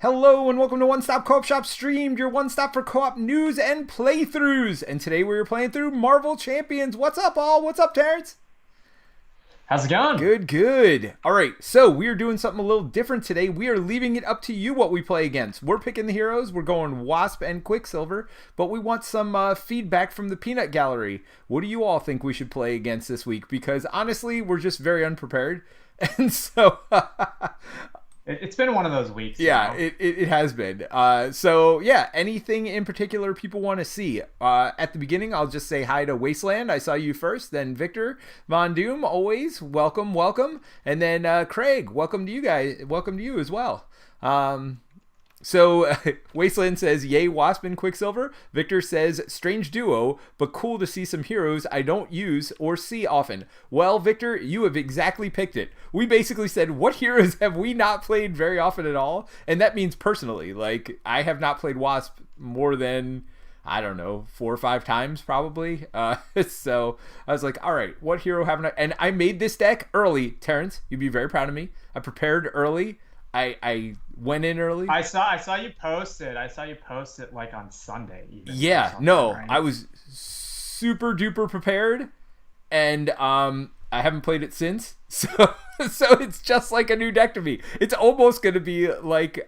Hello and welcome to One Stop Co-op Shop Streamed, your one stop for co-op news and playthroughs. And today we're playing through Marvel Champions. What's up, all? What's up, Terence? How's it going? Good, good. All right, so we're doing something a little different today. We are leaving it up to you what we play against. We're picking the heroes. We're going Wasp and Quicksilver, but we want some feedback from the peanut gallery. What do you all think we should play against this week? Because honestly, we're just very unprepared. And so... It's been one of those weeks. Yeah, it has been. So, yeah, anything in particular people want to see? At the beginning, I'll just say hi to Wasteland. I saw you first. Then Victor Von Doom, always welcome, welcome. And then Craig, welcome to you guys. Welcome to you as well. So Wasteland says, yay, Wasp and Quicksilver. Victor says, strange duo, but cool to see some heroes I don't use or see often. Well, Victor, you have exactly picked it. We basically said, what heroes have we not played very often at all? And that means personally. Like, I have not played Wasp more than, I don't know, 4 or 5 times probably. So I was like, all right, what hero haven't I? And I made this deck early, Terence. You'd be very proud of me. I prepared early. I went in early. I saw you post it. I saw you post it like on Sunday. Even, yeah, no, right? I was super duper prepared, and I haven't played it since. So it's just like a new deck to me. It's almost gonna be like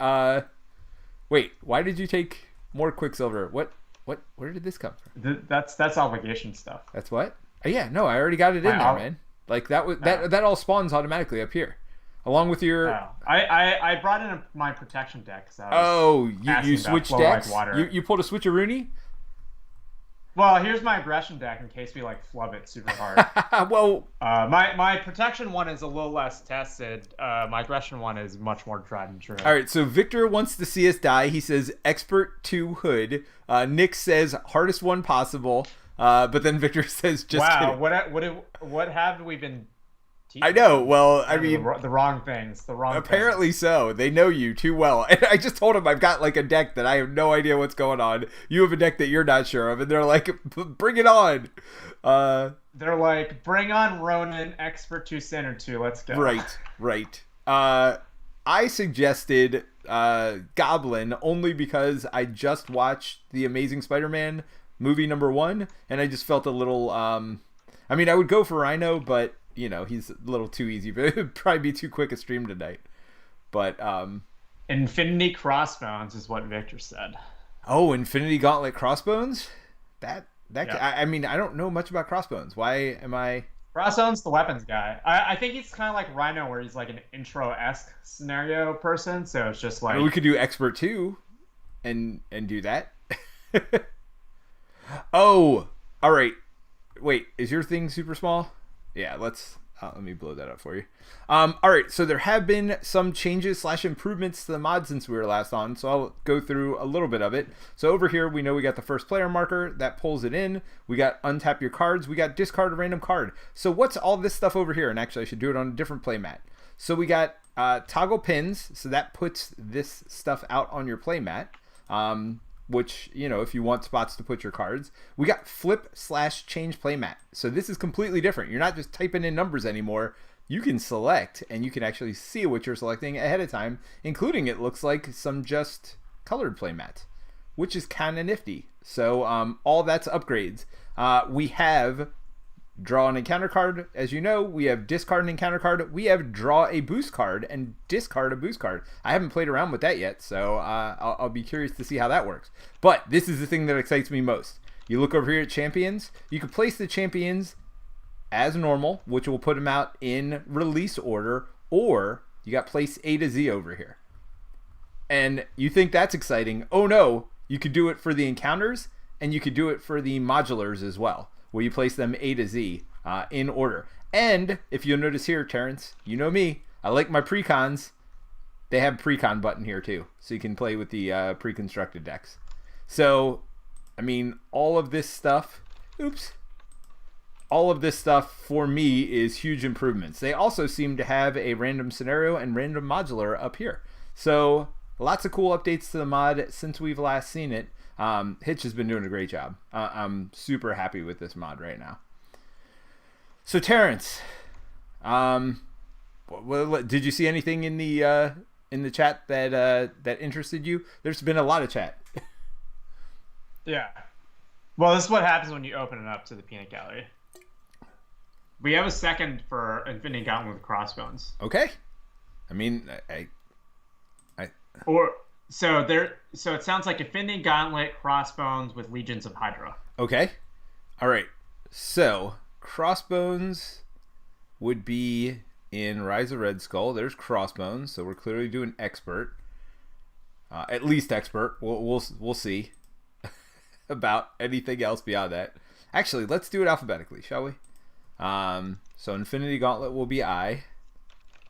wait, why did you take more Quicksilver? Where did this come from? That's obligation stuff. That's what? Oh, yeah, no, I already got it in there, man. Like that was that all spawns automatically up here. Along with your... Oh. I brought in my protection deck. You switched decks? Like you pulled a switcheroony? Well, here's my aggression deck in case we flub it super hard. Well... my protection one is a little less tested. My aggression one is much more tried and true. Alright, so Victor wants to see us die. He says, expert 2 hood. Nick says, hardest one possible. But then Victor says, just kidding. What have we been... I know. Well, I mean, the wrong things. Apparently so. They know you too well. And I just told them I've got like a deck that I have no idea what's going on. You have a deck that you're not sure of, and they're like, "Bring it on." They're like, "Bring on Ronin, Expert 2, Center 2. Let's go." Right. I suggested Goblin only because I just watched the Amazing Spider-Man movie #1, and I just felt a little. I mean, I would go for Rhino, but. You know, he's a little too easy, but it would probably be too quick a stream tonight. But Infinity Crossbones is what Victor said. Oh, Infinity Gauntlet Crossbones? That yeah. I mean, I don't know much about Crossbones. Why am I... Crossbones, the weapons guy. I think he's kind of like Rhino, where he's like an intro-esque scenario person, so it's just like... I mean, we could do Expert 2 and do that. Oh, all right. Wait, is your thing super small? Yeah, let me blow that up for you. All right, so there have been some changes / improvements to the mod since we were last on, so I'll go through a little bit of it. So over here, we know we got the first player marker that pulls it in. We got untap your cards. We got discard a random card. So what's all this stuff over here? And actually, I should do it on a different play mat. So we got toggle pins, so that puts this stuff out on your play mat. Which, you know, if you want spots to put your cards. We got flip / change playmat. So this is completely different. You're not just typing in numbers anymore. You can select, and you can actually see what you're selecting ahead of time, including, it looks like, some just colored playmats, which is kind of nifty. So all that's upgrades. We have draw an encounter card, as you know. We have discard an encounter card. We have draw a boost card and discard a boost card. I haven't played around with that yet, so I'll be curious to see how that works. But this is the thing that excites me most. You look over here at champions. You can place the champions as normal, which will put them out in release order, or you got place A to Z over here. And you think that's exciting. Oh no, you could do it for the encounters, and you could do it for the modulars as well, where you place them A to Z in order. And if you'll notice here, Terence, you know me, I like my precons. They have precon button here too, so you can play with the pre-constructed decks. So, I mean, all of this stuff for me is huge improvements. They also seem to have a random scenario and random modular up here. So, lots of cool updates to the mod since we've last seen it. Hitch has been doing a great job. I'm super happy with this mod right now. So Terrence, did you see anything in the in the chat that interested you? There's been a lot of chat. Yeah. Well, this is what happens when you open it up to the peanut gallery. We have a second for Infinity Gauntlet with Crossbones. Okay. I mean, So it sounds like Infinity Gauntlet, Crossbones with Legions of Hydra. Okay. All right. So Crossbones would be in Rise of Red Skull. There's Crossbones, so we're clearly doing expert. At least expert. We'll see about anything else beyond that. Actually, let's do it alphabetically, shall we? So Infinity Gauntlet will be I,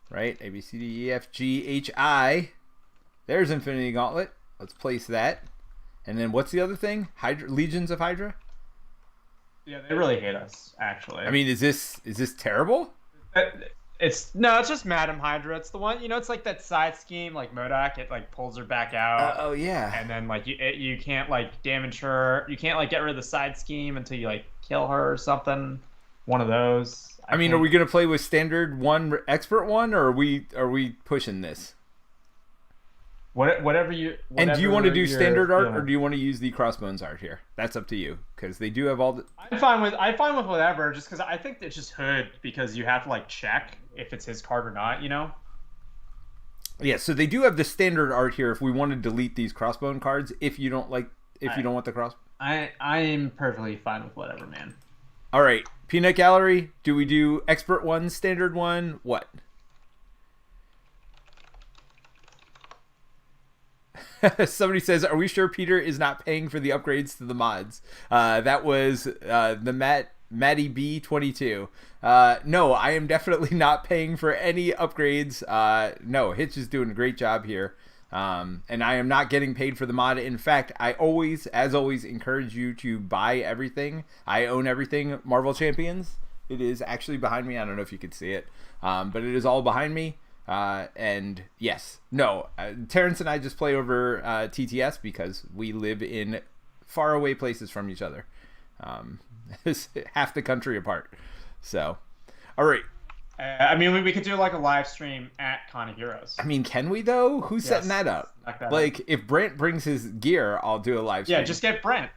right? A B C D E F G H I. There's Infinity Gauntlet. Let's place that. And then what's the other thing? Hydra, Legions of Hydra. Yeah, they really hate us. Actually, I mean, is this terrible? It's just Madam Hydra. It's the one, it's like that side scheme, like MODOK. It like pulls her back out. Oh yeah. And then like you can't like damage her. You can't like get rid of the side scheme until you like kill her or something. One of those. I mean, are we gonna play with standard one, expert one, or are we pushing this? Whatever you. And do you want to do standard art, or do you want to use the Crossbones art here? That's up to you, because they do have all the. I'm fine with whatever, just because I think it's just Hood, because you have to like check if it's his card or not, Yeah, so they do have the standard art here. If we want to delete these Crossbone cards, if you don't want the cross. I'm perfectly fine with whatever, man. All right, Peanut Gallery. Do we do expert one, standard one? What? Somebody says, "Are we sure Peter is not paying for the upgrades to the mods?" That was the Matty B22. No, I am definitely not paying for any upgrades. No, Hitch is doing a great job here. And I am not getting paid for the mod. In fact, I always, as always, encourage you to buy everything. I own everything Marvel Champions. It is actually behind me. I don't know if you could see it, but it is all behind me. And yes, no, Terence and I just play over TTS because we live in faraway places from each other. Half the country apart. So, all right. I mean, we could do like a live stream at Con of Heroes. I mean, can we though? Who's setting that up? Like, if Brent brings his gear, I'll do a live stream. Yeah, just get Brent.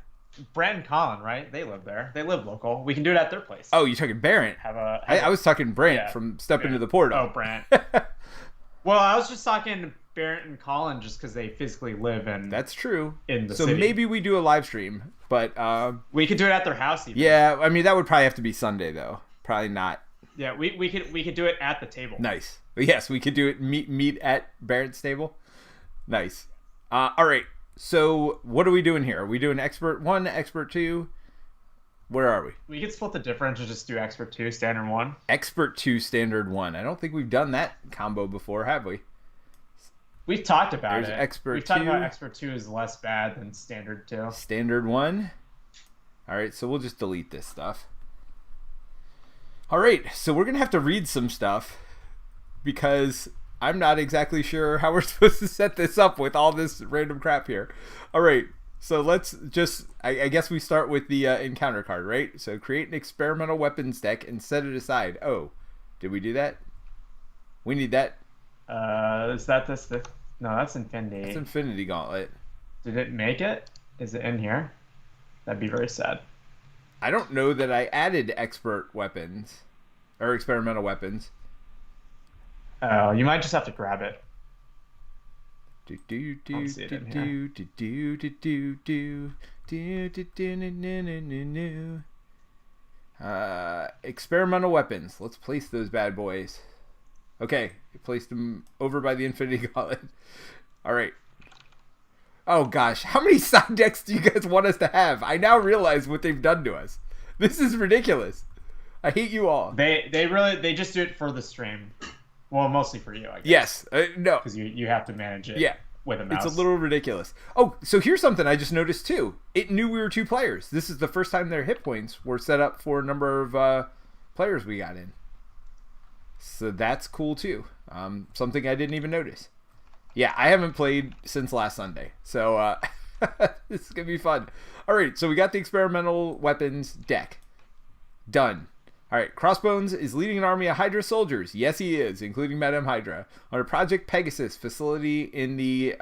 Brent and Colin, right? They live there. They live local. We can do it at their place. Oh, you're talking Barrett. I was talking Brent from Step Into the Portal. Oh, Brent. Well, I was just talking Barrett and Colin just because they physically live in. That's true. In the city. Maybe we do a live stream, but we could do it at their house. Even. Yeah, I mean that would probably have to be Sunday though. Probably not. Yeah, we could do it at the table. Nice. Yes, we could do it meet at Barrett's table. Nice. All right. So what are we doing here? Are we doing expert 1, expert 2? Where are we? We could split the difference and just do expert 2, standard 1. Expert 2, standard 1. I don't think we've done that combo before, have we? We've talked about There's it. Expert We've 2. talked about expert 2 is less bad than standard 2. Standard 1. All right, so we'll just delete this stuff. All right, so we're going to have to read some stuff because I'm not exactly sure how we're supposed to set this up with all this random crap here. All right, so let's just, I guess we start with the encounter card, right? So create an experimental weapons deck and set it aside. Oh, did we do that? We need that. Is that this? No, that's Infinity. That's Infinity Gauntlet. Did it make it? Is it in here? That'd be very sad. I don't know that I added expert weapons or experimental weapons. Oh, you might just have to grab it. Experimental weapons. Let's place those bad boys. Okay, you placed them over by the Infinity Gauntlet. All right. Oh gosh, how many side decks do you guys want us to have? I now realize what they've done to us. This is ridiculous. I hate you all. They just do it for the stream. Well, mostly for you, I Yes, guess. no. Because you have to manage it. Yeah. With a mouse. It's a little ridiculous. Oh, so here's something I just noticed too. It knew we were 2 players. This is the first time their hit points were set up for a number of players we got in. So that's cool too. Something I didn't even notice. Yeah, I haven't played since last Sunday. So this is going to be fun. All right, so we got the experimental weapons deck. Done. All right, Crossbones is leading an army of Hydra soldiers. Yes, he is, including Madame Hydra, on a Project Pegasus facility in the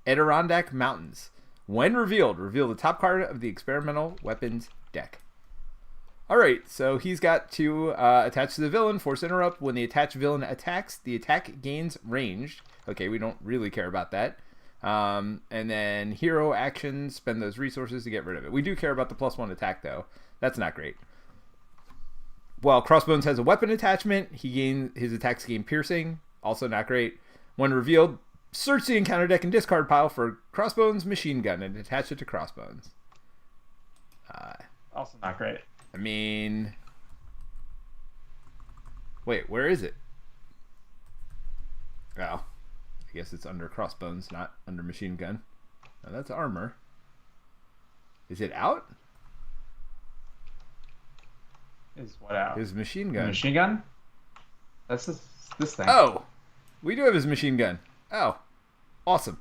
Adirondack Mountains. When revealed, reveal the top card of the experimental weapons deck. All right, so he's got to attach to the villain, force interrupt. When the attached villain attacks, the attack gains ranged. Okay, we don't really care about that. And then hero actions, spend those resources to get rid of it. We do care about the +1 attack, though. That's not great. Well, Crossbones has a weapon attachment. His attacks gain piercing. Also not great. When revealed, search the encounter deck and discard pile for Crossbones machine gun and attach it to Crossbones. Also not great. I mean... Wait, where is it? Oh. I guess it's under Crossbones, not under machine gun. Now that's armor. Is it out? Is what out? His machine gun. Machine gun? That's this thing. Oh! We do have his machine gun. Oh. Awesome.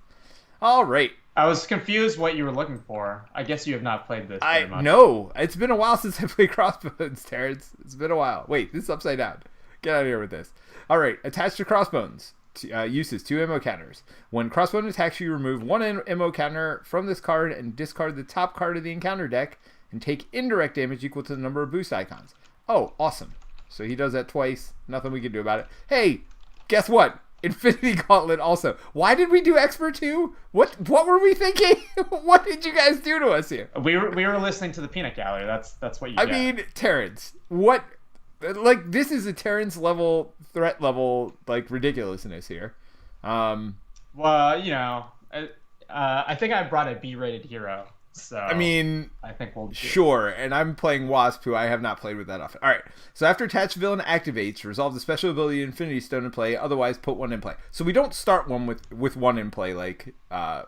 All right. I was confused what you were looking for. I guess you have not played this very much. No. It's been a while since I played Crossbones, Terence. It's been a while. Wait, this is upside down. Get out of here with this. All right. Attached to Crossbones. Uses 2 ammo counters. When Crossbone attacks you, remove 1 ammo counter from this card and discard the top card of the encounter deck and take indirect damage equal to the number of boost icons. Oh, awesome. So he does that twice. Nothing we can do about it. Hey, guess what? Infinity Gauntlet also. Why did we do Expert 2? What were we thinking? What did you guys do to us here? We were listening to the Peanut Gallery. That's what you get. I mean, Terrence, what... Like, this is a Terence level, threat level, like, ridiculousness here. Well, you know, I think I brought a B-rated hero, so... I mean... I think we'll... Sure, and I'm playing Wasp, who I have not played with that often. Alright, so after attached villain activates, resolve the special ability Infinity Stone in play, otherwise put 1 in play. So we don't start one with 1 in play like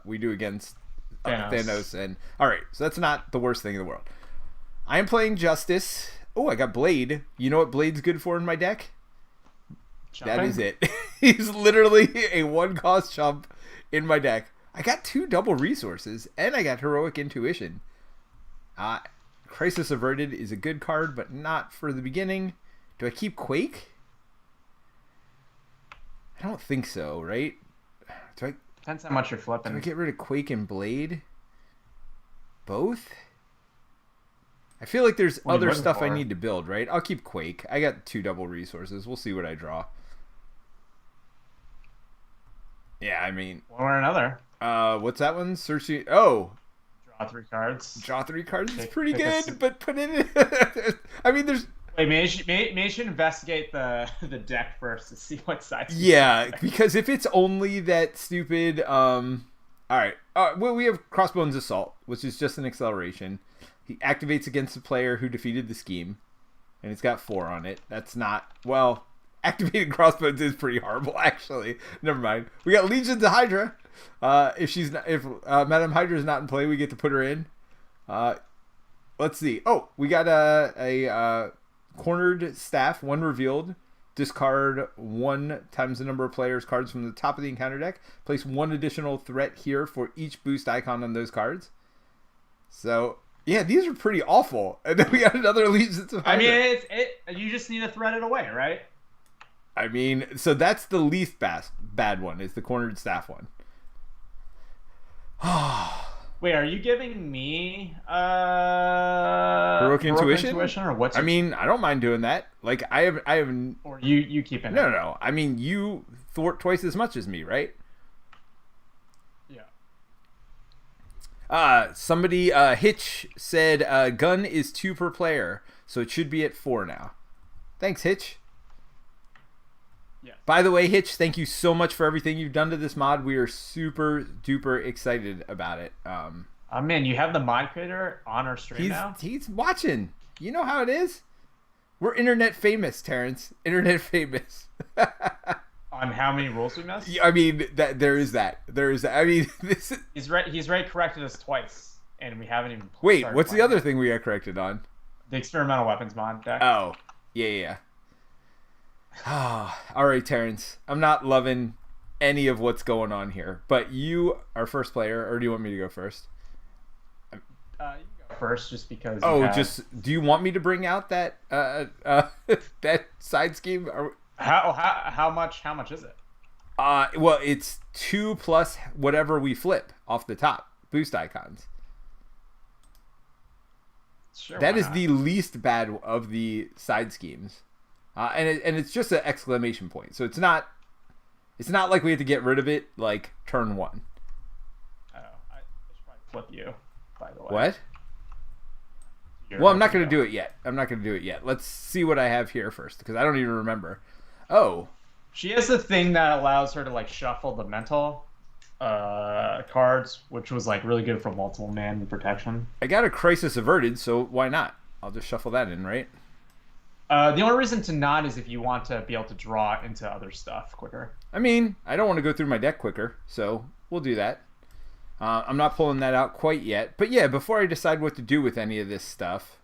we do against Thanos. And alright, so that's not the worst thing in the world. I am playing Justice... Oh, I got Blade. You know what Blade's good for in my deck? Jumping? That is it. He's literally a 1-cost chump in my deck. I got 2 double resources, and I got Heroic Intuition. Crisis Averted is a good card, but not for the beginning. Do I keep Quake? I don't think so, right? Depends how much you're flipping. Do I get rid of Quake and Blade? Both? I feel like there's other stuff I need to build, right? I'll keep Quake. I got 2 double resources. We'll see what I draw. Yeah, I mean... One or another. What's that one? Searching... Oh! Draw 3 cards. Draw 3 cards is pretty good, but put in... I mean, there's... Wait, maybe you should investigate the deck first to see what size... Yeah, because if it's only that stupid... Alright. Well, we have Crossbones Assault, which is just an acceleration. He activates against the player who defeated the scheme. And it's got 4 on it. That's not... Well, activating Crossbones is pretty horrible, actually. Never mind. We got Legions of Hydra. If Madame Hydra is not in play, we get to put her in. Let's see. Oh, we got a cornered staff, 1 revealed. Discard 1 times the number of players' cards from the top of the encounter deck. Place 1 additional threat here for each boost icon on those cards. So... Yeah, these are pretty awful. And then we got another Legions of Hydra. I mean, you just need to thread it away, right? I mean, so that's the least bad one, is the cornered staff one. Wait, are you giving me Heroic Intuition? Or what's I mean, I don't mind doing that. Like, I have Or you keep it. No. I mean, you thwart twice as much as me, right? Somebody, Hitch said, gun is 2 per player, so it should be at 4 now. Thanks, Hitch. Yeah. By the way, Hitch, thank you so much for everything you've done to this mod. We are super duper excited about it. Man, you have the mod creator on our stream now? He's watching. You know how it is? We're internet famous, Terence. Internet famous. On how many rules we missed? I mean, there is that. I mean, this is... He's right corrected us twice, and we haven't even... Wait, what's the other thing we got corrected on? The experimental weapons mod deck. Oh, yeah. All right, Terence. I'm not loving any of what's going on here, but you are first player, or do you want me to go first? You can go first, just because. Do you want me to bring out that that side scheme? How much is it? Well, it's 2 plus whatever we flip off the top boost icons. Sure, that is the least bad of the side schemes, and it's just an exclamation point. So it's not like we have to get rid of it like turn 1. Oh, I should probably flip you. By the way. What? Well, I'm not going to do it yet. Let's see what I have here first, because I don't even remember. Oh. She has the thing that allows her to like shuffle the mental cards, which was like really good for multiple man protection. I got a crisis averted, so why not? I'll just shuffle that in, right? The only reason to not is if you want to be able to draw into other stuff quicker. I mean, I don't want to go through my deck quicker, so we'll do that. I'm not pulling that out quite yet. But yeah, before I decide what to do with any of this stuff,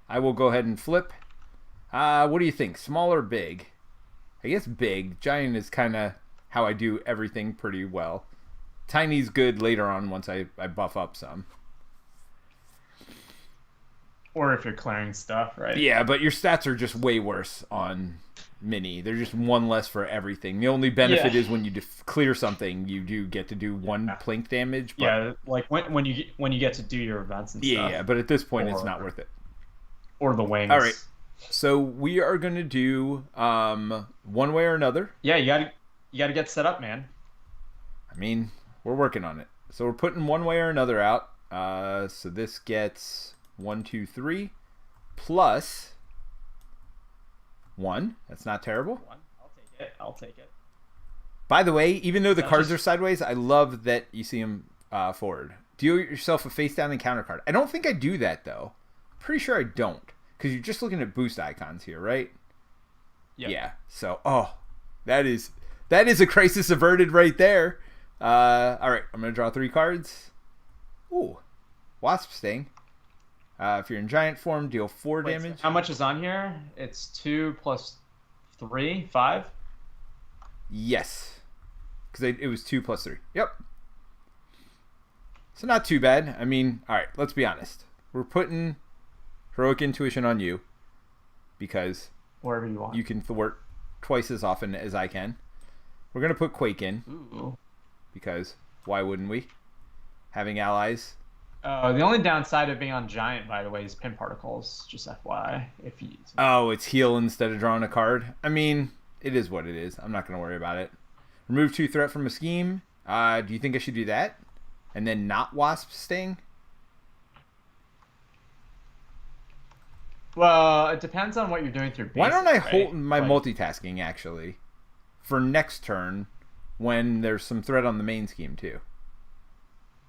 I will go ahead and flip. What do you think? Small or big? I guess big. Giant is kind of how I do everything pretty well. Tiny's good later on once I buff up some. Or if you're clearing stuff, right? Yeah, but your stats are just way worse on mini. They're just 1 less for everything. The only benefit is when you clear something, you do get to do 1 plink damage. But... yeah, like when you get to do your events and stuff. Yeah, but at this point, it's not worth it. Or the wings. All right, so we are gonna do one way or another. Yeah, you gotta get set up, man. I mean, we're working on it. So we're putting one way or another out. So this gets 1, 2, 3 plus 1. That's not terrible. I'll take it. By the way, even though the cards are sideways, I love that you see them forward. Deal yourself a face down encounter card. I don't think I do that though. Pretty sure I don't, because you're just looking at boost icons here, right? Yep. Yeah. So, that is a crisis averted right there. All right, I'm gonna draw 3 cards. Ooh, Wasp Sting. If you're in giant form, deal 4 damage. So how much is on here? It's 2 plus 3, 5? Yes. Because it was 2 plus 3. Yep. So not too bad. I mean, all right, let's be honest. We're putting Heroic Intuition on you because wherever you want. You can thwart twice as often as I can. We're going to put Quake in. Ooh. Because why wouldn't we? Having allies. The only downside of being on giant, by the way, is pin particles. Just FYI. It's heal instead of drawing a card. I mean, it is what it is. I'm not going to worry about it. Remove 2 threat from a scheme. Do you think I should do that? And then not Wasp Sting? Well, it depends on what you're doing through basic, why don't I hold my multitasking, actually, for next turn when there's some threat on the main scheme, too?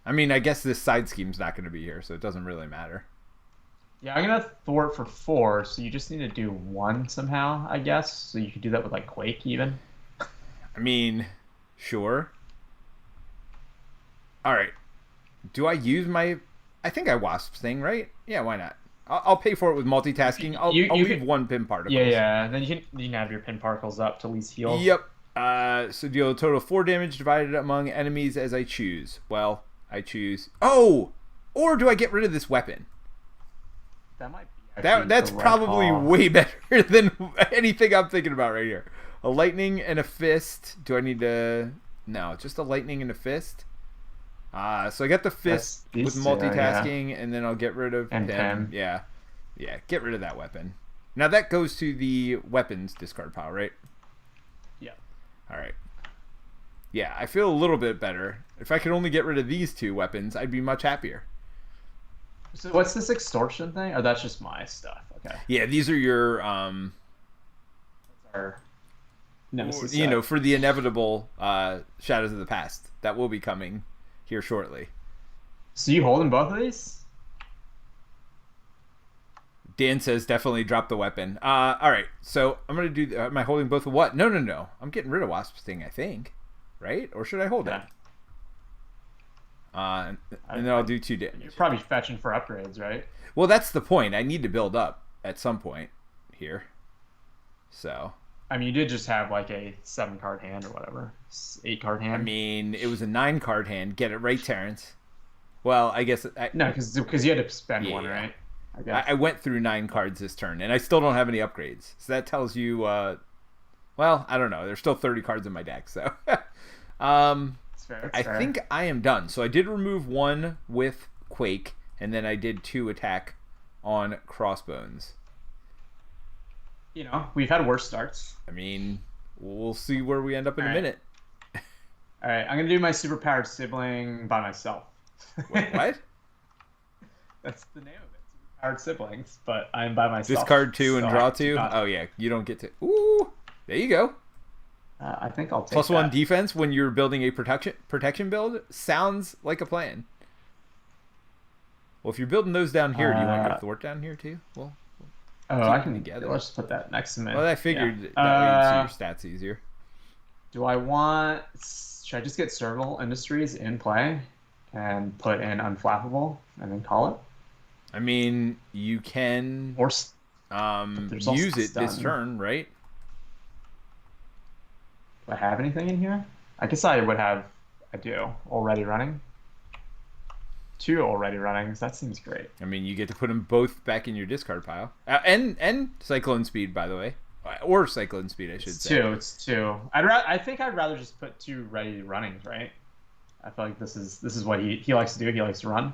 I mean, I guess this side scheme's not going to be here, so it doesn't really matter. Yeah, I'm going to thwart for 4, so you just need to do 1 somehow, I guess. So you could do that with, like, Quake, even. I mean, sure. All right. Do I use my... I think I Wasp Sting, right? Yeah, why not? I'll pay for it with multitasking. I'll leave 1 pin particle. Yeah. Then you can have your pin particles up to at least heal. Yep. So deal a total of 4 damage divided among enemies as I choose. Well, I choose... Oh! Or do I get rid of this weapon? That might be... That's probably way better than anything I'm thinking about right here. A lightning and a fist. Do I need to... No, just a lightning and a fist. So I got the fist with multitasking, and then I'll get rid of him. Yeah, get rid of that weapon. Now that goes to the weapons discard pile, right? Yeah. All right. Yeah, I feel a little bit better. If I could only get rid of these 2 weapons, I'd be much happier. So what's this extortion thing? Oh, that's just my stuff. Okay. Yeah, these are your our nemesis. For the inevitable Shadows of the Past that will be coming here shortly. So you holding both of these? Dan says definitely drop the weapon. All right, so I'm gonna do. Am I holding both of what? No. I'm getting rid of Wasp Sting, I think. Right? Or should I hold it? And then I'll do 2 damage. You're probably fetching for upgrades, right? Well, that's the point. I need to build up at some point here. So. I mean, you did just have like a 7-card hand or whatever, 8-card hand. I mean, it was a 9-card hand. Get it right, Terence. Well, I guess No, because you had to spend Yeah, one, yeah. right? I guess. I went through 9 cards this turn, and I still don't have any upgrades. So that tells you, well, I don't know. There's still 30 cards in my deck, so. It's fair. It's I fair. think I am done. So I did remove 1 with Quake, and then I did 2 attack on Crossbones. You know, we've had worse starts. I mean, we'll see where we end up in All a right. minute. All right, I'm gonna do my superpowered sibling by myself. Wait, what? That's the name of it. Superpowered siblings, but I'm by myself. Discard 2 and so draw I do 2? not- Oh, yeah. You don't get to... Ooh! There you go. I think I'll take Plus that. 1 defense when you're building a protection build. Sounds like a plan. Well, if you're building those down here, do you want your thwart down here too? Well, Oh, I can. together. Let's just put that next to me. well I figured Yeah. that way you'd see your stats easier. Do I want? Should I just get Serval Industries in play and put in Unflappable and then call it? I mean, you can Or there's also use it this stun. turn, right? do I have anything in here? I guess I would have. I do already running. 2 already running. That seems great. I mean, you get to put them both back in your discard pile. And Cyclone Speed, by the way. Or Cyclone Speed, I should It's say. 2. It's 2. I think I'd rather just put 2 ready runnings, right? I feel like this is what he likes to do. He likes to run.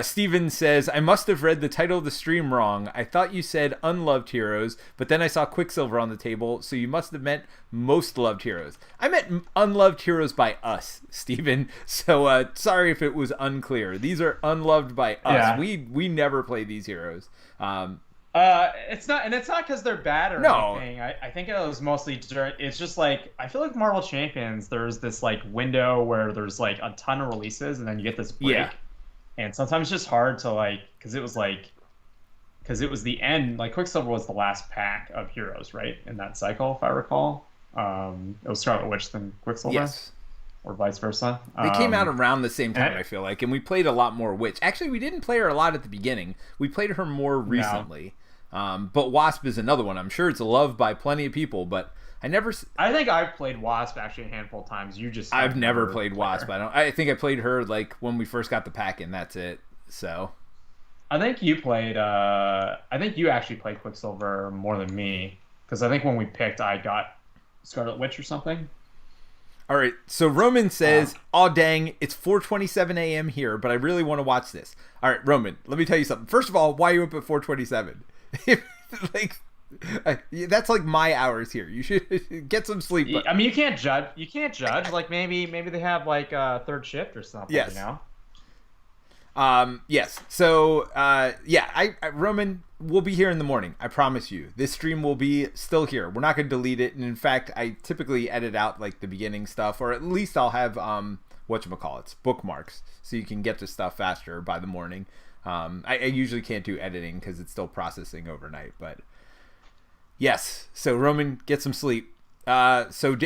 Steven says, I must have read the title of the stream wrong. I thought you said Unloved Heroes, but then I saw Quicksilver on the table, so you must have meant Most Loved Heroes. I meant Unloved Heroes by us, Steven. So sorry if it was unclear. These are unloved by us. Yeah. We never play these heroes. It's not because they're bad or No. anything. I think it was mostly it's just like I feel like Marvel Champions. There's this like window where there's like a ton of releases, and then you get this break. Yeah. And sometimes it's just hard to like because it was the end. Like Quicksilver was the last pack of heroes, right, in that cycle, if I recall. It was Scarlet Witch then Quicksilver, Yes. or vice versa. They came out around the same time, and- I feel like, and we played a lot more Witch. Actually, we didn't play her a lot at the beginning. We played her more recently. But Wasp is another one. I'm sure it's loved by plenty of people, but I think I've played Wasp actually a handful of times. I've never played Wasp. her. I think I played her like when we first got the pack in. That's it. So I think you actually played Quicksilver more than me because I think when we picked, I got Scarlet Witch or something. all right. So Roman says, "Aw dang, it's 4:27 a.m. here, but I really want to watch this." All right, Roman. Let me tell you something. First of all, why are you up at 4:27? Like. That's like my hours here. You should get some sleep. But... I mean, you can't judge. Like maybe they have like a third shift or something. Yes. You know. Yes. So, yeah, I Roman will be here in the morning. I promise you. This stream will be still here. We're not going to delete it. And in fact, I typically edit out like the beginning stuff, or at least I'll have whatchamacallits, bookmarks, so you can get to stuff faster by the morning. I usually can't do editing because it's still processing overnight, but yes. So Roman, get some sleep. So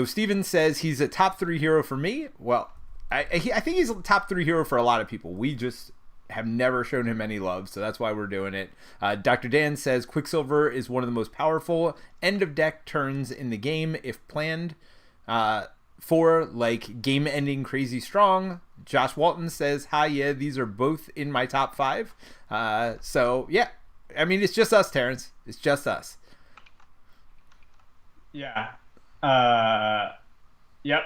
Steven says he's a top 3 hero for me. Well, I think he's a top 3 hero for a lot of people. We just have never shown him any love, so that's why we're doing it. Dr. Dan says Quicksilver is one of the most powerful end of deck turns in the game if planned for like game ending crazy strong. Josh Walton says, hi, yeah, these are both in my top 5. So yeah, I mean, it's just us, Terence. It's just us. Yeah. Yep.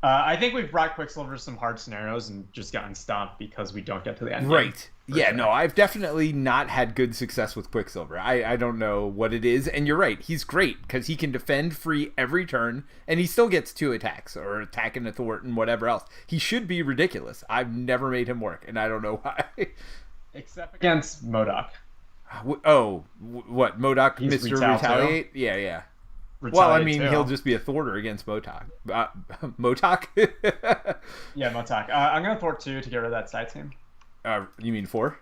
I think we've brought Quicksilver some hard scenarios and just gotten stomped because we don't get to the end. Right. Yeah, sure. no, I've definitely not had good success with Quicksilver. I don't know what it is. And you're right. He's great because he can defend free every turn and he still gets 2 attacks or attack and a thwart and whatever else. He should be ridiculous. I've never made him work and I don't know why. Except against MODOK. What? MODOK, He's Mr. Retaliate. Retaliate? Yeah, yeah. Well, I mean, he'll just be a thwarter against MODOK. MODOK? Yeah, MODOK. I'm going to thwart 2 to get rid of that side team. You mean 4?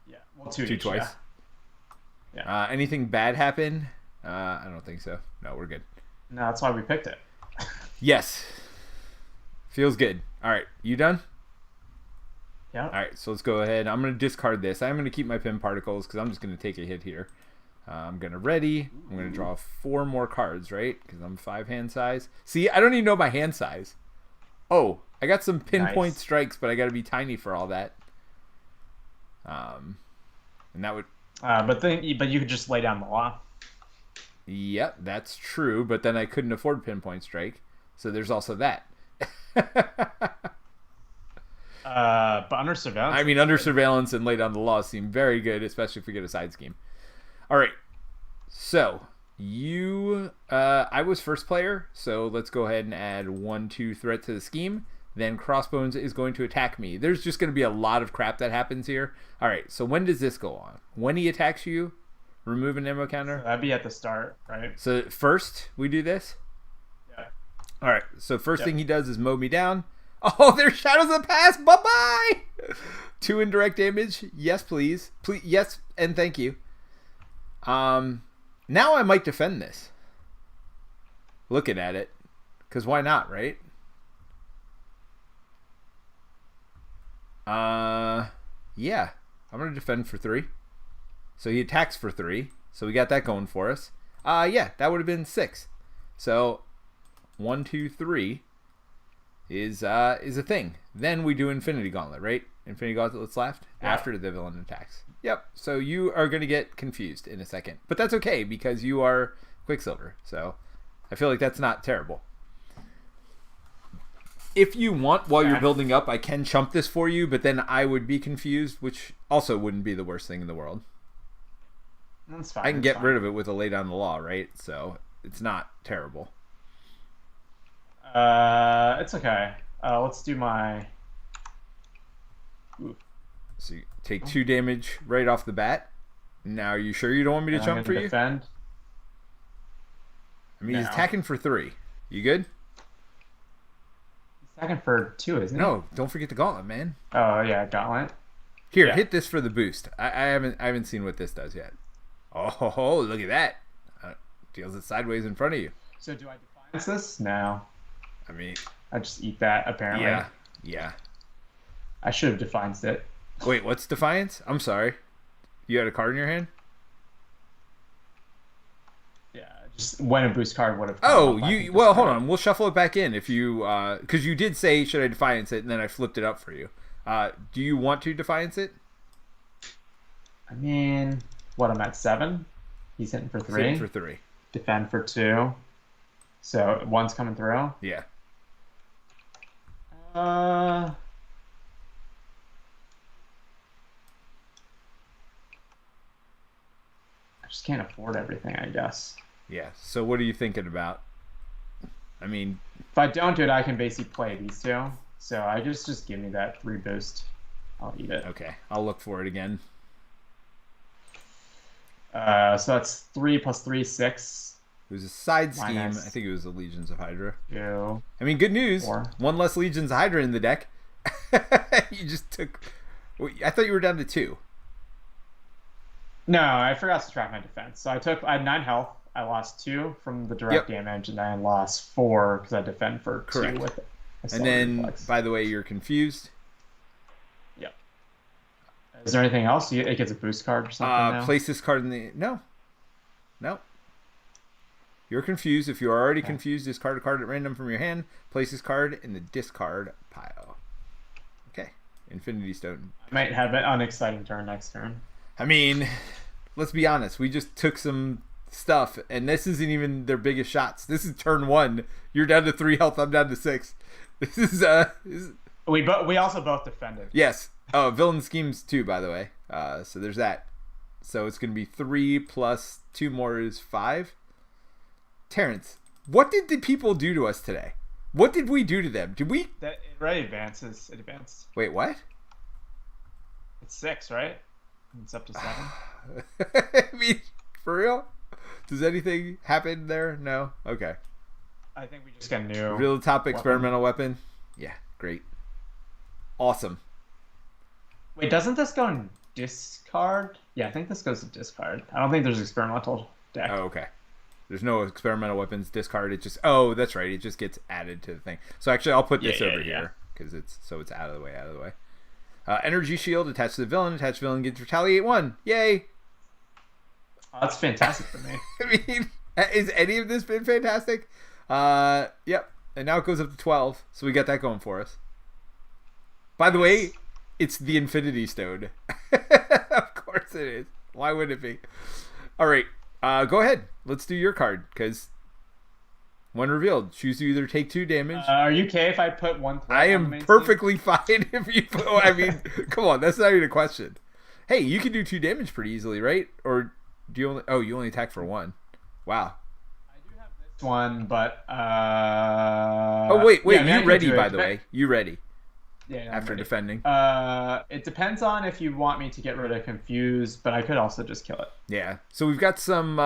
Yeah. Well, 2 2 each, twice. Yeah. Anything bad happen? I don't think so. No, we're good. No, that's why we picked it. Yes. Feels good. All right. You done? Yeah. All right. So let's go ahead. I'm going to discard this. I'm going to keep my pin particles because I'm just going to take a hit here. I'm going to ready. I'm going to draw 4 more cards, right? Because I'm 5 hand size. See, I don't even know my hand size. Oh, I got some pinpoint strikes, but I got to be tiny for all that. And that would... but you could just lay down the law. Yep, that's true, but then I couldn't afford pinpoint strike. So there's also that. But under surveillance... I mean, under surveillance and lay down the law seem very good, especially if we get a side scheme. All right, so I was first player, so let's go ahead and add 1/2 threat to the scheme. Then Crossbones is going to attack me. There's just going to be a lot of crap that happens here. All right, so when does this go on? When he attacks you, remove an ammo counter? So that'd be at the start, right? So first we do this? Yeah. All right, so first thing he does is mow me down. Oh, there's Shadows of the Past. Bye-bye. 2 indirect damage. Yes, please. Please, yes, and thank you. Now I might defend this. Looking at it. Because why not, right? Yeah. I'm going to defend for 3. So he attacks for 3. So we got that going for us. Yeah, that would have been 6. So 1, 2, 3 is a thing. Then we do Infinity Gauntlet, right? Infinity Gauntlet's left after the villain attacks. Yep. So you are going to get confused in a second. But that's okay because you are Quicksilver. So I feel like that's not terrible. If you want, while you're building up, I can chump this for you, but then I would be confused, which also wouldn't be the worst thing in the world. That's fine. I can get rid of it with a lay down the law, right? So it's not terrible. It's okay. Let's do my... Ooh. So you take 2 damage right off the bat. Now, are you sure you don't want me to chump for you? Defend. I mean, he's attacking for 3. You good? He's attacking for 2, isn't he? No, don't forget the Gauntlet, man. Oh yeah, Gauntlet. Here, hit this for the boost. I haven't seen what this does yet. Oh, look at that. Deals it sideways in front of you. So do I defiance this? No. I mean, I just eat that, apparently. Yeah. I should have defianced it. Wait, what's Defiance? I'm sorry. You had a card in your hand? Yeah, just when a boost card would have come up, well, hold on. We'll shuffle it back in if you... Because you did say, should I Defiance it? And then I flipped it up for you. Do you want to Defiance it? I mean, what, I'm at 7? He's hitting for 3. Hitting for 3. Defend for 2. So 1's coming through? Yeah. I just can't afford everything, I guess. Yeah. So what are you thinking about? I mean, if I don't do it, I can basically play these 2. So I just give me that 3 boost. I'll eat it. Okay. I'll look for it again. So that's 3 plus 3, 6. It was a side scheme. Minus I think it was the Legions of Hydra. 2. I mean, good news. 4. 1 less Legions of Hydra in the deck. You just took... I thought you were down to 2. No, I forgot to subtract my defense. So I had 9 health. I lost 2 from the direct damage, and I lost 4 because I defend for 2 with it. And then, reflex. By the way, you're confused. Yep. Is there anything else? It gets a boost card or something now? Place this card in the... No. You're confused. If you're already confused, discard a card at random from your hand. Place this card in the discard pile. Okay. Infinity Stone. I might have an unexciting turn next turn. I mean, let's be honest. We just took some stuff, and this isn't even their biggest shots. This is turn 1. You're down to 3 health. I'm down to 6. This is we also both defended. Yes. Oh, villain schemes too, by the way. So there's that. So it's gonna be 3 plus 2 more is 5. Terence, what did the people do to us today? What did we do to them? Did we? That it already advances. It advanced. Wait, what? It's 6, right? It's up to 7. I mean, for real? Does anything happen there? No? Okay. I think we just got a new... Real top experimental weapon? Yeah, great. Awesome. Wait, doesn't this go in discard? Yeah, I think this goes to discard. I don't think there's experimental deck. Oh, okay. There's no experimental weapons discard. It just... Oh, that's right. It just gets added to the thing. So actually, I'll put this over here because it's out of the way. Energy shield attached to the villain. Attached villain gets retaliate 1. Yay! That's fantastic for me. I mean, is any of this been fantastic? Yep. And now it goes up to 12, so we got that going for us. By the way, it's the Infinity Stone. Of course it is. Why wouldn't it be? All right. Go ahead. Let's do your card, because when revealed, choose to either take 2 damage. Are you okay if I put 1 threat I on the am main perfectly fine if you put... I mean, come on. That's not even a question. Hey, you can do 2 damage pretty easily, right? Or do you only... Oh, you only attack for 1. Wow. one, but oh wait, yeah, I mean, you ready by the way? You ready? Yeah, after defending. It depends on if you want me to get rid of Confuse, but I could also just kill it. Yeah. So we've got some.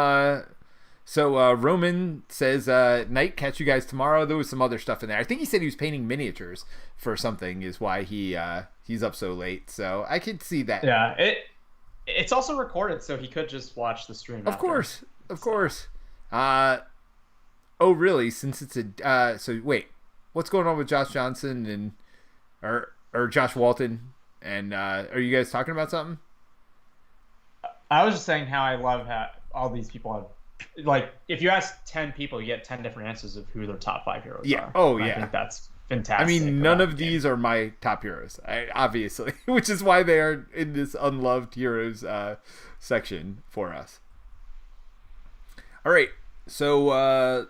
Roman says, "Night, catch you guys tomorrow." There was some other stuff in there. I think he said he was painting miniatures for something. Is why he's up so late. So I could see that. Yeah. It's also recorded, so he could just watch the stream. Of course. Oh, really? Since it's a so wait, what's going on with Josh Johnson and or Josh Walton? And are you guys talking about something? I was just saying how I love how all these people have, like, if you ask 10 people, you get 10 different answers of who their top 5 heroes are. Oh, and yeah. I think that's fantastic. I mean, none of these are my top heroes, obviously, which is why they are in this unloved heroes section for us. All right, so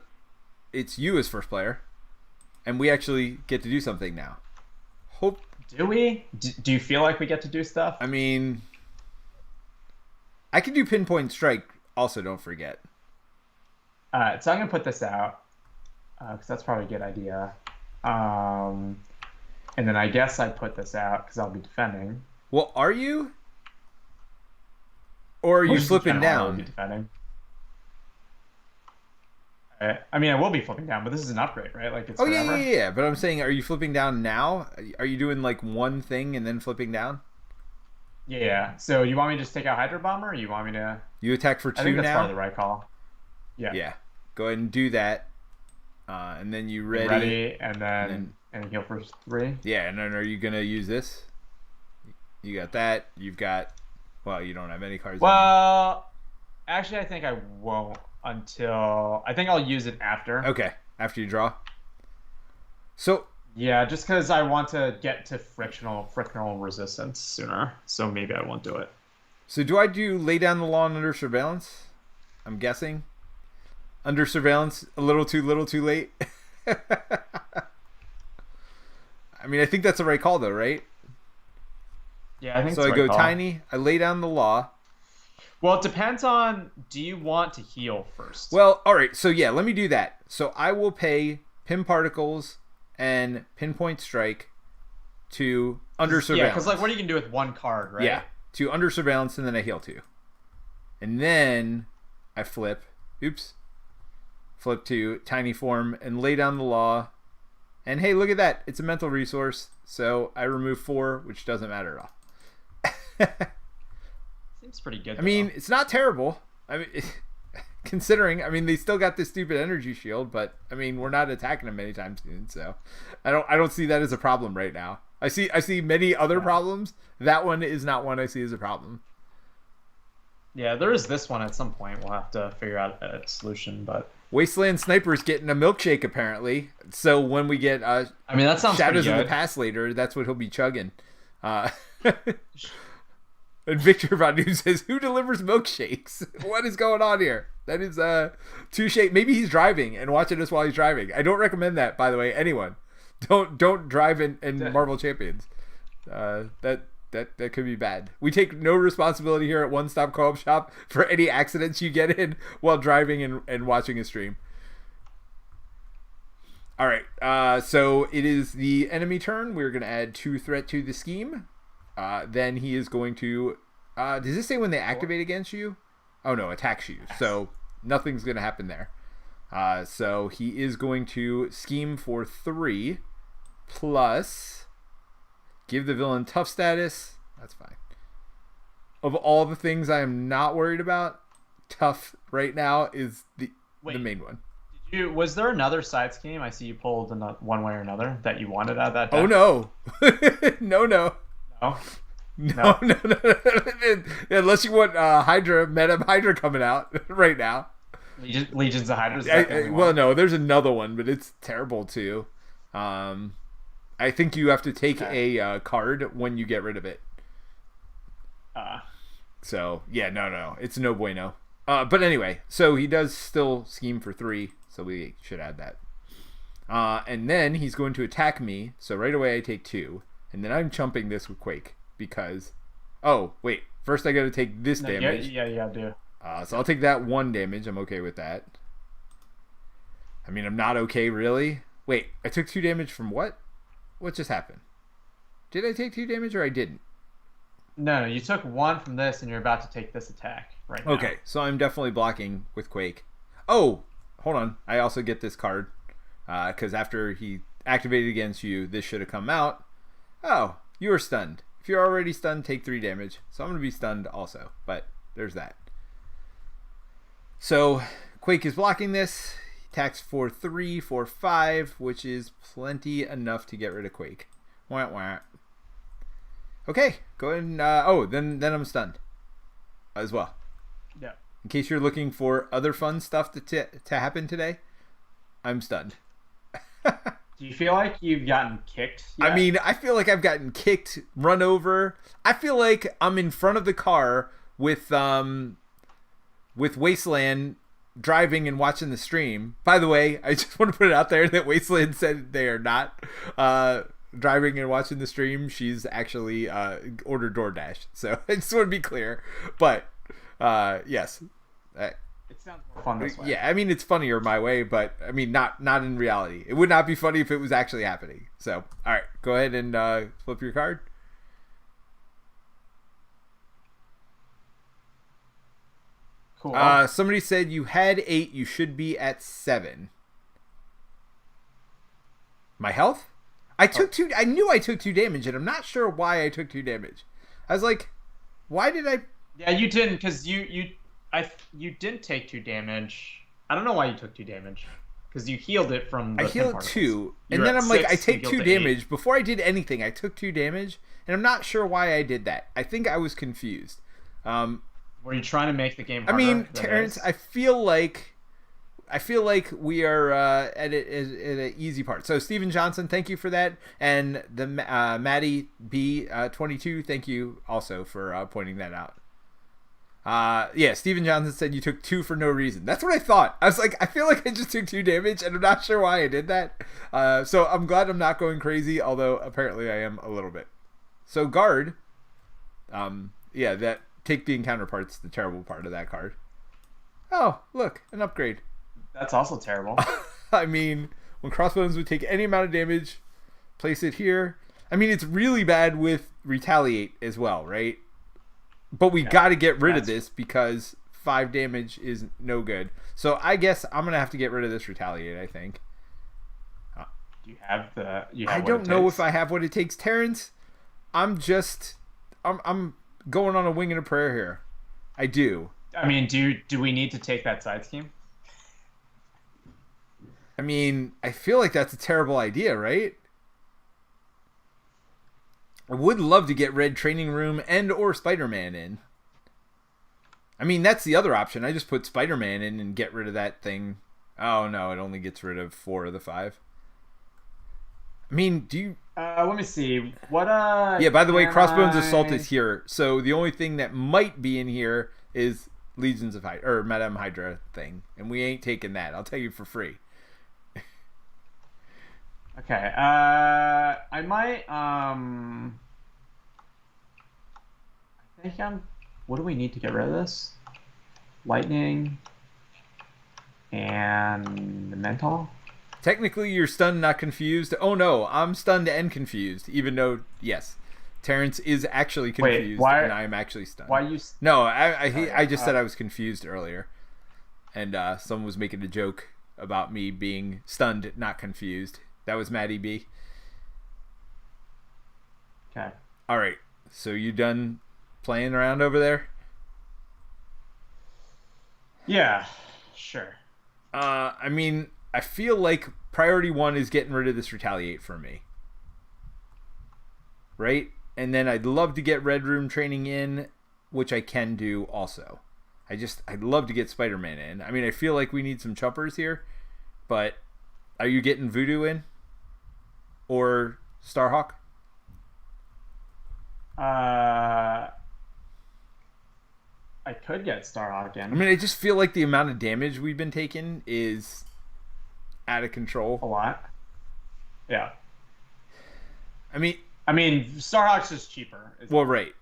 it's you as first player, and we actually get to do something now. Do we? Do you feel like we get to do stuff? I mean, I can do pinpoint strike. Also, don't forget. So I'm gonna put this out because that's probably a good idea. And then I guess I put this out because I'll be defending. Well, are you? Or are you flipping down? I'll be defending. I mean, I will be flipping down, but this is an upgrade, right? Like it's forever. Yeah. But I'm saying, are you flipping down now? Are you doing like one thing and then flipping down? Yeah. So you want me to just take out Hydra Bomber, or you want me to? You attack for 2 now. I think that's probably the right call. Yeah. Yeah. Go ahead and do that, and then you ready, and then heal for 3. Yeah. And then are you gonna use this? You got that. You've got. Well, you don't have any cards. Well, actually, I think I won't until I think I'll use it after. Okay, after you draw. So yeah, just because I want to get to frictional resistance sooner, so maybe I won't do it. So do I do lay down the law and under surveillance? I'm guessing under surveillance a little too late. I mean, I think that's the right call though, right? Yeah, I think so. I go tiny. I lay down the law. Well, it depends on, do you want to heal first? Well, all right. So, yeah, let me do that. So, I will pay Pin Particles and Pinpoint Strike to under surveillance. Yeah, because, like, what are you going to do with one card, right? Yeah, to under surveillance, and then I heal 2. And then I flip. Oops. Flip to Tiny Form and lay down the law. And, hey, look at that. It's a mental resource. So, I remove 4, which doesn't matter at all. Seems pretty good. I mean, it's not terrible. I mean, considering, I mean, they still got this stupid energy shield, but I mean, we're not attacking them anytime soon, so I don't see that as a problem right now. I see many other problems. That one is not one I see as a problem. Yeah, there is this one at some point. We'll have to figure out a solution, but Wasteland Sniper's getting a milkshake apparently. So when we get I mean, that sounds Shadows of the Past later, that's what he'll be chugging. And Victor Vanu says, "Who delivers milkshakes? What is going on here?" That is touche. Maybe he's driving and watching us while he's driving. I don't recommend that, by the way. Anyone, don't drive in Marvel Champions. That could be bad. We take no responsibility here at One Stop Co-op Shop for any accidents you get in while driving and watching a stream. All right. So it is the enemy turn. We're going to add 2 threat to the scheme. Then he is going to does this say when they activate against you? Oh no, attacks you. So nothing's going to happen there. So he is going to scheme for 3 plus give the villain tough status. That's fine. Of all the things I am not worried about, tough right now is the main one. Was there another side scheme? I see you pulled in one way or another that you wanted out of that deck? Oh no. No. No? No, no, no, no. Unless you want Hydra, Madam Hydra coming out right now. Legions of Hydra. Well, no, there's another one, but it's terrible too. I think you have to take a card when you get rid of it. So yeah, no, it's no bueno. But anyway, so he does still scheme for 3, so we should add that. And then he's going to attack me, so right away I take 2, and then I'm chumping this with Quake because. Oh wait, first I got to take this damage. Yeah, I do. So I'll take that 1 damage. I'm okay with that. I mean, I'm not okay, really. Wait, I took 2 damage from what? What just happened? Did I take 2 damage or I didn't? No, you took 1 from this, and you're about to take this attack right now. Okay, so I'm definitely blocking with Quake. Oh, hold on. I also get this card because after he activated against you, this should have come out. Oh, you are stunned. If you're already stunned, take 3 damage. So I'm going to be stunned also, but there's that. So Quake is blocking this. He attacks for 3, for 5, which is plenty enough to get rid of Quake. Wah, wah. Okay, go ahead and then I'm stunned as well. Yeah. In case you're looking for other fun stuff to happen today, I'm stunned. Do you feel like you've gotten kicked yet? I mean, I feel like I've gotten kicked, run over. I feel like I'm in front of the car with Wasteland driving and watching the stream. By the way, I just want to put it out there that Wasteland said they are not driving and watching the stream. She's actually ordered DoorDash. So I just want to be clear. But yes. It sounds more fun this way. Yeah, I mean, it's funnier my way, but I mean, not in reality. It would not be funny if it was actually happening. So, all right, go ahead and flip your card. Cool. Somebody said you had 8, you should be at 7. My health? I took 2. I knew I took 2 damage, and I'm not sure why I took 2 damage. I was like, why did I? Yeah, you didn't, because you didn't take 2 damage. I don't know why you took 2 damage, because you healed it from. I healed 2, and then I'm like, I take 2 damage before I did anything. I took 2 damage, and I'm not sure why I did that. I think I was confused. Were you trying to make the game harder? I mean, Terence, I feel like we are at an easy part. So Steven Johnson, thank you for that, and the Maddie B 22, thank you also for pointing that out. Yeah, Steven Johnson said you took 2 for no reason. That's what I thought. I was like, I feel like I just took 2 damage, and I'm not sure why I did that. So I'm glad I'm not going crazy, although apparently I am a little bit. So guard, yeah, that. Take the encounter part's the terrible part of that card. Oh, look, an upgrade. That's also terrible. I mean, when Crossbones would take any amount of damage, place it here. I mean, it's really bad with Retaliate as well, right? But we got to get rid of this because 5 damage is no good. So I guess I'm going to have to get rid of this Retaliate, I think. Do you have the... I don't know if I have what it takes. Terrence, I'm going on a wing and a prayer here. I do. I mean, do we need to take that side scheme? I mean, I feel like that's a terrible idea, right? I would love to get Red Training Room and or Spider-Man in. I mean, that's the other option. I just put Spider-Man in and get rid of that thing. Oh, no, it only gets rid of 4 of the 5. I mean, do you... let me see. What, Yeah, by the way, Crossbones Assault is here. So the only thing that might be in here is Legions of Hydra, or Madame Hydra thing. And we ain't taking that. I'll tell you for free. Okay, I might, I think what do we need to get rid of this? Lightning and the mental? Technically, you're stunned, not confused. Oh no, I'm stunned and confused, even though, yes, Terence is actually confused. Wait, and I am actually stunned. Why you... No, I just said I was confused earlier. And someone was making a joke about me being stunned, not confused. That was Maddie B. Okay. All right. So you done playing around over there? Yeah, sure. I mean, I feel like priority 1 is getting rid of this Retaliate for me. Right? And then I'd love to get Red Room training in, which I can do also. I'd love to get Spider-Man in. I mean, I feel like we need some chumpers here, but are you getting Voodoo in? Or Starhawk? I could get Starhawk in. I mean, I just feel like the amount of damage we've been taking is out of control. A lot. Yeah. I mean, Starhawk's just cheaper. Well, right.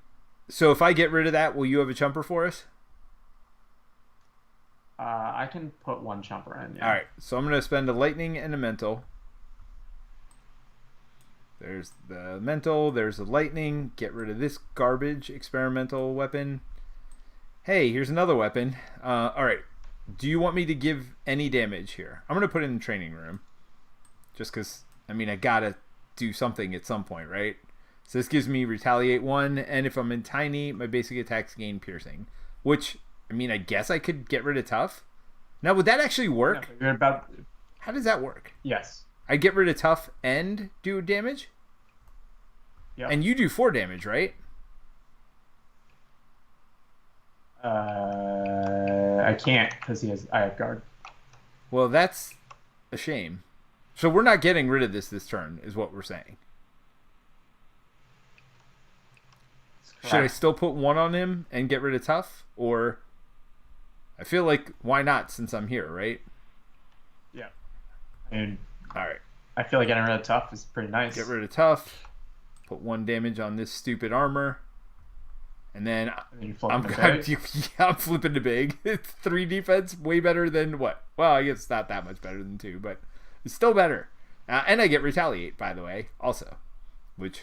So if I get rid of that, will you have a chumper for us? I can put one chumper in. Yeah. All right. So I'm going to spend a lightning and a mental. There's the mental. There's the lightning. Get rid of this garbage experimental weapon. Hey, here's another weapon. All right. Do you want me to give any damage here? I'm going to put it in the training room. Just because, I mean, I got to do something at some point, right? So this gives me Retaliate 1. And if I'm in Tiny, my basic attacks gain Piercing. Which, I mean, I guess I could get rid of Tough. Now, would that actually work? No, How does that work? Yes. I get rid of Tough and do damage? Yeah. And you do 4 damage, right? I can't because I have guard. Well, that's a shame. So we're not getting rid of this turn, is what we're saying. Should I still put 1 on him and get rid of Tough? Or I feel like why not since I'm here, right? Yeah. All right. I feel like getting rid of Tough is pretty nice. Get rid of Tough. Put 1 damage on this stupid armor. And then I'm flipping to big. It's 3 defense, way better than what? Well, I guess it's not that much better than 2, but it's still better. And I get Retaliate, by the way, also. Which,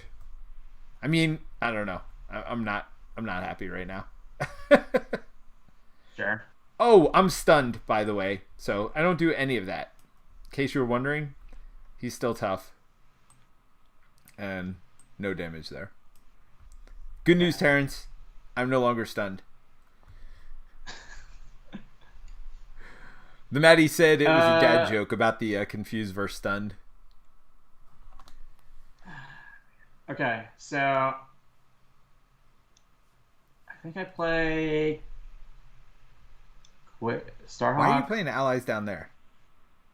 I mean, I don't know. I'm not happy right now. Sure. Oh, I'm stunned, by the way. So I don't do any of that. In case you were wondering, he's still tough. And no damage there. Good news, Terence. I'm no longer stunned. The Maddie said it was a dad joke about the confused versus stunned. Okay, so I think I play Starhawk. Why are you playing allies down there?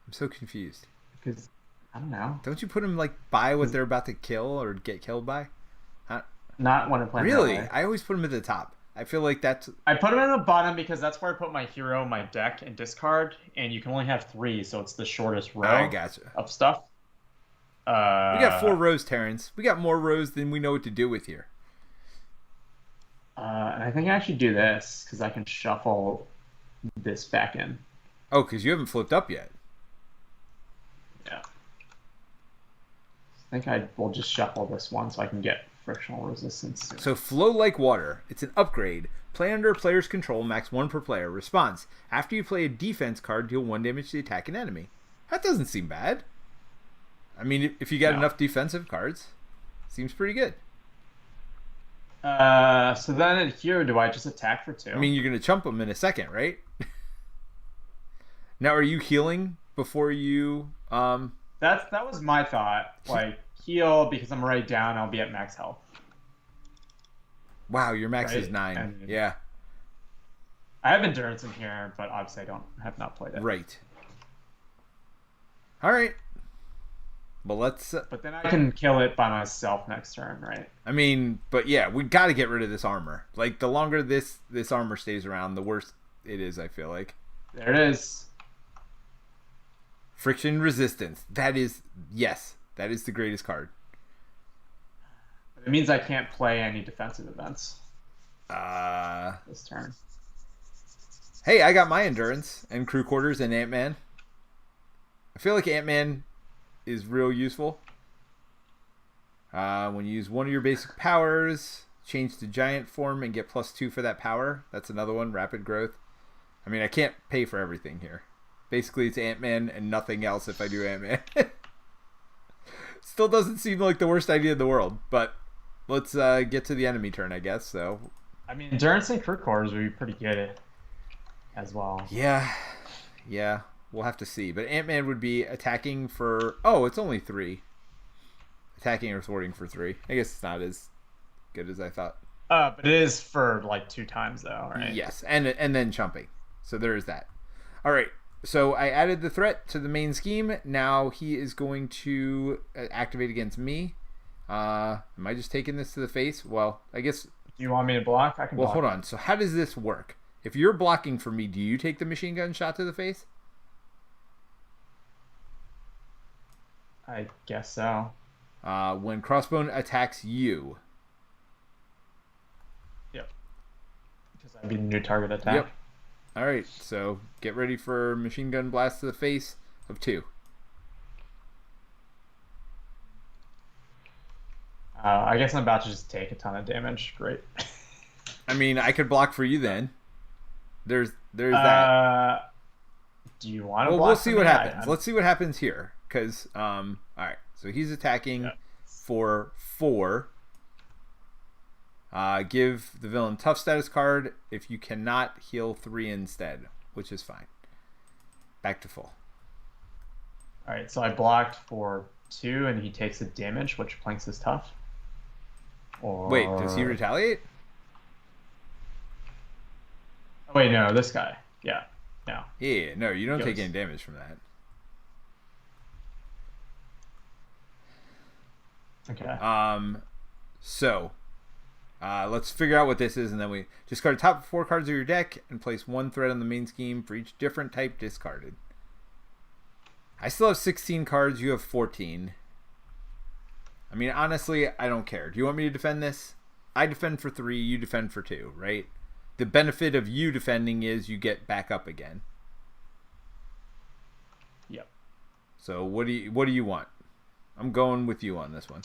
I'm so confused. Because I don't know. Don't you put them like by what they're about to kill or get killed by? Not when I'm playing. Really? I always put them at the top. I feel like that's... I put them at the bottom because that's where I put my hero, my deck, and discard, and you can only have 3, so it's the shortest row I gotcha. of stuff. We got 4 rows, Terence. We got more rows than we know what to do with here. And I think I actually do this because I can shuffle this back in. Oh, because you haven't flipped up yet. Yeah. I think I will just shuffle this one so I can get frictional resistance. So Flow Like Water. It's an upgrade. Play under a player's control, max 1 per player. Response. After you play a defense card, deal 1 damage to the attacking enemy. That doesn't seem bad. I mean, if you got enough defensive cards, seems pretty good. So then here, do I just attack for 2? I mean, you're going to chump them in a second, right? Now, are you healing before you... That was my thought. Like, heal because I'm already down. I'll be at max health. Wow, your max is 9. Yeah. I have endurance in here, but obviously I have not played it. Right. All right. Well, let's... But then I can kill it by myself next turn, right? I mean, but yeah, we got to get rid of this armor. Like, the longer this armor stays around, the worse it is, I feel like. There it is. Friction resistance. That is... Yes. That is the greatest card. It means I can't play any defensive events. This turn. Hey, I got my endurance and crew quarters and Ant-Man. I feel like Ant-Man is real useful. When you use one of your basic powers, change to giant form and get +2 for that power. That's another one, rapid growth. I mean, I can't pay for everything here. Basically, it's Ant-Man and nothing else if I do Ant-Man. Still doesn't seem like the worst idea in the world, but let's get to the enemy turn, I guess. So, I mean, endurance and crew quarters would be pretty good as well. Yeah, we'll have to see. But Ant-Man would be attacking for... Oh, it's only 3. Attacking or thwarting for 3. I guess it's not as good as I thought. But it is for like 2 times though, right? Yes, and then chumping. So there is that. All right. So I added the threat to the main scheme. Now he is going to activate against me. Am I just taking this to the face? Well, I guess. Do you want me to block? I can. Well, block hold on. So how does this work? If you're blocking for me, do you take the machine gun shot to the face? I guess so. When Crossbone attacks you. Yep. Because I'd be the new target attack. Yep. All right. So get ready for machine gun blast to the face of 2. I guess I'm about to just take a ton of damage. Great. I mean, I could block for you then. There's that. Do you want to block? Well, we'll see what me? happens. Let's see what happens here. Because, all right. So he's attacking for 4. Give the villain tough status card. If you cannot, heal 3 instead, which is fine. Back to full. All right. So I blocked for 2, and he takes a damage, which planks is tough. Or... Wait, does he retaliate? Oh, wait, no, this guy. Yeah, no. Yeah, no, you don't take any damage from that. Okay. So, let's figure out what this is, and then we discard top 4 cards of your deck and place 1 threat on the main scheme for each different type discarded. I still have 16 cards. You have 14. I mean, honestly, I don't care. Do you want me to defend this? I defend for 3. You defend for 2, right? The benefit of you defending is you get back up again. Yep. So what do you want? I'm going with you on this one.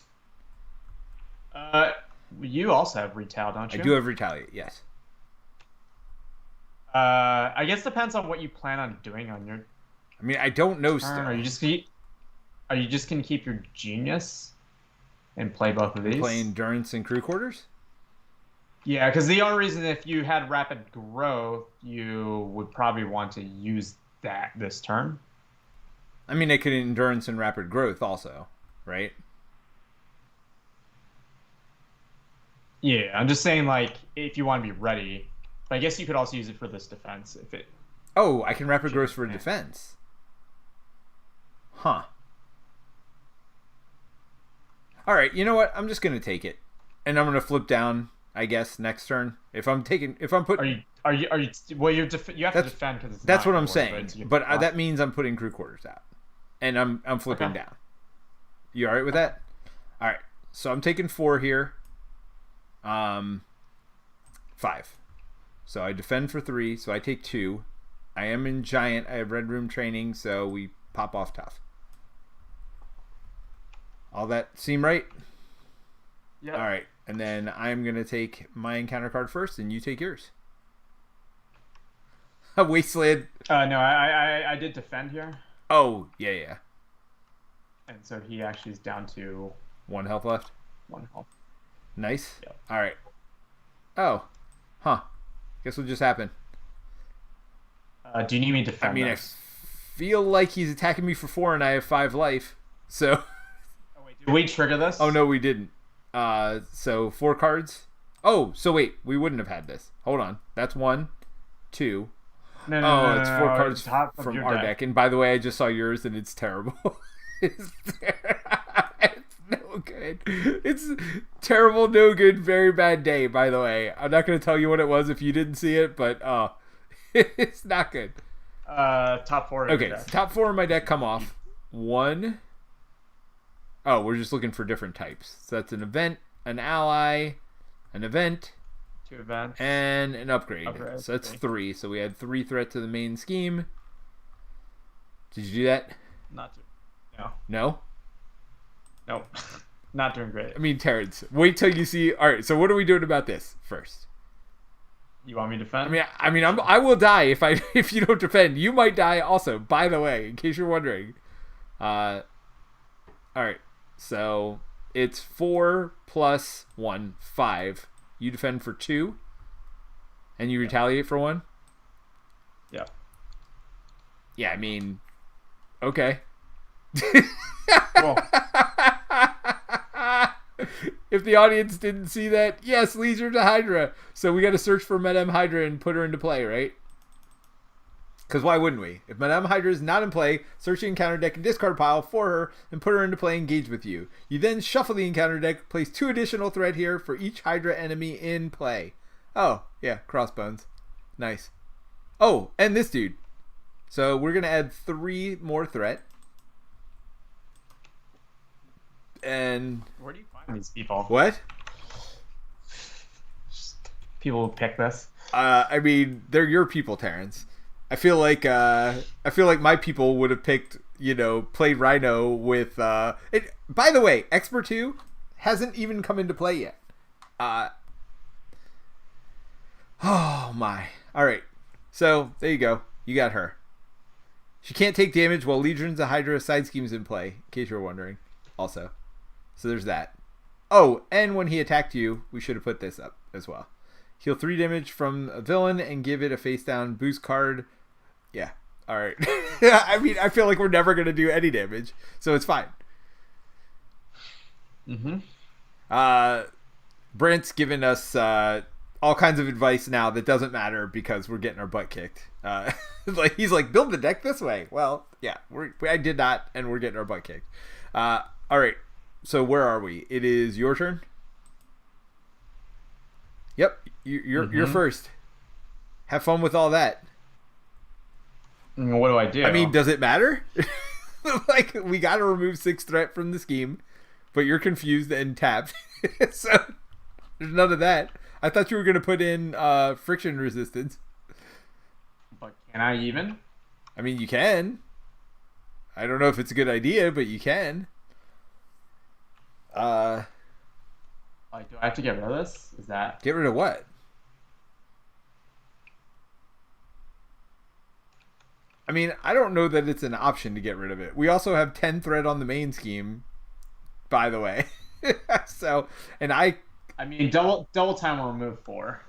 You also have retaliate, don't you? I do have retaliate, yes. I guess depends on what you plan on doing on your. I mean, I don't know still. Are you just gonna keep your genius and play both of these? Play endurance and crew quarters? Yeah, because the only reason if you had rapid growth, you would probably want to use that this turn. I mean, it could endurance and rapid growth also, right? Yeah, I'm just saying, like, if you want to be ready. But I guess you could also use it for this defense if it. Oh, I can rapid growth for defense. Huh. All right, you know what? I'm just gonna take it, and I'm gonna flip down. I guess next turn, if I'm putting. Are you? Well, you have to defend because it's. That's what I'm yours, saying. right? But that means I'm putting crew quarters out, and I'm flipping down. You all right with that? All right. So I'm taking 4 here. 5. So I defend for 3. So I take 2. I am in giant. I have red room training, so we pop off tough. All that seem right? Yeah. All right. And then I'm going to take my encounter card first, and you take yours. A Wasteland. No, I did defend here. Oh, yeah. And so he actually is down to 1 health left. 1 health. Nice. Yep. All right. Oh. Huh. Guess what just happened? Do you need me to defend I mean, this? I feel like he's attacking me for 4, and I have 5 life. So. Oh, wait, did we trigger this? Oh, no, we didn't. So 4 cards. Oh, so wait, we wouldn't have had this. Hold on. That's 1, 2. No, it's 4 cards from our deck. And by the way, I just saw yours, and it's terrible. It's no good. It's terrible, no good, very bad day, by the way. I'm not going to tell you what it was if you didn't see it, but it's not good. Top 4. Okay, so top 4 in my deck come off. 1. Oh, we're just looking for different types. So that's an event, an ally, an event, 2 events, and an upgrade. Upgrade, So that's 3. So we had 3 threat to the main scheme. Did you do that? Not doing. No. No? Nope. Not doing great. I mean, Terence, wait till you see. All right, so what are we doing about this first? You want me to defend? I mean, I will die if you don't defend. You might die also. By the way, in case you're wondering. All right, so it's 4 plus 1, 5. You defend for 2, and you retaliate for 1. Yeah. Yeah, I mean, okay. Cool. If the audience didn't see that, yes, Leisure to Hydra. So we got to search for Madame Hydra and put her into play, right? Because why wouldn't we? If Madame Hydra is not in play, search the encounter deck and discard pile for her and put her into play and engage with you. You then shuffle the encounter deck, place 2 additional threat here for each Hydra enemy in play. Oh, yeah, Crossbones. Nice. Oh, and this dude. So we're going to add 3 more threat. And where do you find these people? What? People who pick this. I mean, they're your people, Terence. I feel like my people would have picked, play Rhino with. By the way, Expert 2 hasn't even come into play yet. Oh my! All right, so there you go. You got her. She can't take damage while Legions of Hydra side schemes in play. In case you're wondering, also. So there's that. Oh, and when he attacked you, we should have put this up as well. Heal 3 damage from a villain and give it a face down boost card. Yeah. All right. I mean, I feel like we're never going to do any damage, so it's fine. Brent's given us all kinds of advice now that doesn't matter because we're getting our butt kicked. He's like, build the deck this way. Well, yeah, I did not, and we're getting our butt kicked. All right. So where are we? It is your turn. Yep, you're first. Have fun with all that. What do I do? I mean, does it matter? We got to remove 6 threat from the scheme, but you're confused and tapped. So there's none of that. I thought you were going to put in friction resistance. But can I even? I mean, you can. I don't know if it's a good idea, but you can. Do I have to get rid of this? Is that... Get rid of what? I mean, I don't know that it's an option to get rid of it. We also have 10 threat on the main scheme, by the way. So, and I mean, double time will remove 4.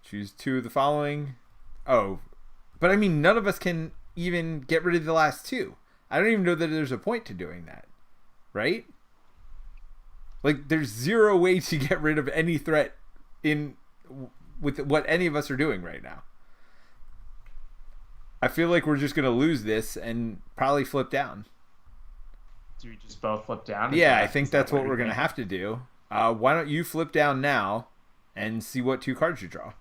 Choose 2 of the following. Oh, but I mean, none of us can even get rid of the last 2. I don't even know that there's a point to doing that, right? There's 0 way to get rid of any threat with what any of us are doing right now. I feel like we're just going to lose this and probably flip down. Do we just both flip down? Yeah, I think that's what we're going to have to do. Why don't you flip down now and see what 2 cards you draw?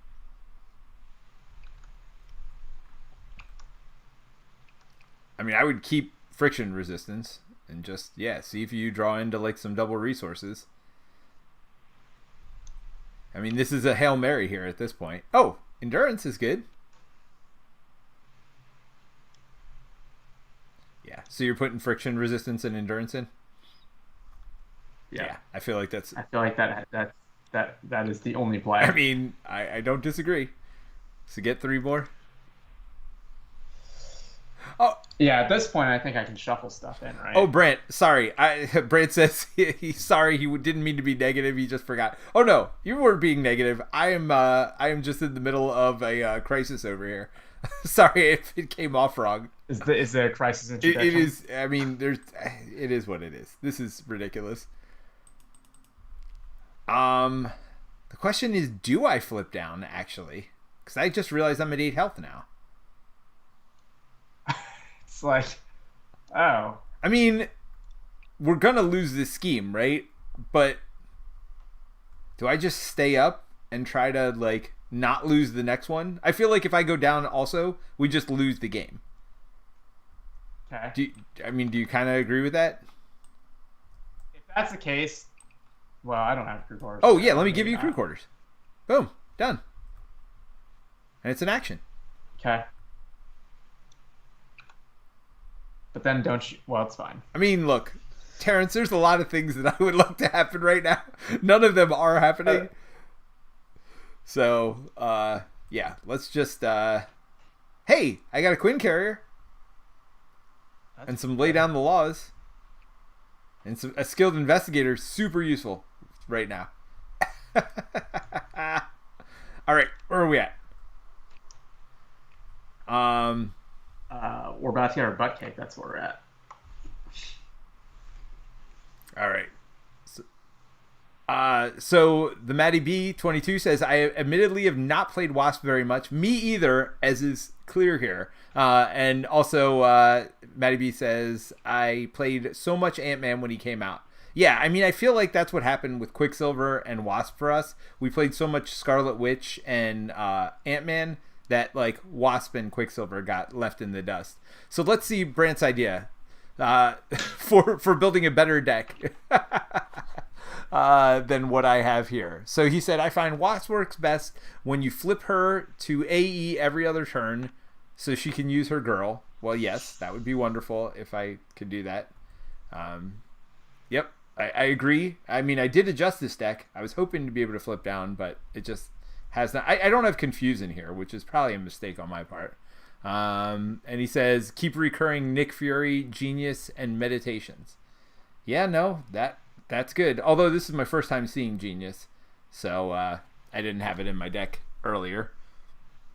I mean, I would keep friction resistance and just, see if you draw into some double resources. I mean, this is a Hail Mary here at this point. Oh, endurance is good. Yeah, so you're putting friction resistance and endurance in? Yeah, I feel like that's... I feel like that is the only play. I mean, I don't disagree. So get 3 more. Oh yeah, at this point I think I can shuffle stuff in, right? Oh, Brent, sorry. Brent says he's sorry. He didn't mean to be negative. He just forgot. Oh no, you weren't being negative. I am just in the middle of a crisis over here. Sorry if it came off wrong. Is the crisis introduction? It is. I mean, it is what it is. This is ridiculous. The question is, do I flip down actually? Because I just realized I'm at 8 health now. It's like, oh. I mean, we're gonna lose this scheme, right? But do I just stay up and try to not lose the next one? I feel like if I go down also, we just lose the game. Okay. Do you kind of agree with that? If that's the case, well, I don't have crew quarters. Oh yeah, let me give you crew quarters. Boom, done. And it's an action. Okay. But then don't you... Well, it's fine. I mean, look, Terence, there's a lot of things that I would love to happen right now. None of them are happening. So, yeah, let's just... Hey, I got a Quinn carrier. And some lay down the laws. And a skilled investigator, super useful right now. All right, where are we at? We're about to get our butt kicked. That's where we're at. All right. So the Maddie B22 says, I admittedly have not played Wasp very much. Me either, as is clear here. And also, Maddie B says, I played so much Ant-Man when he came out. Yeah, I mean, I feel like that's what happened with Quicksilver and Wasp for us. We played so much Scarlet Witch and Ant-Man that, like, Wasp and Quicksilver got left in the dust. So let's see Brant's idea for building a better deck. Than what I have here. So he said, I find Wasp works best when you flip her to AE every other turn so she can use her girl. Well, yes, that would be wonderful if I could do that. Yep, I agree. I mean, I did adjust this deck. I was hoping to be able to flip down, but it just has not. I don't have Confuse in here, which is probably a mistake on my part. And he says, keep recurring Nick Fury, Genius, and Meditations. Yeah, no, that's good. Although this is my first time seeing Genius, so I didn't have it in my deck earlier.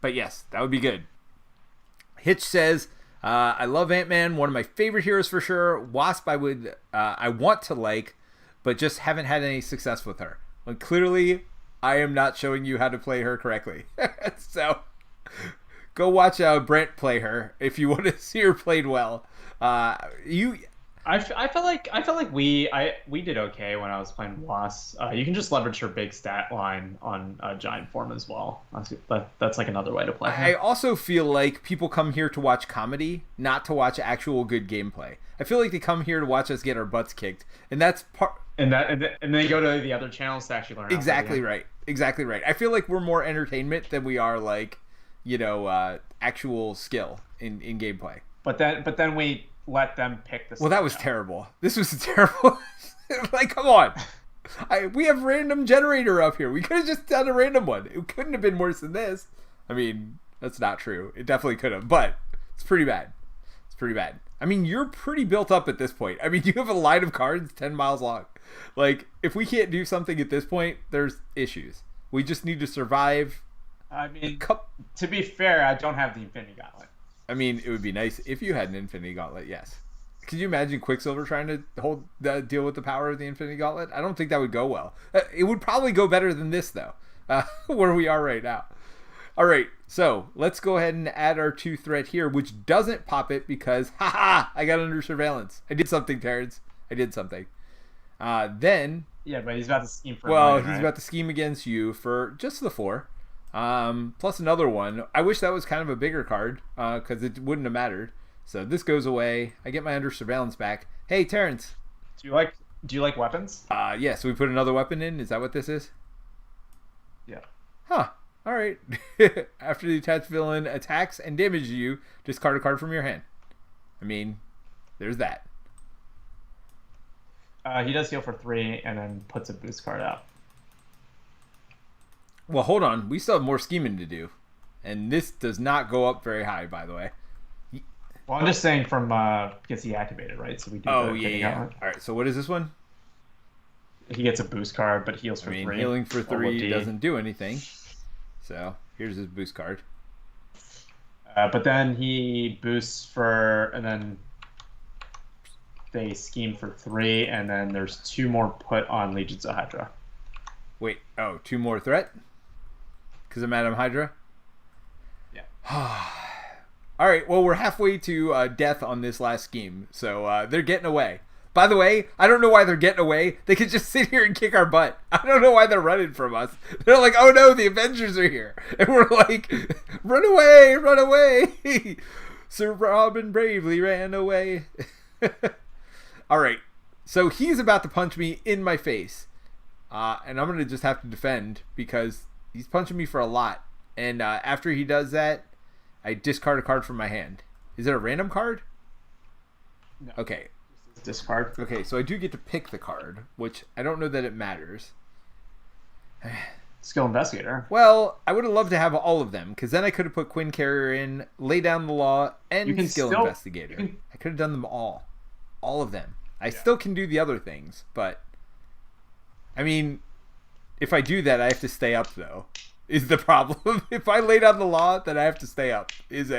But yes, that would be good. Hitch says, I love Ant-Man, one of my favorite heroes for sure. Wasp I want to like, but just haven't had any success with her. When clearly I am not showing you how to play her correctly. So go watch Brent play her if you want to see her played well. I felt like we did okay when I was playing Wasp. You can just leverage her big stat line on Giant Form as well. That's like another way to play her. I also feel like people come here to watch comedy, not to watch actual good gameplay. I feel like they come here to watch us get our butts kicked, and that's part. And they go to the other channels to actually learn. Exactly right. Exactly right. I feel like we're more entertainment than we are like, actual skill in gameplay. But then we let them pick this. Well, that was terrible. This was terrible. Like, come on. We have random generator up here. We could have just done a random one. It couldn't have been worse than this. I mean, that's not true. It definitely could have, but it's pretty bad. It's pretty bad. I mean, you're pretty built up at this point. I mean, you have a line of cards 10 miles long. Like, if we can't do something at this point, there's issues. We just need to survive. I mean, to be fair, I don't have the Infinity Gauntlet. I mean, it would be nice if you had an Infinity Gauntlet, yes. Could you imagine Quicksilver trying to deal with the power of the Infinity Gauntlet? I don't think that would go well. It would probably go better than this, though, where we are right now. All right, so let's go ahead and add our 2 threat here, which doesn't pop it because, I got under surveillance. I did something, Terence. I did something. Then... Yeah, but he's about to scheme for he's about to scheme against you for just the 4. Plus another one. I wish that was kind of a bigger card because it wouldn't have mattered. So this goes away. I get my under surveillance back. Hey, Terence. Do you like weapons? Yeah. So we put another weapon in. Is that what this is? Yeah. Huh. All right. After the attached villain attacks and damages you, discard a card from your hand. I mean, there's that. He does heal for 3 and then puts a boost card out. Well, hold on. We still have more scheming to do. And this does not go up very high, by the way. Well, I'm just saying from gets he activated, right? So we do. Oh, yeah. All right, so what is this one? He gets a boost card, but heals for 3. Healing for 3 doesn't do anything. So here's his boost card. But then he boosts for, and then they scheme for 3, and then there's 2 more put on Legions of Hydra. Wait, 2 more threat? Because of Madam Hydra? Yeah. All right, well, we're halfway to death on this last scheme, so they're getting away. By the way, I don't know why they're getting away. They could just sit here and kick our butt. I don't know why they're running from us. They're like, oh no, the Avengers are here. And we're like, run away, run away. Sir Robin bravely ran away. All right, so he's about to punch me in my face. And I'm going to just have to defend because he's punching me for a lot. And after he does that, I discard a card from my hand. Is it a random card? No. Okay. Discard. Okay, so I do get to pick the card, which I don't know that it matters. Skill Investigator. Well, I would have loved to have all of them, because then I could have put Quinn Carrier in, Lay Down the Law, and Skill Investigator. I could have done them all. All of them. I still can do the other things, but... I mean, if I do that, I have to stay up, though, is the problem. If I lay down the law, then I have to stay up, is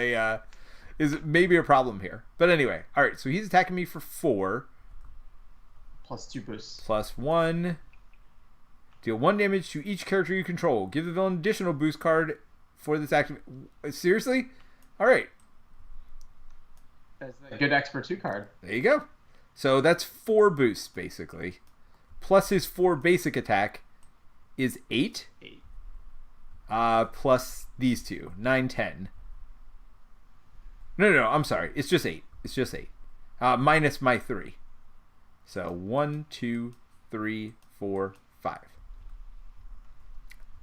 maybe a problem here. But anyway, all right, so he's attacking me for 4. Plus 2 boosts. Plus 1. Deal 1 damage to each character you control. Give the villain additional boost card for this active. Seriously? All right. That's a good Expert 2 card. There you go. So that's 4 boosts, basically. Plus his 4 basic attack is 8. 8. Plus these 2. 9, 10. No, I'm sorry. It's just 8. It's just 8. Minus my 3. So 1, 2, 3, 4, 5.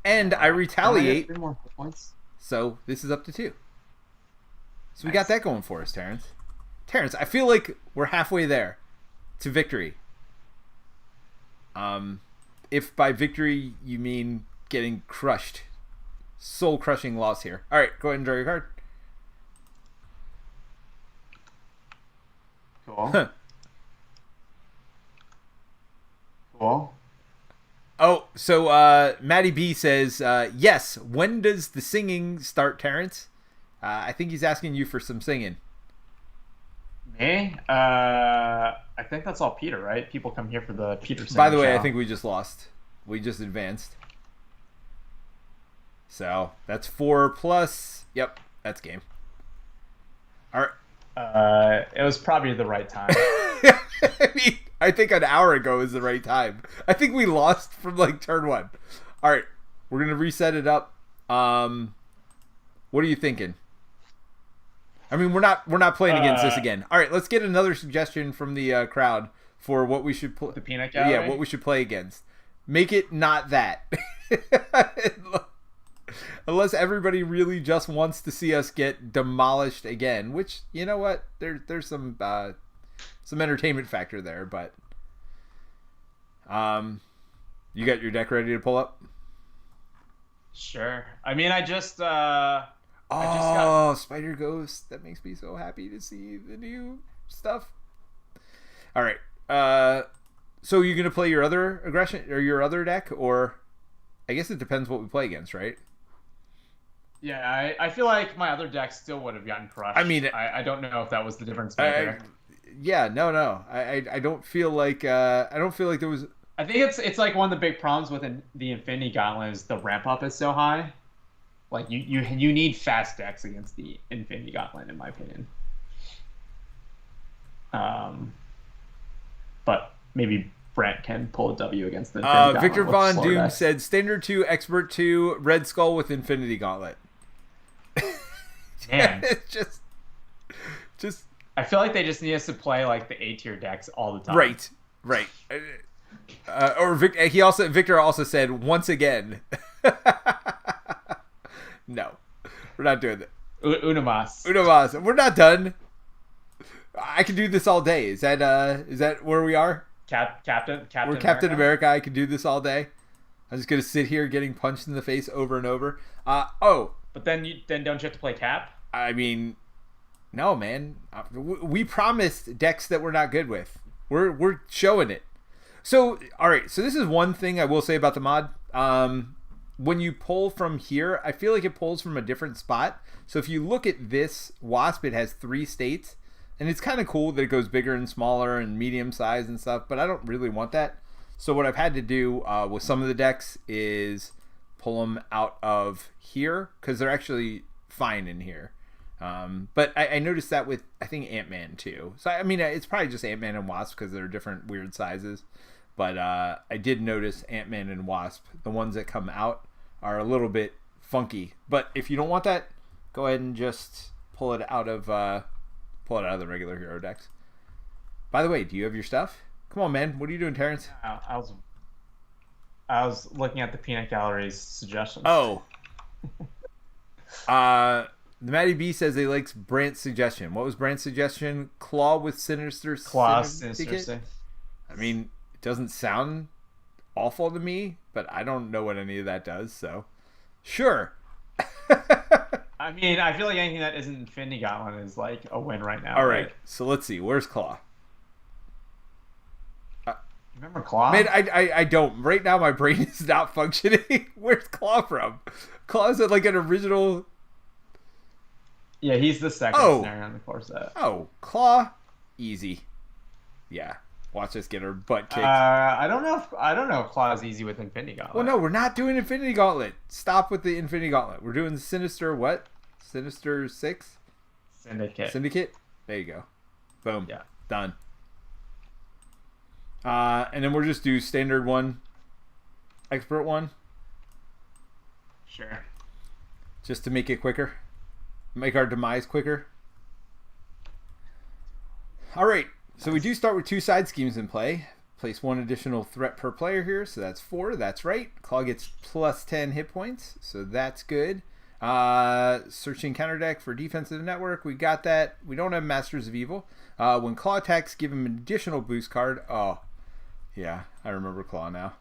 And I retaliate. 3 more points. So this is up to 2. So we got that going for us, Terence. Terence, I feel like we're halfway there to victory. If by victory you mean getting crushed. Soul-crushing loss here. All right, go ahead and draw your card. Cool. Cool. Oh, so Maddie B says, yes, when does the singing start, Terence? I think he's asking you for some singing. Me? I think that's all Peter, right? People come here for the Peter singing. By the way, show. I think we just lost. We just advanced. So that's 4 plus. Yep, that's game. All right. It was probably the right time. I mean, I think an hour ago is the right time. I think we lost from like turn 1. All right, we're gonna reset it up. What are you thinking? I mean, we're not playing against this again. All right, let's get another suggestion from the crowd for what we should play. The peanut gallery? Yeah, what we should play against. Make it not that. Unless everybody really just wants to see us get demolished again, which, you know what? There's some entertainment factor there, but you got your deck ready to pull up? Sure. I mean, I just Spider Ghost. That makes me so happy to see the new stuff. All right. So you're going to play your other aggression or your other deck, or I guess it depends what we play against, right? Yeah, I feel like my other deck still would have gotten crushed. I mean, I don't know if that was the difference maker. Yeah, no. I don't feel like there was. I think it's like one of the big problems with the Infinity Gauntlet is the ramp up is so high. Like you need fast decks against the Infinity Gauntlet, in my opinion. But maybe Brent can pull a W against the Infinity Gauntlet. Victor Von Doom said Standard 2, Expert 2, Red Skull with Infinity Gauntlet. Man, just. I feel like they just need us to play like the A-tier decks all the time. Right. Victor also said once again. No, we're not doing that. Unamas. We're not done. I can do this all day. Is that where we are? Captain We're Captain America. I can do this all day. I'm just gonna sit here getting punched in the face over and over. But then don't you have to play Cap? I mean, no, man. We promised decks that we're not good with. We're showing it. So, all right. So this is one thing I will say about the mod. When you pull from here, I feel like it pulls from a different spot. So if you look at this Wasp, it has 3 states. And it's kind of cool that it goes bigger and smaller and medium size and stuff. But I don't really want that. So what I've had to do with some of the decks is pull them out of here. Because they're actually fine in here. But I noticed that with, I think, Ant-Man too. So, I mean, it's probably just Ant-Man and Wasp because they're different weird sizes. But I did notice Ant-Man and Wasp, the ones that come out, are a little bit funky. But if you don't want that, go ahead and just pull it out of the regular hero decks. By the way, do you have your stuff? Come on, man. What are you doing, Terence? I was looking at the Peanut Gallery's suggestions. Oh. The Maddie B says he likes Brant's suggestion. What was Brant's suggestion? Claw with Sinister Six. Sinister Six. I mean, it doesn't sound awful to me, but I don't know what any of that does, so sure. I mean, I feel like anything that isn't Infinity Gauntlet is like a win right now. All right, so let's see. Where's Claw? Remember Claw? Man, I don't. Right now, my brain is not functioning. Where's Claw from? Claw is like an original. Yeah, he's the second scenario on the core set. Oh, Claw, easy. Yeah, Watch us get our butt kicked. I don't know if Klaw is easy with Infinity Gauntlet. Well, no, we're not doing Infinity Gauntlet. Stop with the Infinity Gauntlet. We're doing Sinister what? Sinister Six? Syndicate? There you go. Boom. Yeah. Done. And then we'll just do standard one, expert one. Sure. Just to make it quicker. Make our demise quicker. All right. So we do start with 2 side schemes in play. Place 1 additional threat per player here. So that's 4. That's right. Klaw gets plus 10 hit points. So that's good. Searching counter deck for defensive network. We got that. We don't have Masters of Evil. When Klaw attacks, give him an additional boost card. Oh, yeah. I remember Klaw now.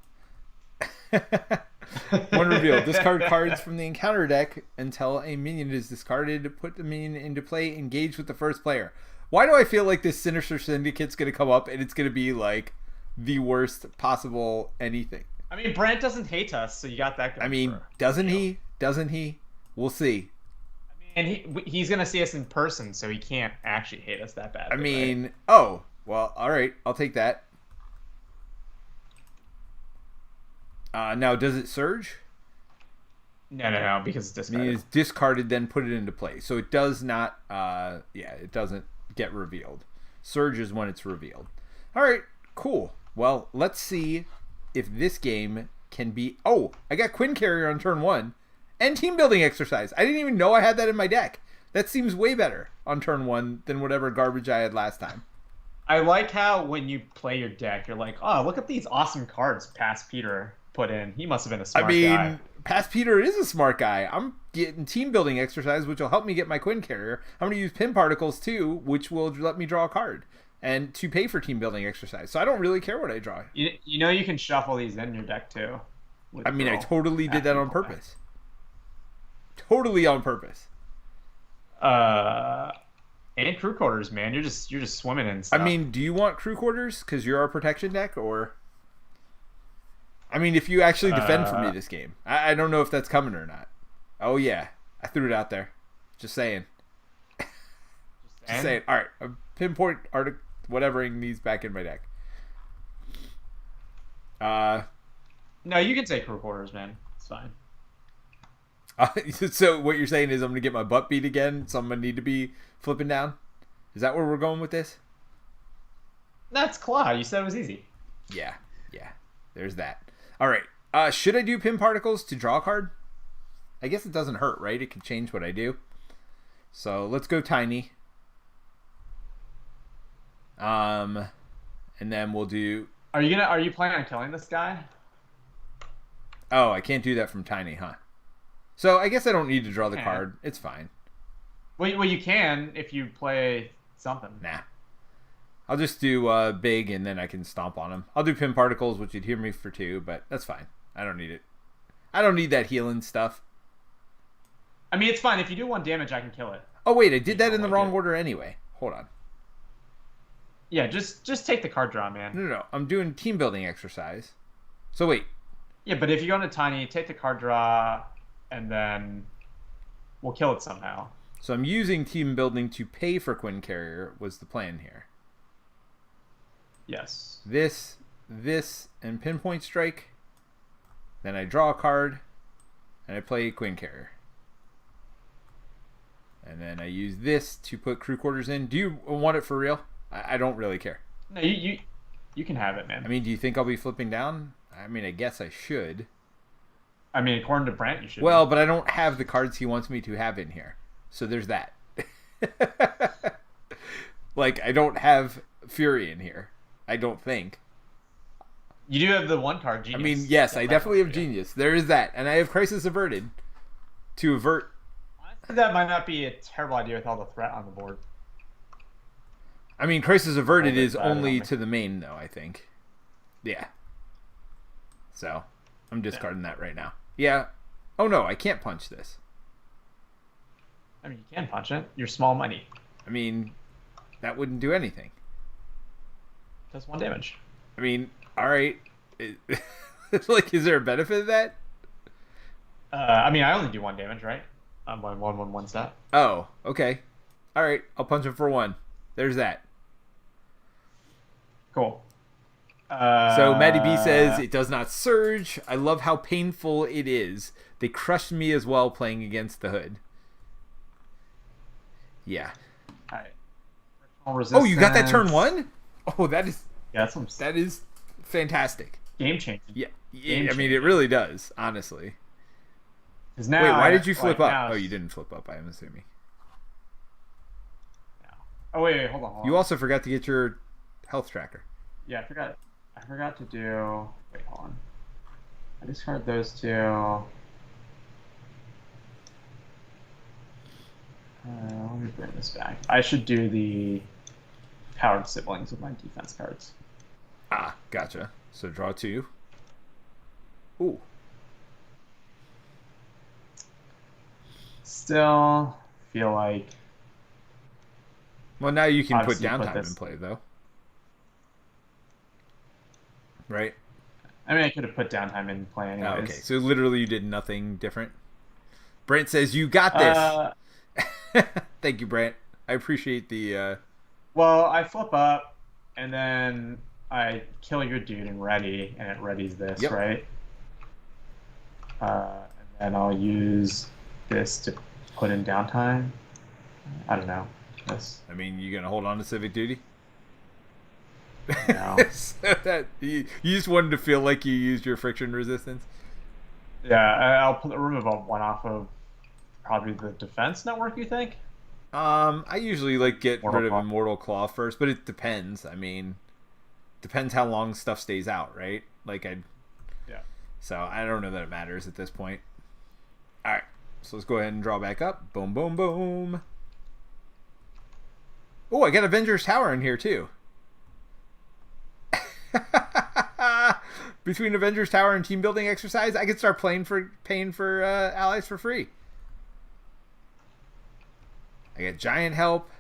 One reveal. Discard cards from the encounter deck until a minion is discarded. Put the minion into play. Engage with the first player. Why do I feel like this Sinister Syndicate's going to come up and it's going to be like the worst possible anything? I mean, Brent doesn't hate us, so you got that going. I mean, doesn't he? Doesn't he? We'll see. I mean, he's going to see us in person, so he can't actually hate us that badly. I mean, right? Oh, well, all right. I'll take that. Now, does it surge? No, because it's discarded. I mean, it's discarded, then put it into play. So it does not, it doesn't get revealed. Surge is when it's revealed. All right, cool. Well, let's see if this game can be... Oh, I got Quinn Carrier on turn 1. And team building exercise. I didn't even know I had that in my deck. That seems way better on turn 1 than whatever garbage I had last time. I like how when you play your deck, you're like, oh, look at these awesome cards Past Peter put in. He must have been a smart guy. Past Peter is a smart guy. I'm getting team building exercise, which will help me get my Quinn Carrier. I'm going to use pin particles too, which will let me draw a card and to pay for team building exercise. So I don't really care what I draw. You know you can shuffle these in your deck too. I mean, I totally did that on purpose. Totally on purpose. And crew quarters, man. You're just swimming in stuff. I mean, do you want crew quarters because you're our protection deck, or? I mean, if you actually defend for me this game, I don't know if that's coming or not. Oh yeah, I threw it out there. Just saying. Just saying. All right, a pinpoint whatevering these back in my deck. No, you can say crew quarters, man. It's fine. So what you're saying is I'm gonna get my butt beat again, so I'm gonna need to be flipping down. Is that where we're going with this? That's Klaw. You said it was easy. Yeah. There's that. All right. Should I do pin particles to draw a card? I guess it doesn't hurt, right? It can change what I do. So let's go tiny. And then we'll do. Are you planning on killing this guy? Oh, I can't do that from tiny, huh? So I guess I don't need to draw the card. It's fine. Well, you can if you play something. Nah. I'll just do big, and then I can stomp on him. I'll do pin particles, which you'd hear me for 2, but that's fine. I don't need it. I don't need that healing stuff. I mean, it's fine. If you do 1 damage, I can kill it. Oh, wait. I did that in the wrong order anyway. Hold on. Yeah, just take the card draw, man. No. I'm doing team building exercise. So, wait. Yeah, but if you go into tiny, take the card draw, and then we'll kill it somehow. So I'm using team building to pay for Quinn Carrier was the plan here. Yes. This, and pinpoint strike. Then I draw a card, and I play Quinn Carrier. And then I use this to put crew quarters in. Do you want it for real? I don't really care. No, you can have it, man. I mean, do you think I'll be flipping down? I mean, I guess I should. I mean, according to Brent, you should. Well, but I don't have the cards he wants me to have in here. So there's that. Like, I don't have Fury in here. I don't think. You do have the 1 card, Genius. I mean, yes, I definitely have Genius. There is that. And I have Crisis Averted to avert. Honestly, that might not be a terrible idea with all the threat on the board. I mean, Crisis Averted is only to the main, though, I think. Yeah. So, I'm discarding that right now. Yeah. Oh, no, I can't punch this. I mean, you can punch it. You're small money. I mean, that wouldn't do anything. It does 1 damage. I mean, all right. Like, is there a benefit of that? I mean, I only do 1 damage, right? I'm 1/1/1 stat. Oh, okay. All right, I'll punch him for 1. There's that. Cool. So Maddie B says it does not surge. I love how painful it is. They crushed me as well playing against the hood. Yeah. Oh, you got that turn 1? Oh, that is that is fantastic. Game changing. Yeah, I mean it really does, honestly. Now wait, why did you flip up? Oh, you didn't flip up, I'm assuming. No. Oh wait, hold on. You also forgot to get your health tracker. Yeah, I forgot to do. Wait, hold on. I discard those two. Let me bring this back. I should do the powered siblings with my defense cards. Ah, gotcha. So draw 2. Ooh. Still feel like. Well, now you can put downtime in play, though. Right? I mean, I could have put downtime in play anyways. Oh, okay, so literally you did nothing different. Brent says, you got this. Thank you, Brent. I appreciate the... Well, I flip up, and then I kill your dude and ready, and it readies this, right? And then I'll use this to put in downtime. I don't know. This. I mean, you gonna hold on to civic duty? No. So you just wanted to feel like you used your friction resistance? Yeah, I'll remove one off of probably the defense network, you think? I usually get rid of Immortal Claw first, but it depends. I mean, depends how long stuff stays out, right? Yeah. So I don't know that it matters at this point. All right, so let's go ahead and draw back up. Boom, boom, boom. Oh, I got Avengers Tower in here too. Between Avengers Tower and team building exercise, I could start paying for allies for free. I got giant help.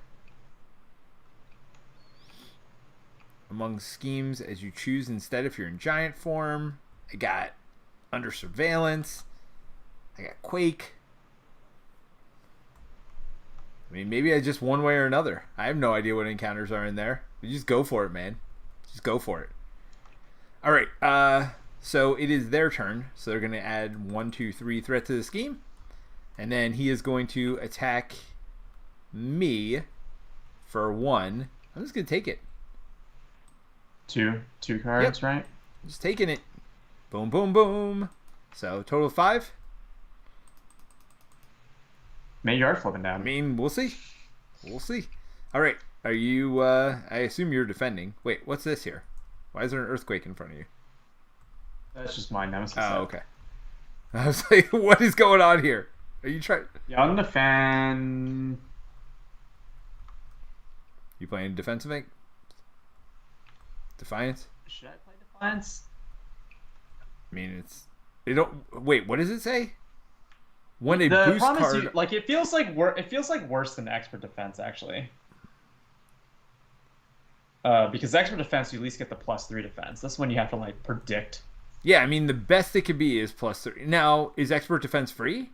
Among schemes as you choose instead if you're in giant form. I got under surveillance. I got Quake. I mean, maybe I just one way or another. I have no idea what encounters are in there. But just go for it, man. Just go for it. All right. So it is their turn. So they're going to add 1, 2, 3 threat to the scheme. And then he is going to attack me for 1. I'm just going to take it. Two cards, right? Just taking it. Boom, boom, boom. So total of 5. Maybe you are flipping down. I mean, we'll see. We'll see. All right. Are you, I assume you're defending. Wait, what's this here? Why is there an earthquake in front of you? That's just my nemesis. Oh, okay. I was like, what is going on here? Are you trying? Yeah, I'm the fan. You playing defensive ink? Defiance? Should I play Defiance? I mean, they don't. Wait, what does it say? When a the boost problem card. Is it feels like worse than expert defense actually. Because expert defense, you at least get the +3 defense. That's when you have to predict. Yeah, I mean the best it could be is +3. Now, is expert defense free?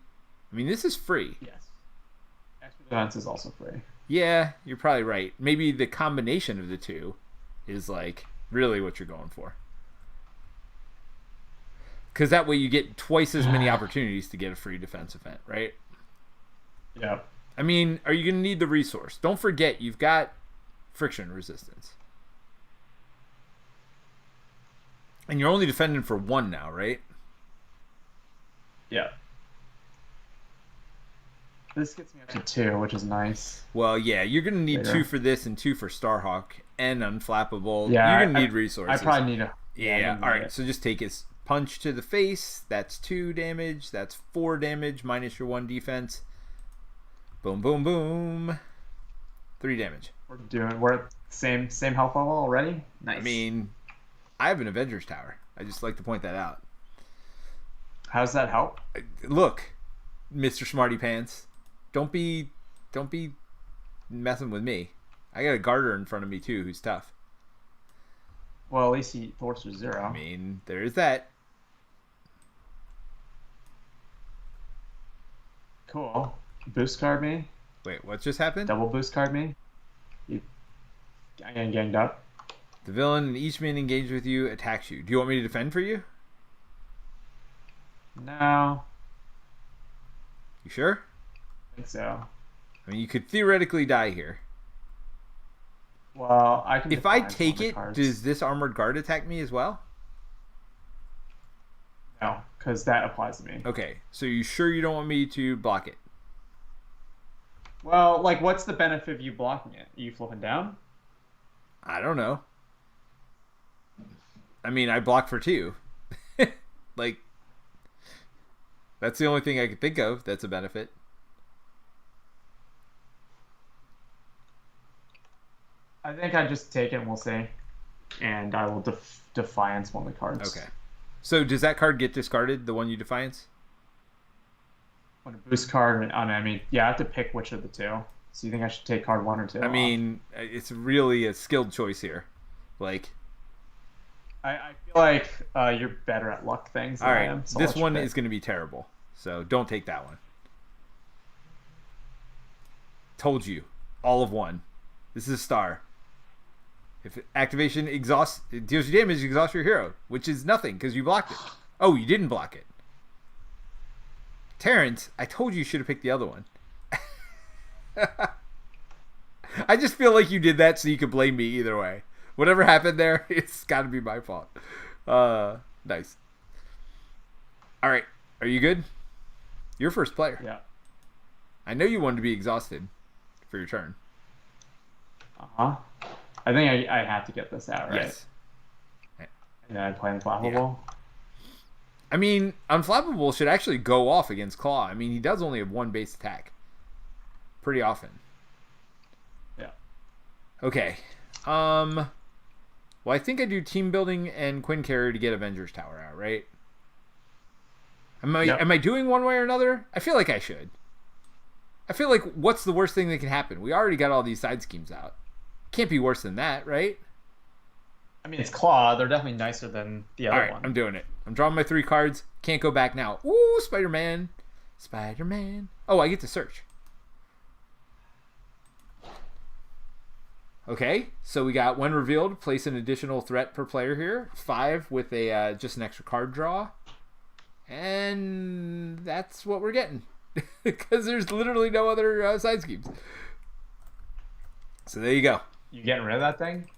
I mean, this is free. Yes. Expert defense is also free. Yeah, you're probably right. Maybe the combination of the two is really what you're going for. Because that way you get twice as many opportunities to get a free defense event, right? Yeah. I mean, are you going to need the resource? Don't forget, you've got friction resistance. And you're only defending for 1 now, right? Yeah. This gets me up to 2, which is nice. Well, yeah, you're going to need 2 for this and 2 for Starhawk and Unflappable. Yeah, you're going to need resources. I probably need a... Yeah, all right, so just take his punch to the face. That's 2 damage. That's 4 damage minus your 1 defense. Boom, boom, boom. 3 damage. We're at same health level already? Nice. I mean, I have an Avengers Tower. I just like to point that out. How does that help? Look, Mr. Smarty Pants. Don't be messing with me. I got a Garter in front of me too, who's tough. Well, at least he thwarts for 0. I mean, there is that. Cool. Boost card me. Wait, what just happened? Double boost card me. I got ganged up. The villain and each man engaged with you attacks you. Do you want me to defend for you? No. You sure? I think so. I mean, you could theoretically die here. Well, I can. If I take it, does this armored guard attack me as well? No, because that applies to me. Okay, so you sure you don't want me to block it? Well, like, what's the benefit of you blocking it? Are you flipping down? I don't know. I mean, I block for 2. Like, that's the only thing I could think of that's a benefit. I think I just take it and we'll see. And I will Defiance one of the cards. Okay. So does that card get discarded, the one you Defiance? When a boost card, I mean, yeah, I have to pick which of the 2. So you think I should take card 1 or 2? I mean, it's really a skilled choice here. Like, I feel like you're better at luck things than I am. So this one is going to be terrible. So don't take that one. Told you. All of 1. This is a star. If activation exhausts, it deals you damage, exhausts your hero, which is nothing because you blocked it. Oh, you didn't block it. Terence, I told you should have picked the other one. I just feel like you did that so you could blame me either way. Whatever happened there, it's got to be my fault. Nice. All right. Are you good? You're first player. Yeah. I know you wanted to be exhausted for your turn. Uh-huh. I think I have to get this out, right? Yes. And then I play Unflappable. Yeah. I mean, Unflappable should actually go off against Klaw. I mean, he does only have 1 base attack. Pretty often. Yeah. Okay. Well, I think I do team building and Quinn Carrier to get Avengers Tower out, right? Am I doing one way or another? I feel like I should. I feel like what's the worst thing that can happen? We already got all these side schemes out. Can't be worse than that, right? I mean, it's Klaw. They're definitely nicer than the other one. I'm doing it. I'm drawing my 3 cards. Can't go back now. Ooh, Spider-Man. Spider-Man. Oh, I get to search. Okay, so we got when revealed, place an additional threat per player here. 5 with a just an extra card draw. And that's what we're getting. Because there's literally no other side schemes. So there you go. You getting rid of that thing?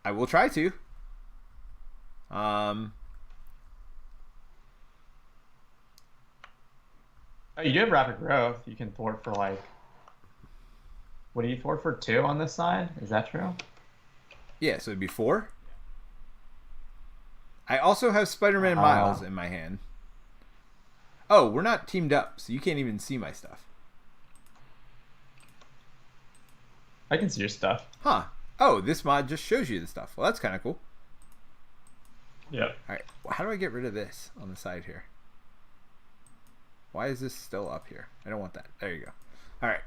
I will try to. Oh, you do have rapid growth. You can thwart for like... What do you thwart for? 2 on this side? Is that true? Yeah, so it'd be 4. I also have Spider-Man Miles in my hand. Oh, we're not teamed up, so you can't even see my stuff. I can see your stuff. Huh. Oh, this mod just shows you the stuff. Well, that's kind of cool. Yep. All right. How do I get rid of this on the side here? Why is this still up here? I don't want that. There you go. All right.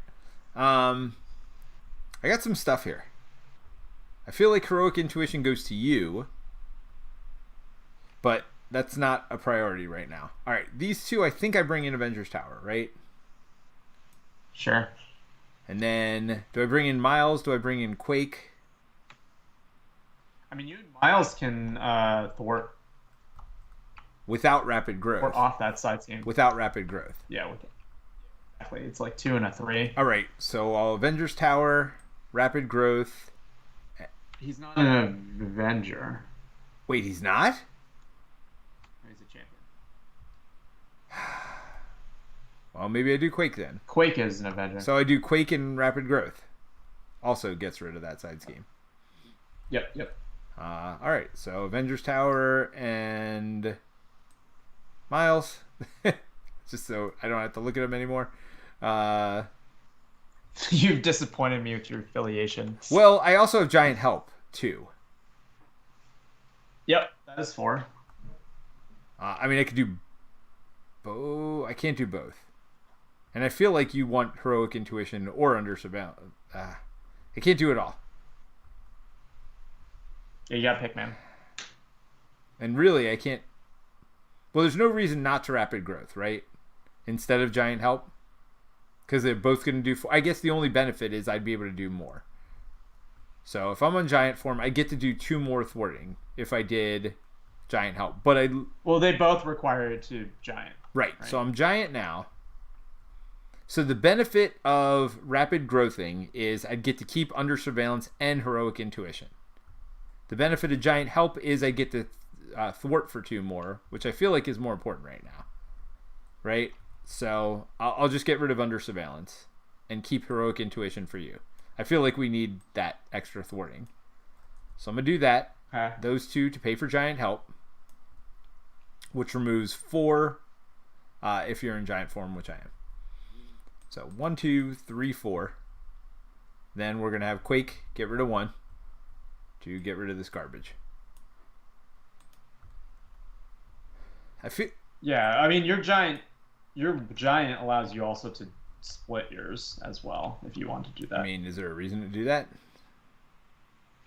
I got some stuff here. I feel like Heroic Intuition goes to you, but that's not a priority right now. All right. These 2, I think I bring in Avengers Tower, right? Sure. And then, do I bring in Miles? Do I bring in Quake? I mean, you and Miles can thwart Without rapid growth. Or off that side scheme. Without rapid growth. Yeah, exactly. It's like 2 and a 3. All right, so Avengers Tower, rapid growth. He's not an Avenger. Wait, he's not? He's a champion. Well, maybe I do Quake then. Quake is an Avenger. So I do Quake and rapid growth. Also gets rid of that side scheme. Yep. All right, so Avengers Tower and Miles. Just so I don't have to look at them anymore. You've disappointed me with your affiliation. Well, I also have Giant Help, too. Yep, that is 4. I mean, I could do both. I can't do both. And I feel like you want Heroic Intuition or Under Surveillance. I can't do it all. Yeah, you gotta pick, man. And really, I can't... Well, there's no reason not to rapid growth, right? Instead of Giant Help. Because they're both going to do... I guess the only benefit is I'd be able to do more. So if I'm on giant form, I get to do 2 more thwarting if I did giant help. But well, they both require it to giant. Right. So I'm giant now. So the benefit of rapid growthing is I'd get to keep under surveillance and heroic intuition. The benefit of giant help is I get to thwart for 2 more, which I feel like is more important right now. Right? So I'll just get rid of under surveillance and keep heroic intuition for you. I feel like we need that extra thwarting. So I'm going to do that. Those 2 to pay for giant help, which removes 4 if you're in giant form, which I am. So 1, 2, 3, 4. Then we're going to have Quake, get rid of 1 to get rid of this garbage. I feel... Yeah, I mean, your giant allows you also to split yours as well if you want to do that. I mean, is there a reason to do that?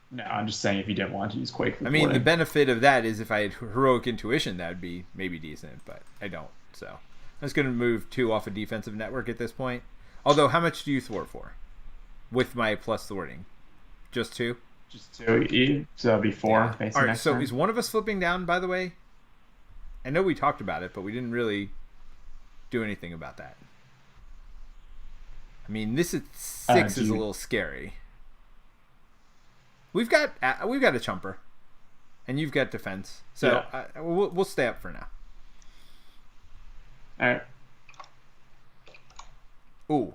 No, I'm just saying if you didn't want to use Quake. I mean, the benefit of that is if I had heroic intuition, that would be maybe decent, but I don't. So I'm just going to move 2 off a defensive network at this point. Although, how much do you thwart for with my plus thwarting? Just 2? Just 2. So that'd be 4. Yeah. All right. So is one of us flipping down? By the way, I know we talked about it, but we didn't really do anything about that. I mean, this is 6 is a little scary. We've got a chumper, and you've got defense, so yeah. We'll stay up for now. All right. Ooh,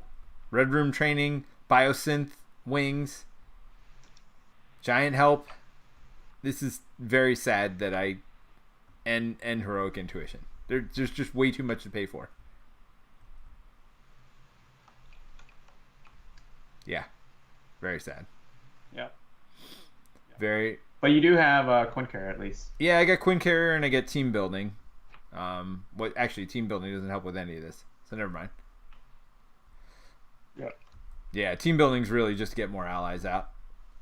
red room training, biosynth, wings, giant help. This is very sad that I and heroic intuition. There's just way too much to pay for. Yeah, very sad. Yeah. Very. But you do have Quinn Carrier at least. Yeah, I got Quinn Carrier and I get team building. Actually, team building doesn't help with any of this, so never mind. Yeah. Yeah, team building's really just to get more allies out.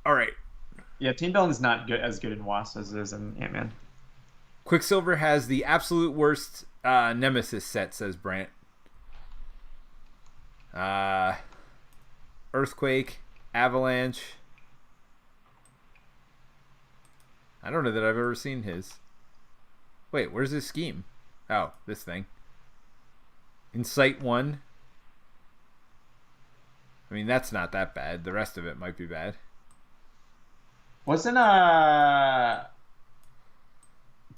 All right. Yeah, team building is not as good in Wasp as it is in Ant-Man. Quicksilver has the absolute worst Nemesis set, says Brant. Earthquake, Avalanche. I don't know that I've ever seen his. Wait, where's his scheme? Oh, this thing. Insight 1. I mean, that's not that bad. The rest of it might be bad. Wasn't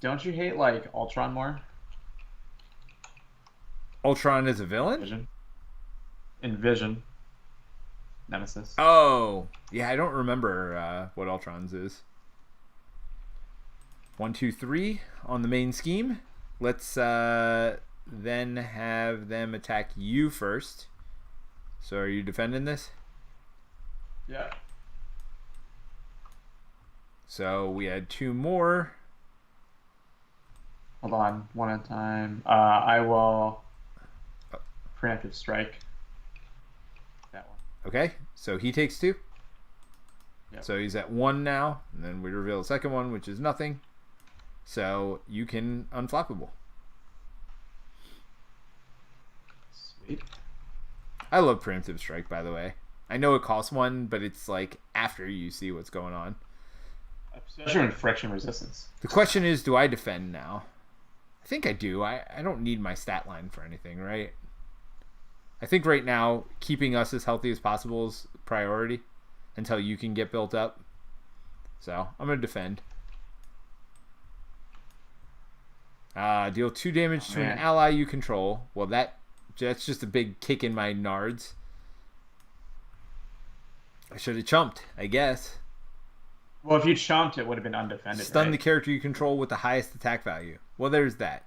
don't you hate like Ultron more? Ultron is a villain? Vision. In Vision. Nemesis. Oh, yeah, I don't remember what Ultron's is. 1, 2, 3 on the main scheme. Let's then have them attack you first. So are you defending this? Yeah. So we had 2 more. Hold on, one at a time. I will preemptive strike. That one. Okay, so he takes 2. Yep. So he's at 1 now, and then we reveal the second one, which is nothing. So you can unflappable. Sweet. I love preemptive strike, by the way. I know it costs 1, but it's like after you see what's going on. Especially in friction resistance. The question is, do I defend now? I think I do. I don't need my stat line for anything, right? I think right now, keeping us as healthy as possible is priority until you can get built up. So, I'm going to defend. Deal 2 damage to an ally you control. Well, that's just a big kick in my nards. I should have chumped, I guess. Well, if you chumped, it would have been undefended. Stun the character you control with the highest attack value. Well, there's that.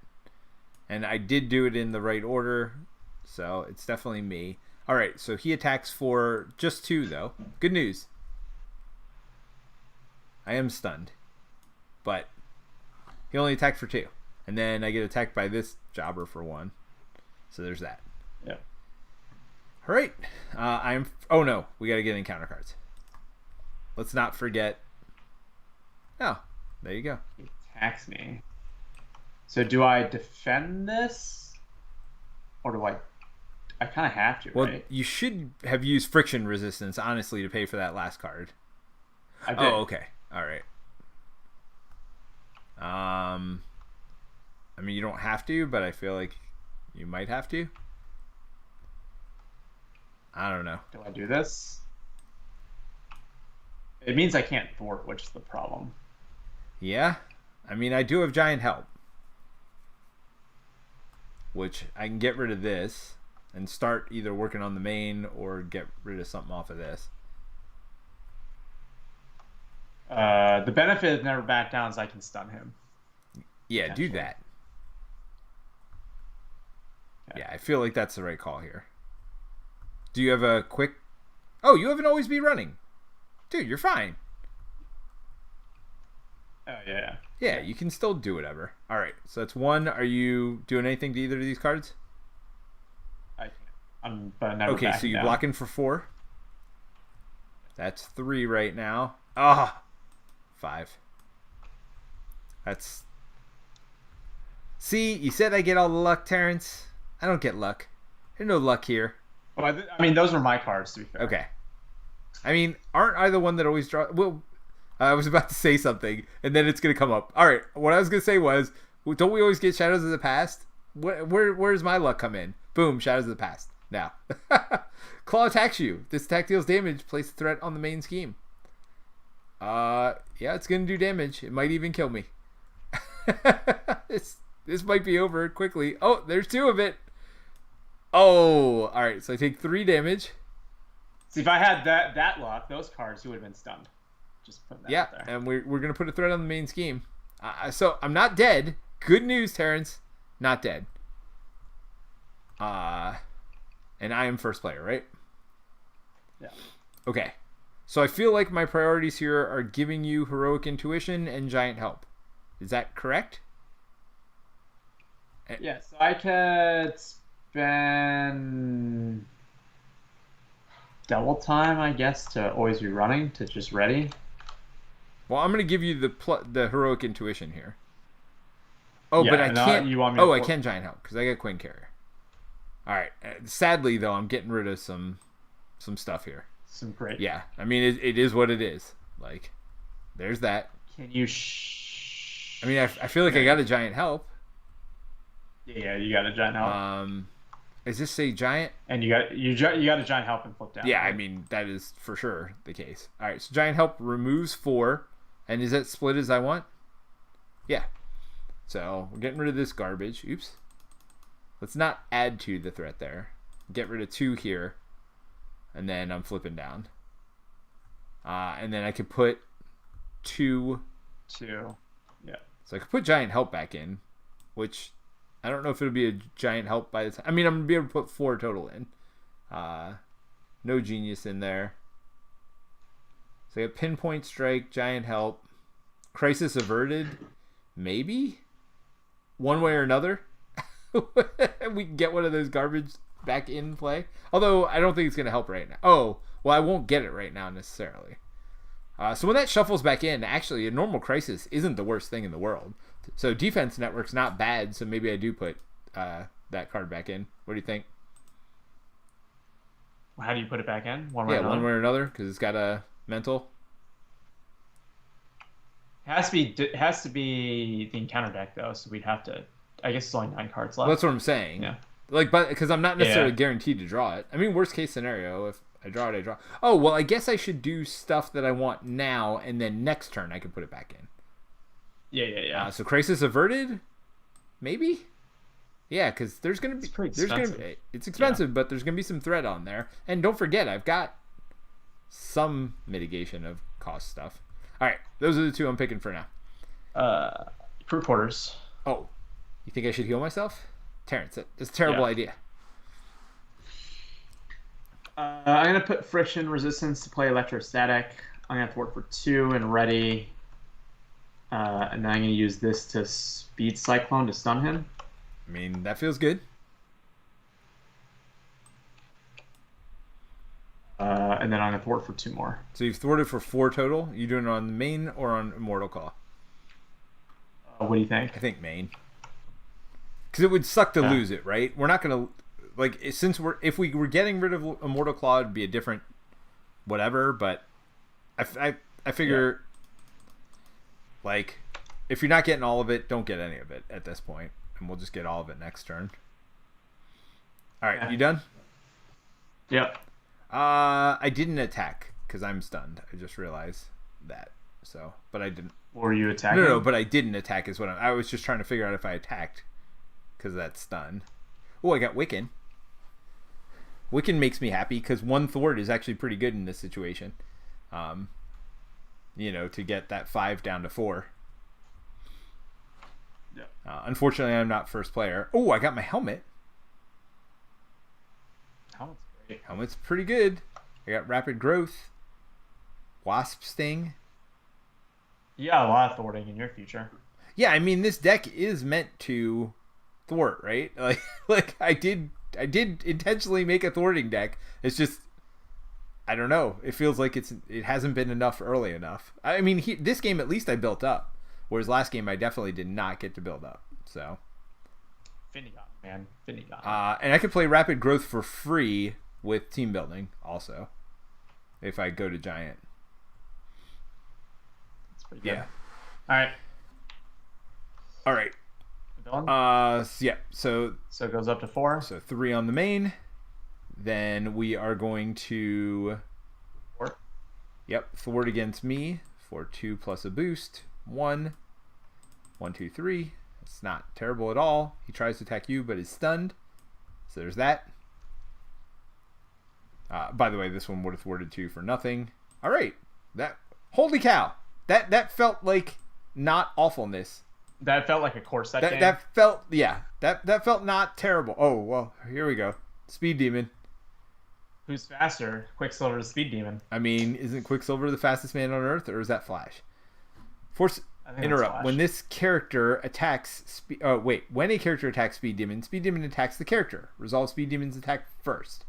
And I did do it in the right order, so it's definitely me. All right, so he attacks for just 2, though. Good news. I am stunned. But he only attacked for 2. And then I get attacked by this jobber for 1. So there's that. Yeah. All right. Oh, no. We got to get encounter cards. Let's not forget. Oh, there you go. He attacks me. So do I defend this? Or do I kind of have to, well, right? You should have used friction resistance, honestly, to pay for that last card. I did. Oh, okay. All right. I mean, you don't have to, but I feel like you might have to. I don't know. Do I do this? It means I can't thwart, which is the problem. Yeah. I mean, I do have giant help, which I can get rid of this and start either working on the main or get rid of something off of this. The benefit of never back down is I can stun him. Yeah, do that. Okay. Yeah, I feel like that's the right call here. Do you have a quick... Oh, you haven't always be running. Dude, you're fine. Oh, yeah. Yeah, you can still do whatever. All right, so that's one. Are you doing anything to either of these cards? I can't. But never okay, so you're down. blocking for 4. That's 3 right now. Ah, 5. That's... See, you said I get all the luck, Terence. I don't get luck. There's no luck here. Well, I mean, those were my cards, to be fair. Okay. I mean, aren't I the one that always draw? Well, I was about to say something, and then it's going to come up. All right, what I was going to say was, don't we always get Shadows of the Past? Where's my luck come in? Boom, Shadows of the Past. Now. Claw attacks you. This attack deals damage. Place a threat on the main scheme. Yeah, it's going to do damage. It might even kill me. This might be over quickly. Oh, there's 2 of it. Oh, all right. So I take 3 damage. See, if I had that luck, those cards, you would have been stunned. Just put that out there. And we're gonna put a threat on the main scheme. So I'm not dead. Good news, Terence. Not dead. And I am first player, right? Yeah. Okay. So I feel like my priorities here are giving you heroic intuition and giant help. Is that correct? Yeah. So I could spend double time, I guess, to always be running, to just ready. Well, I'm going to give you the heroic intuition here. Oh, yeah, but I can't. You want me I can giant help because I got Queen Carrier. All right. Sadly, though, I'm getting rid of some stuff here. Some great. Yeah. I mean, it is what it is. Like, there's that. Can you? I mean, I feel like I got a giant help. Yeah, you got a giant help. Is this a giant? And you got a giant help and flip down. Yeah, I mean that is for sure the case. All right, so giant help removes 4, and is that split as I want? Yeah. So we're getting rid of this garbage. Oops. Let's not add to the threat there. Get rid of 2 here, and then I'm flipping down. And then I could put 2. 2. Yeah. So I could put giant help back in, which I don't know if it'll be a giant help by the time. I mean, I'm going to be able to put 4 total in. No genius in there. So I got pinpoint strike, giant help, crisis averted, maybe? One way or another. We can get one of those garbage back in play. Although, I don't think it's going to help right now. Oh, well, I won't get it right now necessarily. So when that shuffles back in, actually, a normal crisis isn't the worst thing in the world. So defense network's not bad, so maybe I do put that card back in. What do you think? How do you put it back in? One way or another, because it's got a mental. It has to be the encounter deck, though, so we'd have to... I guess it's only 9 cards left. Well, that's what I'm saying. Yeah. Like, but because I'm not necessarily guaranteed to draw it. I mean, worst case scenario, if I draw it, I draw. Oh, well, I guess I should do stuff that I want now, and then next turn I can put it back in. Yeah. So crisis averted, maybe. Yeah, because there's gonna be it's expensive, but there's gonna be some threat on there, and don't forget I've got some mitigation of cost stuff. All right, those are the 2 I'm picking for now. Crew quarters. Oh, you think I should heal myself, Terence? That's a terrible idea. I'm gonna put friction resistance to play electrostatic. I'm gonna thwart for 2 and ready. And then I'm going to use this to speed Cyclone to stun him. I mean, that feels good. And then I'm going to thwart for 2 more. So you've thwarted for 4 total. You doing it on the main or on Immortal Claw? What do you think? I think main. Because it would suck to lose it, right? We're not going to... Like, if we were getting rid of Immortal Claw, it'd be a different whatever, but... I I figure, like, if you're not getting all of it, don't get any of it at this point, and we'll just get all of it next turn. All right, you done? Yep. I didn't attack because I'm stunned. I just realized that. So, but I didn't. Were you attacking? No, but I didn't attack is what I was just trying to figure out if I attacked because of that stun. Oh, I got Wiccan. Wiccan makes me happy because one thwart is actually pretty good in this situation. You know, to get that 5 down to 4. Yeah. Unfortunately, I'm not first player. Oh, I got my helmet. Helmet's great. Helmet's pretty good. I got rapid growth. Wasp sting. You got a lot of thwarting in your future. Yeah, I mean this deck is meant to thwart, right? Like I did intentionally make a thwarting deck. It's just I don't know. It feels like it hasn't been enough early enough. I mean, this game at least I built up, whereas last game I definitely did not get to build up. So Finnegan, man, Finnegan. And I could play rapid growth for free with team building also, if I go to giant. Pretty good. Yeah. All right. Yeah. So it goes up to 4. So 3 on the main. Then we are going to 4. Yep. Thwart against me for 2 plus a boost. 1. 1, 2, 3. It's not terrible at all. He tries to attack you, but is stunned. So there's that. By the way, this one would have thwarted 2 for nothing. All right. Holy cow. That felt like not awfulness. That felt like a core set game. That felt that felt not terrible. Oh well, here we go. Speed Demon. Who's faster? Quicksilver, Speed Demon. I mean, isn't Quicksilver the fastest man on Earth, or is that Flash? Force interrupt. Flash. When this character attacks, when a character attacks Speed Demon attacks the character. Resolve Speed Demon's attack first.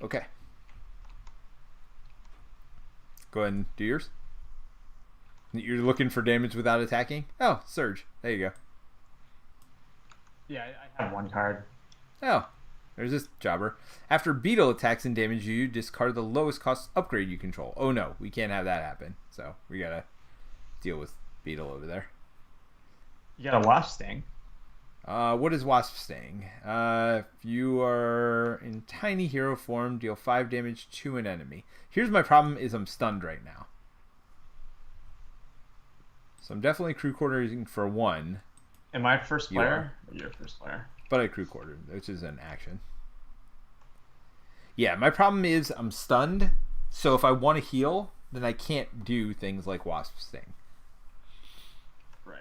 Okay. Go ahead and do yours. You're looking for damage without attacking? Oh, Surge. There you go. Yeah, I have 1 card. Oh, there's this jobber. After Beetle attacks and damage you, discard the lowest cost upgrade you control. Oh no, we can't have that happen. So we gotta deal with Beetle over there. You got a Wasp Sting. What is Wasp Sting? If you are in tiny hero form, deal 5 damage to an enemy. Here's my problem is I'm stunned right now. So I'm definitely crew quartering for 1. Am I first player? You're first player. But I crew quartered, which is an action. Yeah, my problem is I'm stunned. So if I want to heal, then I can't do things like Wasp Sting. Right.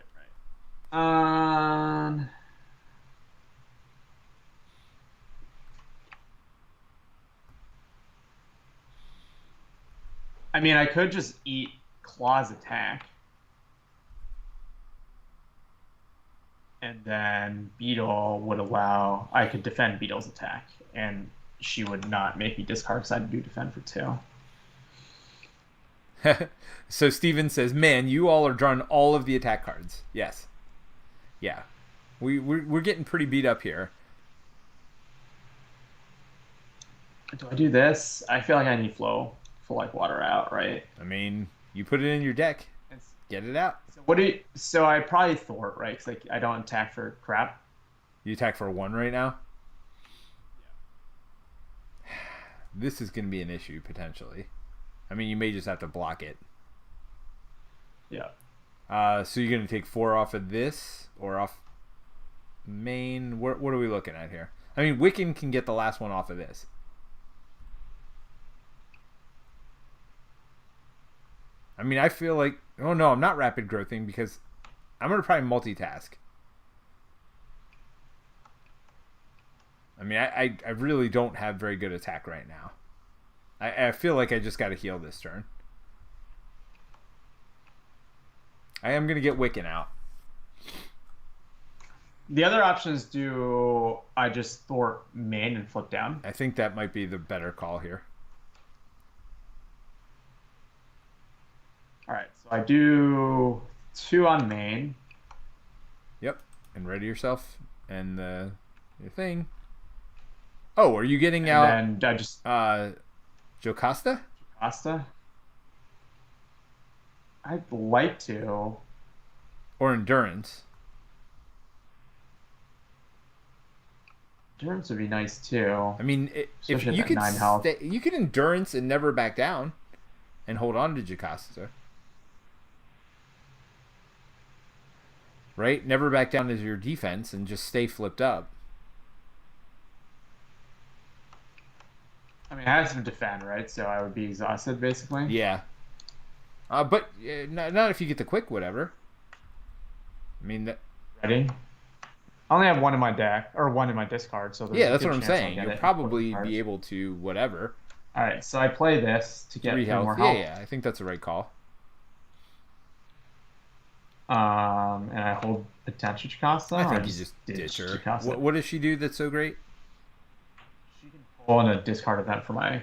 I mean, I could just eat Claw's attack. And then Beetle would allow... I could defend Beetle's attack. And she would not make me discard because I do defend for 2. So Steven says, man, you all are drawing all of the attack cards. Yes. Yeah. We're getting pretty beat up here. Do I do this? I feel like I need flow for like water out, right? I mean, you put it in your deck. Get it out. So I probably thwart, right? Because I don't attack for crap. You attack for 1 right now? Yeah. This is going to be an issue, potentially. I mean, you may just have to block it. Yeah. So you're going to take 4 off of this? Or off main? What are we looking at here? I mean, Wiccan can get the last one off of this. I mean, I feel like... Oh, no, I'm not rapid growthing because I'm going to probably multitask. I mean, I really don't have very good attack right now. I feel like I just got to heal this turn. I am going to get Wiccan out. The other option is do I just thwart main and flip down? I think that might be the better call here. All right, so I do 2 on main. Yep, and ready yourself and your thing. Oh, are you getting out? And I just Jocasta? Pasta? I'd like to. Or endurance. Terence would be nice too. I mean, if you could you could endurance and never back down, and hold on to Jocasta. Right, never back down as your defense and just stay flipped up. I mean, I have some defend, right? So I would be exhausted basically. Yeah. But not if you get the quick whatever. I mean that. Ready? I only have one in my deck, or one in my discard, so yeah, that's what I'm saying. You'll probably be able to whatever. All right, so I play this to get 3 health. More health. Yeah, I think that's the right call. And I hold potential Jocasta. I think you just ditch her. What does she do that's so great? She can pull in a discard event for my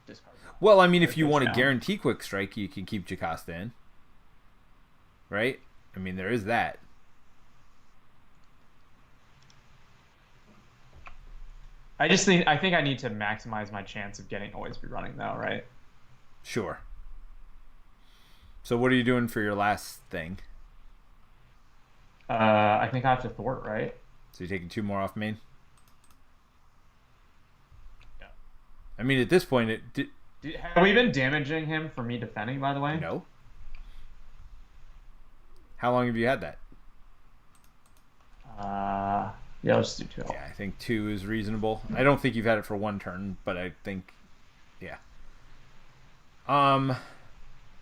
discard. Well, I mean, if you want to guarantee quick strike, you can keep Jocasta in. Right? I mean, there is that. I think I need to maximize my chance of getting always be running though, right? Sure. So what are you doing for your last thing? I think I have to thwart, right? So you're taking 2 more off main? Yeah. I mean, at this point, have we been damaging him for me defending, by the way? No. How long have you had that? Yeah, let's do 2. Yeah, I think 2 is reasonable. I don't think you've had it for 1 turn, but I think, yeah.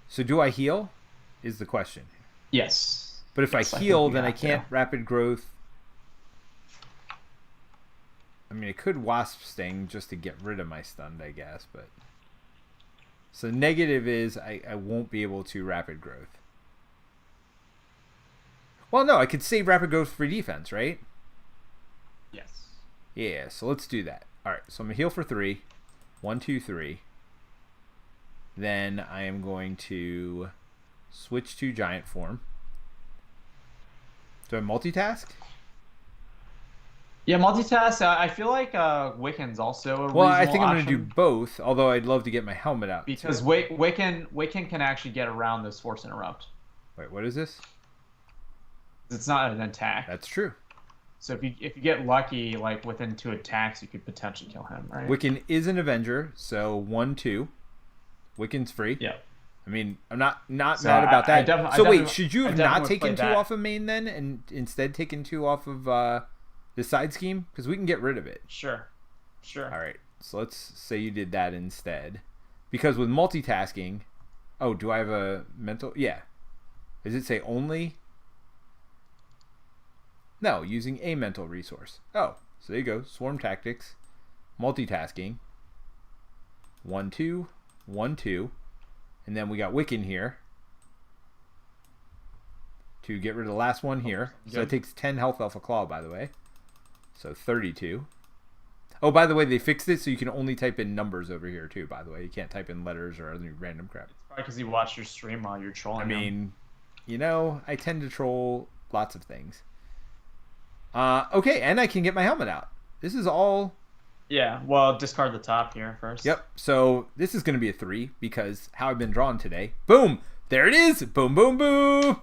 So do I heal? Is the question. Yes. But if I heal, then I can't rapid growth. I mean, I could Wasp Sting just to get rid of my stunned, I guess, but. So negative is I won't be able to rapid growth. Well, no, I could save rapid growth for defense, right? Yes. Yeah, so let's do that. All right, so I'm going to heal for 3. 1, 2, 3. Then I am going to switch to giant form. Do I multitask? Yeah, multitask. I feel like Wiccan's also a well, I think I'm going to do both, although I'd love to get my helmet out. Because Wiccan can actually get around this Force Interrupt. Wait, what is this? It's not an attack. That's true. So if you get lucky, like within 2 attacks, you could potentially kill him, right? Wiccan is an Avenger, so 1, 2. Wiccan's free. Yeah. I mean, I'm not mad about that. So wait, should you have not taken 2 that. off of main then, and instead taken 2 off of the side scheme? Because we can get rid of it. Sure. All right, so let's say you did that instead. Because with multitasking, oh, do I have a mental? Yeah. Does it say only? No, using a mental resource. Oh, so there you go. Swarm tactics, multitasking. 1, 2, 1, 2, and then we got Wiccan here to get rid of the last one here. So it takes 10 health off a Claw, by the way. So 32. Oh, by the way, they fixed it so you can only type in numbers over here too. By the way, you can't type in letters or other random crap. It's probably because you watched your stream while you're trolling. I mean, you know, I tend to troll lots of things. Okay, and I can get my helmet out. This is all. Yeah, well, discard the top here first. Yep. So this is going to be a 3 because how I've been drawn today. Boom! There it is! Boom, boom, boom!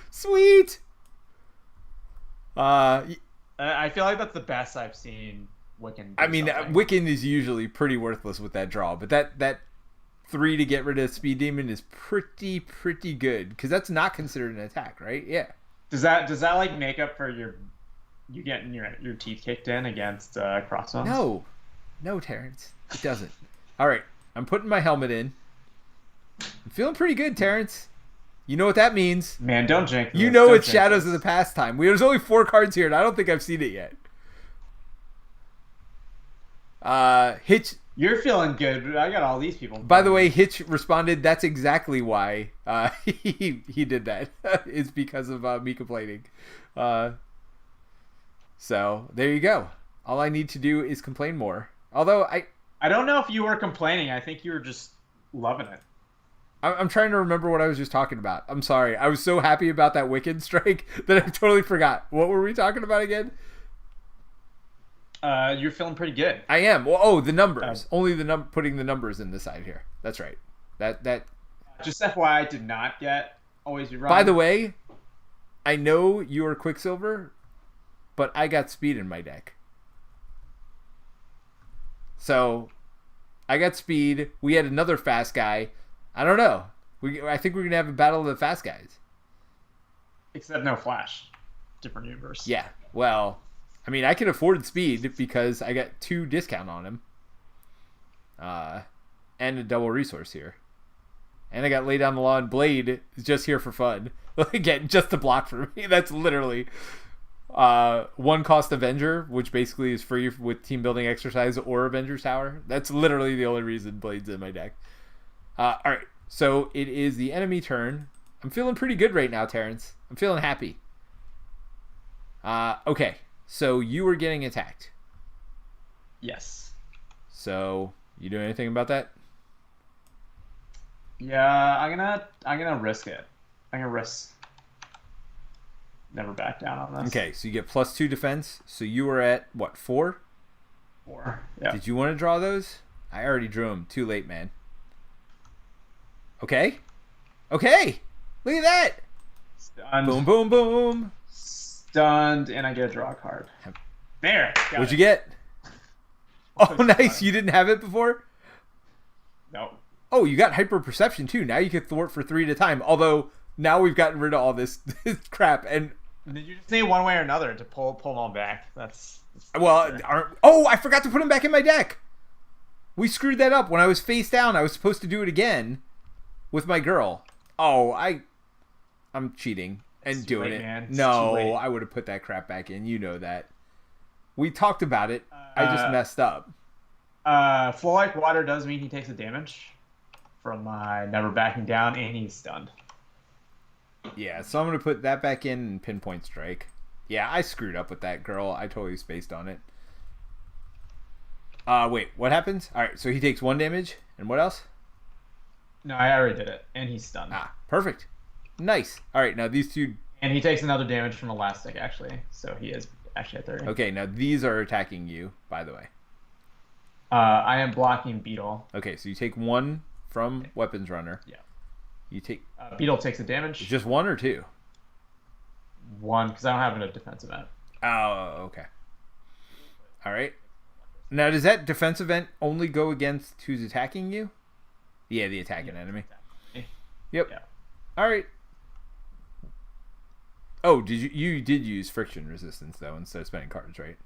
Sweet! I feel like that's the best I've seen Wiccan. I mean, Wiccan is usually pretty worthless with that draw, but that 3 to get rid of Speed Demon is pretty good because that's not considered an attack, right? Yeah. Does that like make up for you getting your teeth kicked in against Crossbones? No, Terence, it doesn't. All right, I'm putting my helmet in. I'm feeling pretty good, Terence. You know what that means? Man, don't jinx. You know it's Shadows of the Past time. There's only 4 cards here, and I don't think I've seen it yet. Hitch. You're feeling good. I got all these people. By the way, Hitch responded, that's exactly why he did that. It's because of me complaining. So, there you go. All I need to do is complain more. Although, I don't know if you were complaining. I think you were just loving it. I'm trying to remember what I was just talking about. I'm sorry. I was so happy about that Wiccan strike that I totally forgot. What were we talking about again? You're feeling pretty good. I am. Well, oh, the numbers. Only putting the numbers in the side here. That's right. That. Just FYI, I did not get always be wrong. By the way, I know you are Quicksilver, but I got speed in my deck. So, I got speed. We had another fast guy. I don't know. I think we're gonna have a battle of the fast guys. Except no Flash. Different universe. Yeah. Well, I mean, I can afford speed because I got 2 discount on him. And a double resource here. And I got Lay Down the Law, and Blade is just here for fun. Again, just to block for me. That's literally 1 cost Avenger, which basically is free with team building exercise or Avengers Tower. That's literally the only reason Blade's in my deck. Alright, so it is the enemy turn. I'm feeling pretty good right now, Terence. I'm feeling happy. Okay, so you were getting attacked. Yes. So, you doing anything about that? Yeah, I'm gonna risk it. I'm gonna risk. Never back down on this. Okay, so you get +2 defense. So you were at what, 4? 4. Yeah. Did you want to draw those? I already drew them. Too late, man. Okay. Okay. Look at that. Stunned. Boom, boom, boom. Stunned, and I get a draw card. There. What'd you get? Oh, nice. You didn't have it before? No. Oh, you got hyper perception too. Now you can thwart for 3 at a time. Although now we've gotten rid of all this crap. And did you just need one way or another to pull them all back? That's well, oh, I forgot to put them back in my deck. We screwed that up when I was face down. I was supposed to do it again with my girl. Oh, I'm cheating and doing it. Man. No, I would have put that crap back in. You know that. We talked about it. I just messed up. Flow like water does mean he takes a damage from my never backing down, and he's stunned. Yeah, so I'm going to put that back in and pinpoint strike. Yeah, I screwed up with that, girl. I totally spaced on it. Wait, what happens? All right, so he takes 1 damage, and what else? No, I already did it, and he's stunned. Ah, perfect. Nice. All right, now these 2... And he takes another damage from Elastic, actually, so he is actually at 30. Okay, now these are attacking you, by the way. I am blocking Beetle. Okay, so you take 1 from Weapons Runner. Yeah. You take... Beetle takes a damage. Just 1 or 2? 1, because I don't have a defense event. Oh, okay. All right. Now, does that defense event only go against who's attacking you? Yeah, the attacking enemy. Yep. Yeah. All right. Oh, you did use friction resistance though instead of spending cards, right?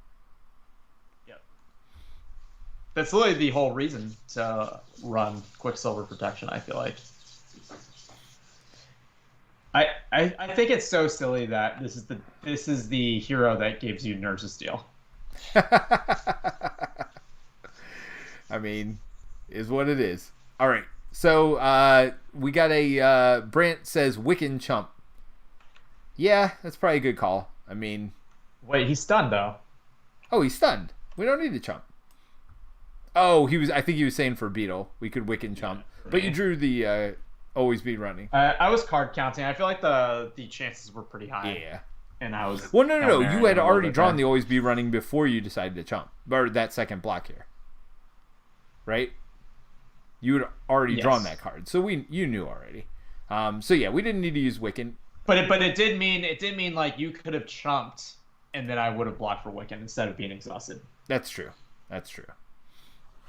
Yep. That's literally the whole reason to run Quicksilver protection. I feel like. I think it's so silly that this is the hero that gives you Nerves of Steel. I mean, is what it is. All right. So we got a Brant says Wiccan Chump. Yeah, that's probably a good call. I mean, wait, he's stunned though. Oh, he's stunned. We don't need a chump. Oh, I think he was saying for Beetle we could Wiccan Chump, but you drew the always be running. I was card counting. I feel like the chances were pretty high. Yeah. And I was. Well, no. You had already drawn the always be running before you decided to chump, or that second block here, right? You had already drawn that card, so you knew already. So yeah, we didn't need to use Wiccan. But it did mean like you could have chumped, and then I would have blocked for Wiccan instead of being exhausted. That's true. That's true.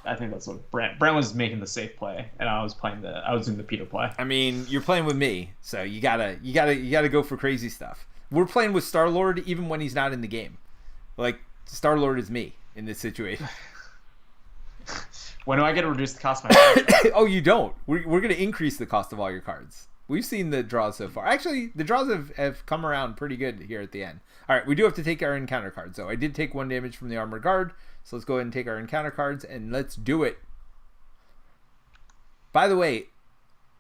I think that's what Brent was making the safe play, and I was doing the Peter play. I mean, you're playing with me, so you gotta go for crazy stuff. We're playing with Star-Lord even when he's not in the game. Like Star-Lord is me in this situation. When do I get to reduce the cost of my cards? Oh, you don't. We're going to increase the cost of all your cards. We've seen the draws so far. Actually, the draws have come around pretty good here at the end. All right, we do have to take our encounter cards. So I did take 1 damage from the Armor Guard. So let's go ahead and take our encounter cards, and let's do it. By the way,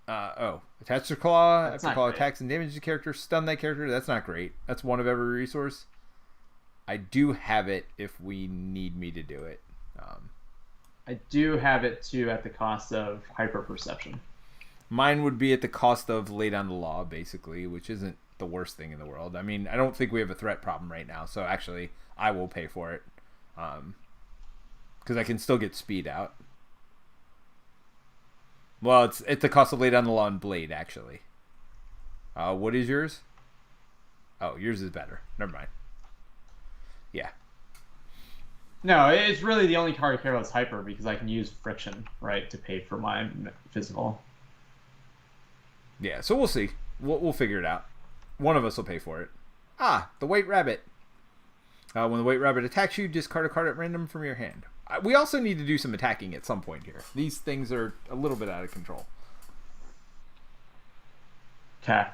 attach to Claw. After Claw attacks and damages the character, stun that character. That's not great. That's 1 of every resource. I do have it if we need me to do it. I do have it too at the cost of hyper perception. Mine would be at the cost of Lay Down the Law, basically, which isn't the worst thing in the world. I mean, I don't think we have a threat problem right now, so actually, I will pay for it. Because I can still get speed out. Well, it's the cost of lay down the law and blade, actually. What is yours? Oh, yours is better. Never mind. Yeah. No, it's really the only card I care about is Hyper because I can use friction, right, to pay for my physical. Yeah, so we'll see. We'll figure it out. One of us will pay for it. The White Rabbit. When the White Rabbit attacks you, discard a card at random from your hand. We also need to do some attacking at some point here. These things are a little bit out of control. Okay.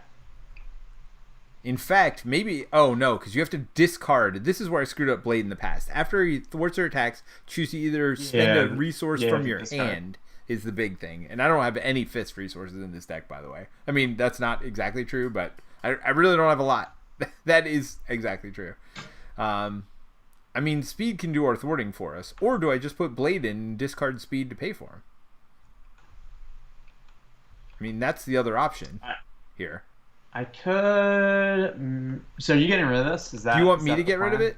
In fact, maybe... Oh, no, because you have to discard... This is where I screwed up Blade in the past. After he thwarts her attacks, choose to either spend a resource from your hand is the big thing. And I don't have any fist resources in this deck, by the way. I mean, that's not exactly true, but I really don't have a lot. That is exactly true. I mean, speed can do our thwarting for us. Or do I just put Blade in and discard speed to pay for him? I mean, that's the other option here. I could... So are you getting rid of this? Do you want me to get rid of it?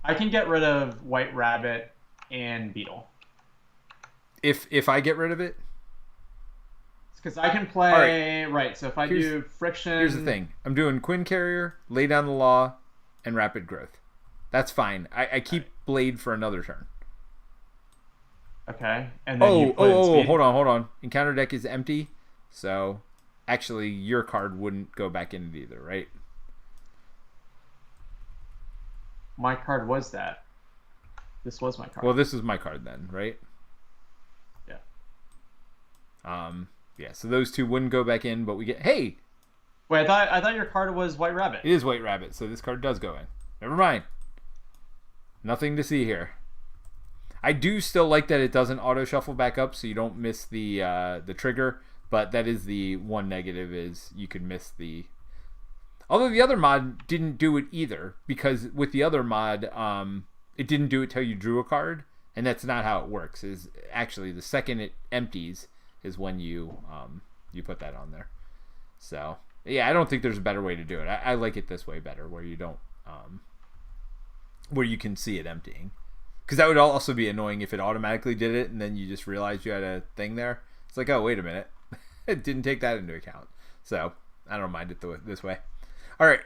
I can get rid of White Rabbit and Beetle. If I get rid of it? Because I can play... Right, so if I do friction... Here's the thing. I'm doing Quinn Carrier, Lay Down the Law, and Rapid Growth. That's fine. I keep Blade for another turn. Okay. And then you put in speed. Hold on. Encounter deck is empty, so... Actually, your card wouldn't go back in it either, right? My card was that. This was my card. Well, this is my card then, right? Yeah. Yeah, so those two wouldn't go back in, but we get... Hey! Wait, I thought your card was White Rabbit. It is White Rabbit, so this card does go in. Never mind. Nothing to see here. I do still like that it doesn't auto-shuffle back up, so you don't miss the trigger. But that is the one negative, is you could miss the... Although the other mod didn't do it either, because with the other mod, it didn't do it till you drew a card, and that's not how it works. Is actually the second it empties is when you put that on there. So yeah, I don't think there's a better way to do it. I like it this way better, where you don't, where you can see it emptying, because that would also be annoying if it automatically did it and then you just realized you had a thing there. It's like, oh, wait a minute. It didn't take that into account. So I don't mind it this way. All right.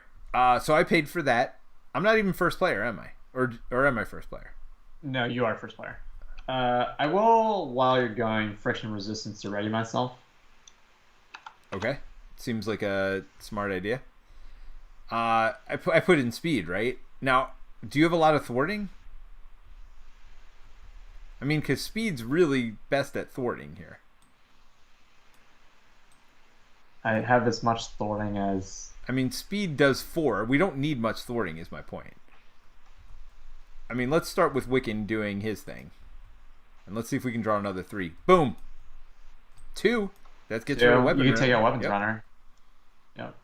So I paid for that. I'm not even first player, am I? Or am I first player? No, you are first player. I will, while you're going, friction resistance to ready myself. Okay. Seems like a smart idea. I put in speed, right? Now, do you have a lot of thwarting? I mean, because speed's really best at thwarting here. I have as much thwarting as... I mean, speed does 4. We don't need much thwarting, is my point. I mean, let's start with Wiccan doing his thing. And let's see if we can draw another 3. Boom! 2. That gets rid of weapon. You can take out weapons runner. Yep.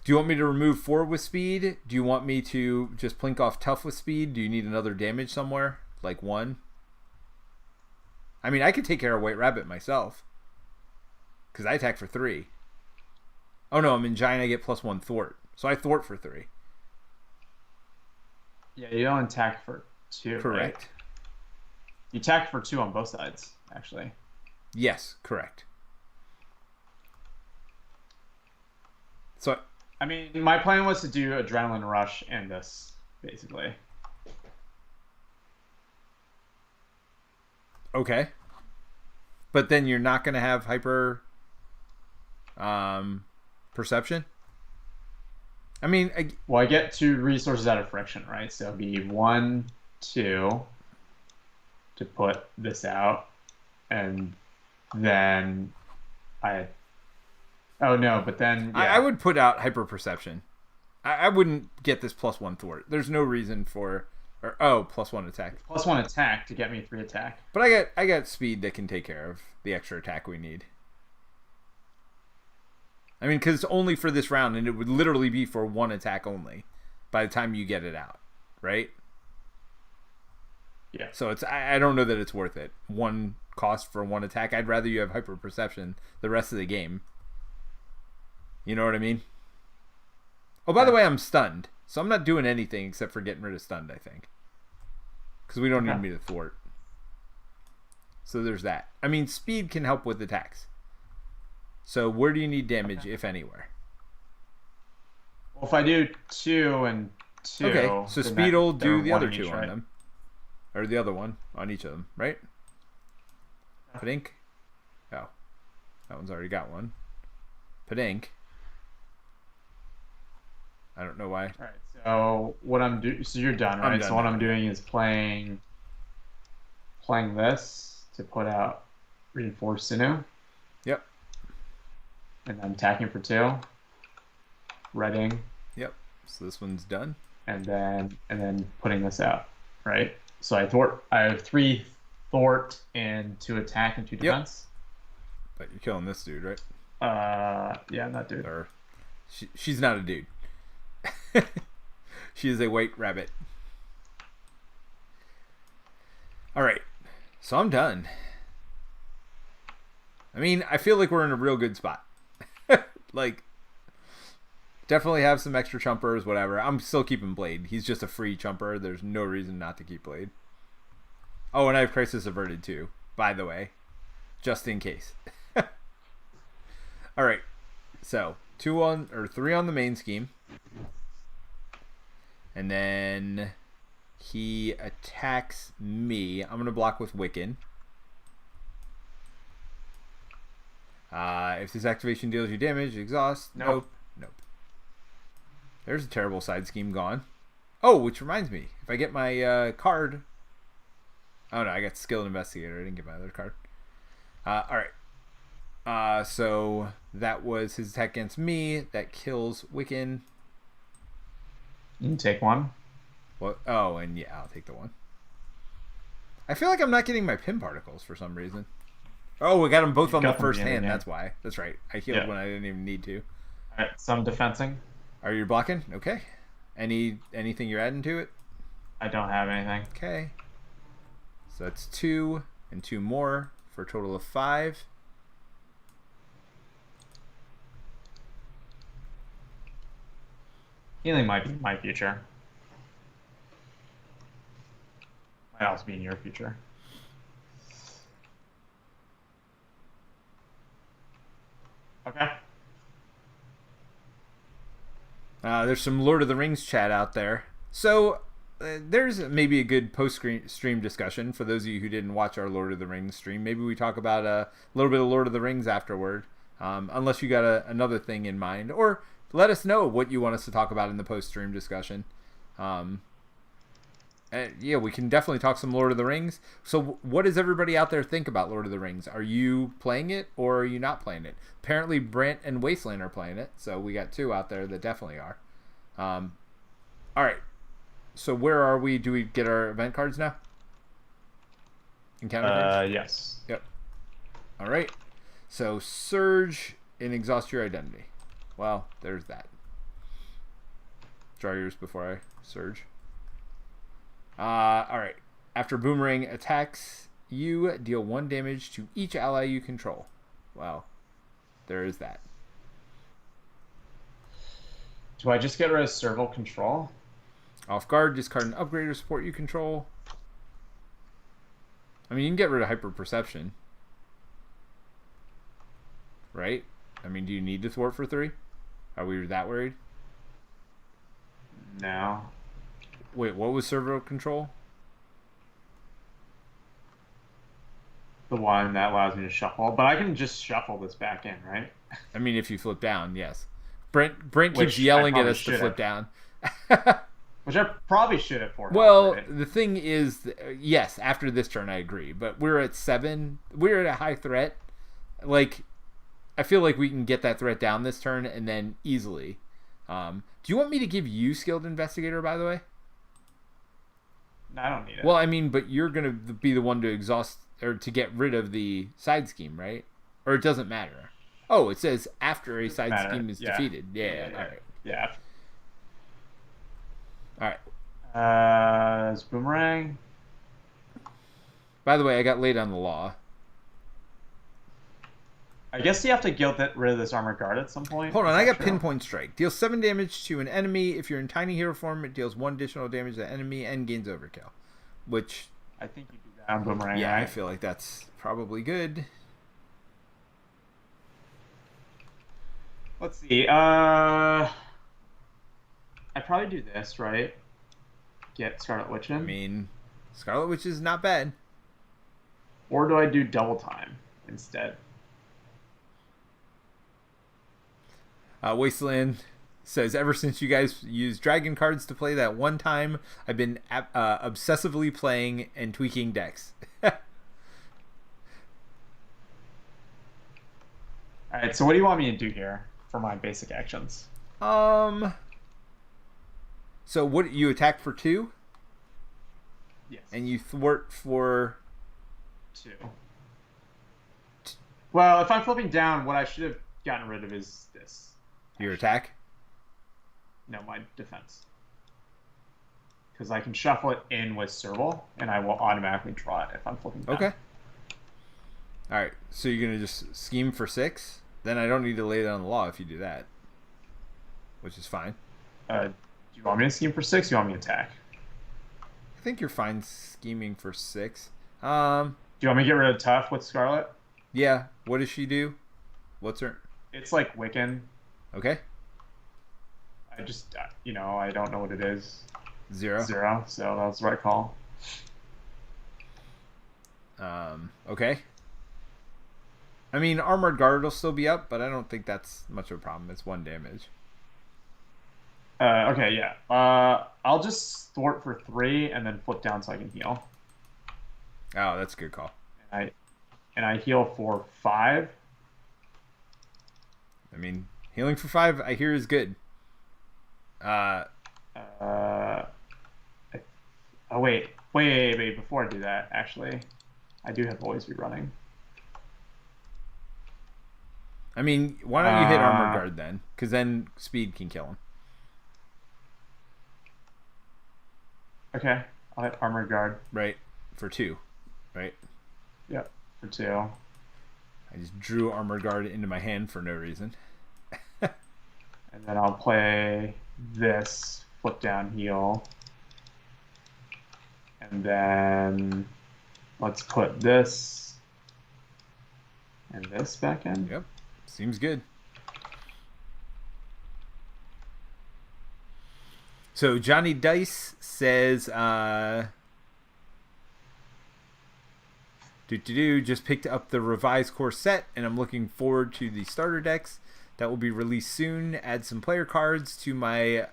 Do you want me to remove 4 with speed? Do you want me to just plink off tough with speed? Do you need another damage somewhere? Like 1? I mean, I could take care of White Rabbit myself. Because I attack for 3. Oh no, I'm in Giant, I get +1 thwart. So I thwart for 3. Yeah, you don't attack for 2. Correct. Right? You attack for 2 on both sides, actually. Yes, correct. So, I mean, my plan was to do Adrenaline Rush and this, basically. Okay. But then you're not going to have hyper perception? I mean... Well, I get 2 resources out of friction, right? So it'd be 1, 2 to put this out. And then I... Oh, no, but then... Yeah. I would put out hyper perception. I wouldn't get this +1 thwart. There's no reason for... Or, +1 attack. +1 attack to get me 3 attack. But I got speed that can take care of the extra attack we need. I mean, because it's only for this round, and it would literally be for 1 attack only by the time you get it out, right? Yeah. So I don't know that it's worth it. 1 cost for 1 attack. I'd rather you have hyper perception the rest of the game. You know what I mean? Oh, by the way, I'm stunned. So I'm not doing anything except for getting rid of stunned, I think. Because we don't need me to thwart. So there's that. I mean, speed can help with attacks. So where do you need damage, if anywhere? Well, if I do 2 and 2... Okay, so speed will do the other 2 on them. Or the other one on each of them, right? Padink. Oh. That one's already got one. Padink. I don't know why. All right, so what I'm doing... So you're done, right? So what I'm doing is playing this to put out Reinforced Sinew. Yep. And I'm attacking for 2. Redding. Yep. So this one's done. And then putting this out, right? So I have 3 thwart and 2 attack and 2 defense. But you're killing this dude, right? Yeah, that dude. Or she's not a dude. She is a white rabbit. All right. So I'm done. I mean, I feel like we're in a real good spot. Like, definitely have some extra chumpers, whatever. I'm still keeping Blade. He's just a free chumper. There's no reason not to keep Blade. Oh, and I have Crisis Averted too, by the way. Just in case. All right. So, 3 on the main scheme. And then he attacks me. I'm going to block with Wiccan. If this activation deals you damage, exhaust. Nope. There's a terrible side scheme gone. Oh, which reminds me. If I get my card. Oh, no. I got Skilled Investigator. I didn't get my other card. All right. So that was his attack against me. That kills Wiccan. You can take 1. What? Oh, and yeah, I'll take the 1. I feel like I'm not getting my pin particles for some reason. Oh, we got them both on the first hand. That's why. That's right. I healed when I didn't even need to. All right, some defensing. Are you blocking? Okay. Anything you're adding to it? I don't have anything. Okay. So that's 2 and 2 more for a total of 5. Healing might be in my future. Might also be in your future. Okay. There's some Lord of the Rings chat out there. So there's maybe a good post-stream discussion for those of you who didn't watch our Lord of the Rings stream. Maybe we talk about a little bit of Lord of the Rings afterward, unless you got another thing in mind. Or let us know what you want us to talk about in the post-stream discussion. Yeah, we can definitely talk some Lord of the Rings. So what does everybody out there think about Lord of the Rings? Are you playing it or are you not playing it? Apparently Brent and Wasteland are playing it, so we got 2 out there that definitely are. All right. So where are we? Do we get our event cards now? Encounter cards? Yes. Yep. All right. So Surge and Exhaust Your Identity. Well, there's that. Draw yours before I Surge. All right. After Boomerang attacks, you deal 1 damage to each ally you control. Well, there is that. Do I just get rid of serval control? Off guard, discard an upgrade or support you control. I mean, you can get rid of hyper perception, right? I mean, do you need to thwart for 3? Are we that worried? No. Wait, what was servo control? The one that allows me to shuffle, but I can just shuffle this back in, right? I mean, if you flip down, yes. Brent keeps yelling at us to flip down. Which I probably should have for. Well, the thing is, yes, after this turn I agree, but we're at 7. We're at a high threat. Like, I feel like we can get that threat down this turn and then easily. Do you want me to give you Skilled Investigator, by the way? No, I don't need it. Well, I mean, but you're going to be the one to exhaust or to get rid of the side scheme, right? Or it doesn't matter. Oh, it says after a side scheme is defeated. Yeah. All right. Yeah. All right. It's Boomerang. By the way, I got laid on the law. I guess you have to get rid of this armored guard at some point. Hold on, Is I that got true? pinpoint strike. Deals 7 damage to an enemy. If you're in tiny hero form, it deals 1 additional damage to the enemy and gains overkill. Which, I think you do that on Boomerang, yeah, right? I feel like that's probably good. Let's see. I'd probably do this, right? Get Scarlet Witch in. I mean, Scarlet Witch is not bad. Or do I do double time instead? Wasteland says, ever since you guys used dragon cards to play that one time, I've been obsessively playing and tweaking decks. Alright, so what do you want me to do here for my basic actions? So what, you attack for 2? Yes. And you thwart for 2. Well, if I'm flipping down, what I should have gotten rid of is this. your attack? No, my defense. Because I can shuffle it in with Serval, and I will automatically draw it if I'm flipping down. Okay. Alright, so you're going to just scheme for 6? Then I don't need to lay down the law if you do that. Which is fine. Do you want me to scheme for 6? Or you want me to attack? I think you're fine scheming for 6. Do you want me to get rid of Tough with Scarlet? Yeah. What does she do? What's her... It's like Wiccan. Okay. I just, I don't know what it is. 0. 0, so that's the right call. Okay. I mean, Armored Guard will still be up, but I don't think that's much of a problem. It's 1 damage. Okay, yeah. I'll just thwart for 3 and then flip down so I can heal. Oh, that's a good call. And I heal for 5. I mean, healing for 5, I hear, is good. Oh, wait. Before I do that, actually, I do have Always Be Running. I mean, why don't you hit Armored Guard then? Because then Speed can kill him. Okay, I'll hit Armored Guard. Right. For 2. Right? Yep, for 2. I just drew Armored Guard into my hand for no reason. And then I'll play this, flip down, heal. And then let's put this and this back in. Yep. Seems good. So Johnny Dice says, just picked up the revised core set, and I'm looking forward to the starter decks that will be released soon. Add some player cards to my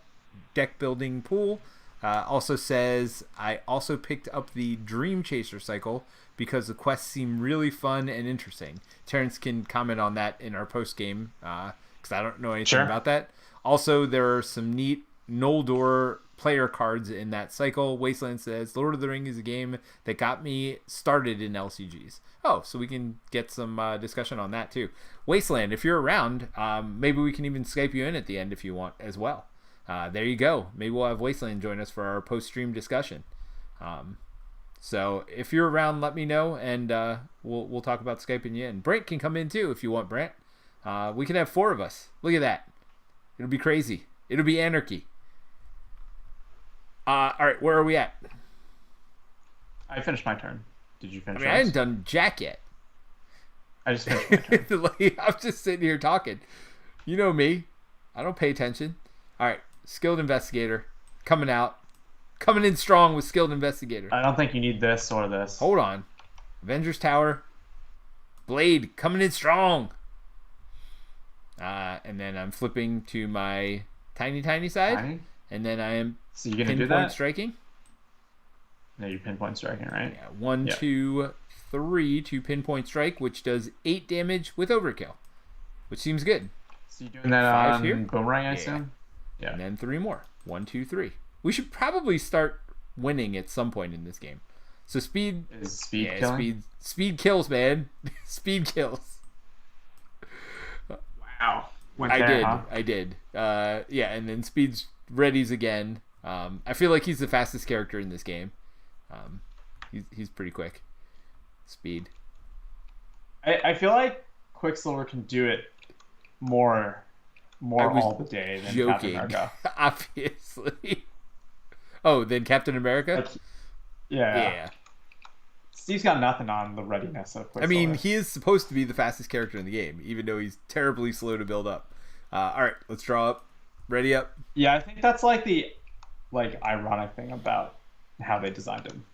deck building pool. Also says, I also picked up the Dream Chaser cycle because the quests seem really fun and interesting. Terence can comment on that in our post game because I don't know anything about that. Also, there are some neat Noldor player cards in that cycle. Wasteland says, Lord of the Rings is a game that got me started in LCGs. Oh, so we can get some discussion on that too. Wasteland, if you're around, maybe we can even Skype you in at the end if you want as well. There you go. Maybe we'll have Wasteland join us for our post-stream discussion. So if you're around, let me know, and we'll talk about Skyping you in. Brent can come in too if you want, Brent. We can have 4 of us. Look at that. It'll be crazy. It'll be anarchy. All right, where are we at? I finished my turn. Did you finish? I hadn't done jack yet. I just finished my turn. I'm just sitting here talking. You know me. I don't pay attention. All right, Skilled Investigator coming in strong with Skilled Investigator. I don't think you need this or this. Hold on. Avengers Tower. Blade coming in strong. And then I'm flipping to my tiny side. Tiny? And then I am pinpoint striking. No, you're pinpoint striking, right? Yeah, 1, 2, 3 to pinpoint strike, which does 8 damage with overkill, which seems good. So you're doing that 5 on here? Boomerang, I assume? Yeah. And then 3 more. 1, 2, 3. We should probably start winning at some point in this game. So speed is speed killing? Speed kills, man. Speed kills. Wow. I did. Yeah, and then speed's readies again. I feel like he's the fastest character in this game. He's pretty quick. Speed. I feel like Quicksilver can do it more all the day than Captain America. Obviously. Oh, then Captain America? Yeah. Steve's got nothing on the readiness of Quicksilver. I mean, he is supposed to be the fastest character in the game, even though he's terribly slow to build up. All right, let's draw up. Ready up? Yeah, I think that's like the ironic thing about how they designed him.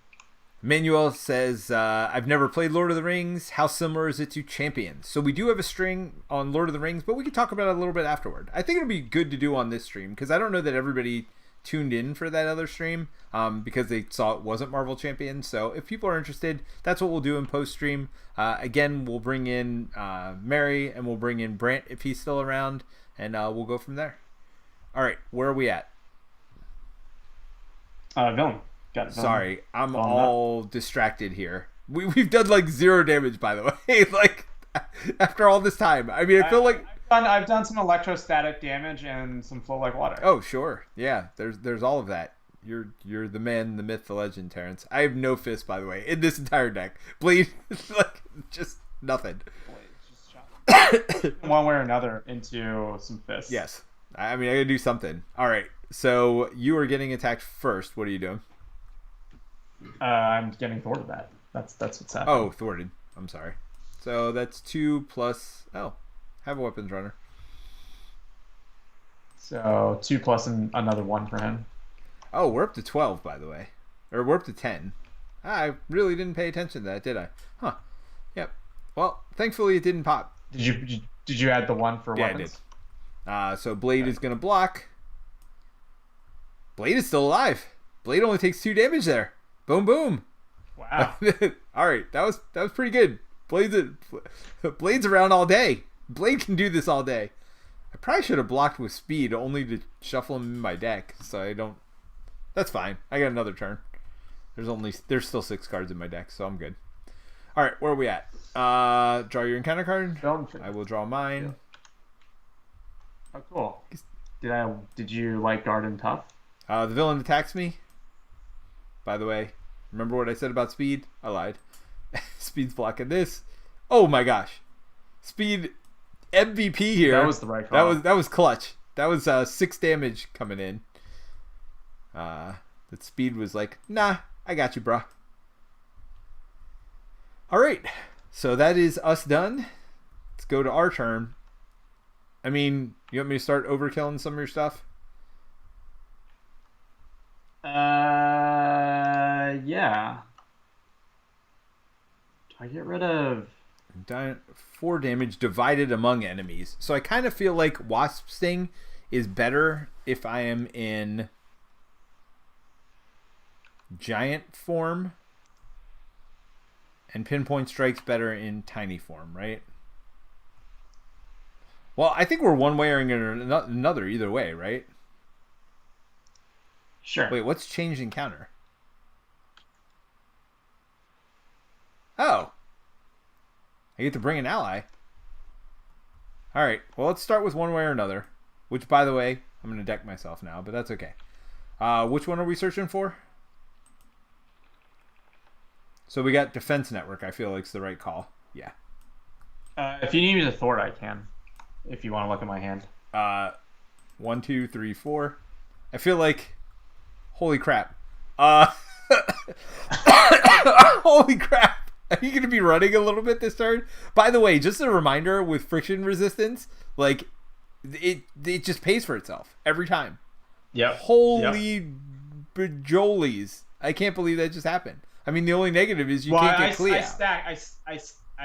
Manuel says, I've never played Lord of the Rings. How similar is it to Champions? So we do have a string on Lord of the Rings, but we can talk about it a little bit afterward. I think it'll be good to do on this stream, because I don't know that everybody tuned in for that other stream because they saw it wasn't Marvel Champions. So if people are interested, that's what we'll do in post-stream. Again, we'll bring in Mary, and we'll bring in Brant if he's still around, and we'll go from there. All right, where are we at? Villain. Got it. Sorry, I'm all distracted here. We've done like 0 damage, by the way. Like after all this time, I mean, I feel like I've done some electrostatic damage and some flow like water. Oh sure, yeah. There's all of that. You're the man, the myth, the legend, Terence. I have no fist, by the way, in this entire deck. Bleed, like just nothing. One way or another into some fists. Yes, I mean I gotta do something. All right, so you are getting attacked first. What are you doing? I'm getting thwarted. That's what's happening. Oh, thwarted. I'm sorry. So that's 2 plus. Oh, have a weapons runner. So 2 plus another 1 for him. Oh, we're up to 12, by the way, or we're up to 10. I really didn't pay attention to that, did I? Huh. Yep. Well, thankfully it didn't pop. Did you add the 1 for weapons? I did. So Blade is gonna block. Blade is still alive. Blade only takes 2 damage there. Boom, boom. Wow. All right, that was pretty good. Blade's around all day. Blade can do this all day. I probably should have blocked with speed only to shuffle him in my deck, so I don't. That's fine. I got another turn. There's still 6 cards in my deck, so I'm good. All right, where are we at? Draw your encounter card. I will draw mine. Oh, cool. Did you like Guard and Tough? The villain attacks me. By the way, remember what I said about speed? I lied. Speed's blocking this. Oh my gosh, Speed MVP here. That was the right call. That was clutch. That was 6 damage coming in. That Speed was like, nah, I got you, bro. All right, so that is us done. Let's go to our turn. I mean, you want me to start overkilling some of your stuff? Yeah. Do I get rid of 4 damage divided among enemies? So I kind of feel like Wasp Sting is better if I am in giant form, and Pinpoint Strike's better in tiny form, right? Well, I think we're one way or another either way, right? Sure. Wait, what's changed encounter? Oh. I get to bring an ally. Alright, well, let's start with one way or another. Which, by the way, I'm going to deck myself now, but that's okay. Which one are we searching for? So we got Defense Network. I feel like it's the right call. Yeah. If you need me to thwart, I can. If you want to look at my hand. 1, 2, 3, 4. I feel like... Holy crap. Holy crap. Are you going to be running a little bit this turn? By the way, just a reminder with friction resistance, like, it just pays for itself every time. Yeah. Holy bajolies. I can't believe that just happened. I mean, the only negative is you can't get Klaw. I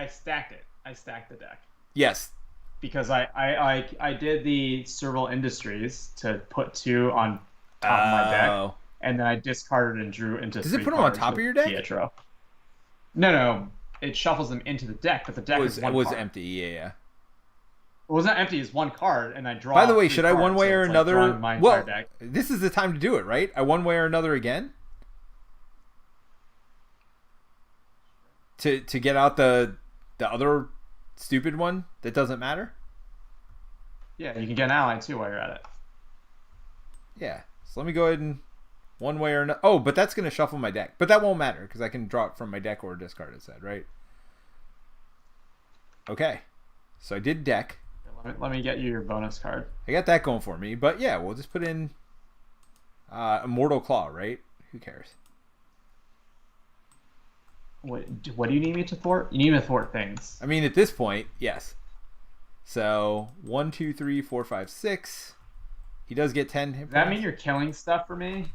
stacked it. I stacked the deck. Yes. Because I did the Serval Industries to put 2 on top of my deck. And then I discarded and drew into 3 cards. Does it put them on top of your deck? Pietro. No. It shuffles them into the deck, but the deck is one card. empty, yeah. It was not empty, it's 1 card, and I draw. By the way, should I one way so or another? Like well, deck. This is the time to do it, right? I one way or another again? To get out the other stupid one that doesn't matter? Yeah, you can get an ally too while you're at it. Yeah. So let me go ahead and one way or another. Oh, but that's going to shuffle my deck. But that won't matter because I can draw it from my deck or discard it, said, right? Okay. So I did deck. Let me get you your bonus card. I got that going for me. But yeah, we'll just put in Immortal Claw, right? Who cares? What do you need me to thwart? You need me to thwart things. I mean, at this point, yes. So 1, 2, 3, 4, 5, 6. He does get 10 hit points. Does that mean you're killing stuff for me?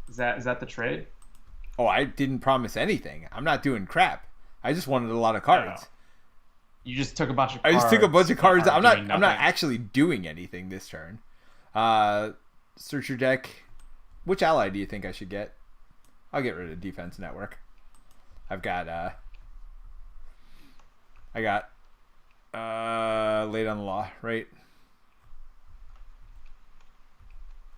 Is that the trade? Oh, I didn't promise anything. I'm not doing crap. I just wanted a lot of cards. No. You just took a bunch of cards. I just took a bunch of cards. I'm not actually doing anything this turn. Search your deck. Which ally do you think I should get? I'll get rid of Defense Network. I've got Late on the Law, right?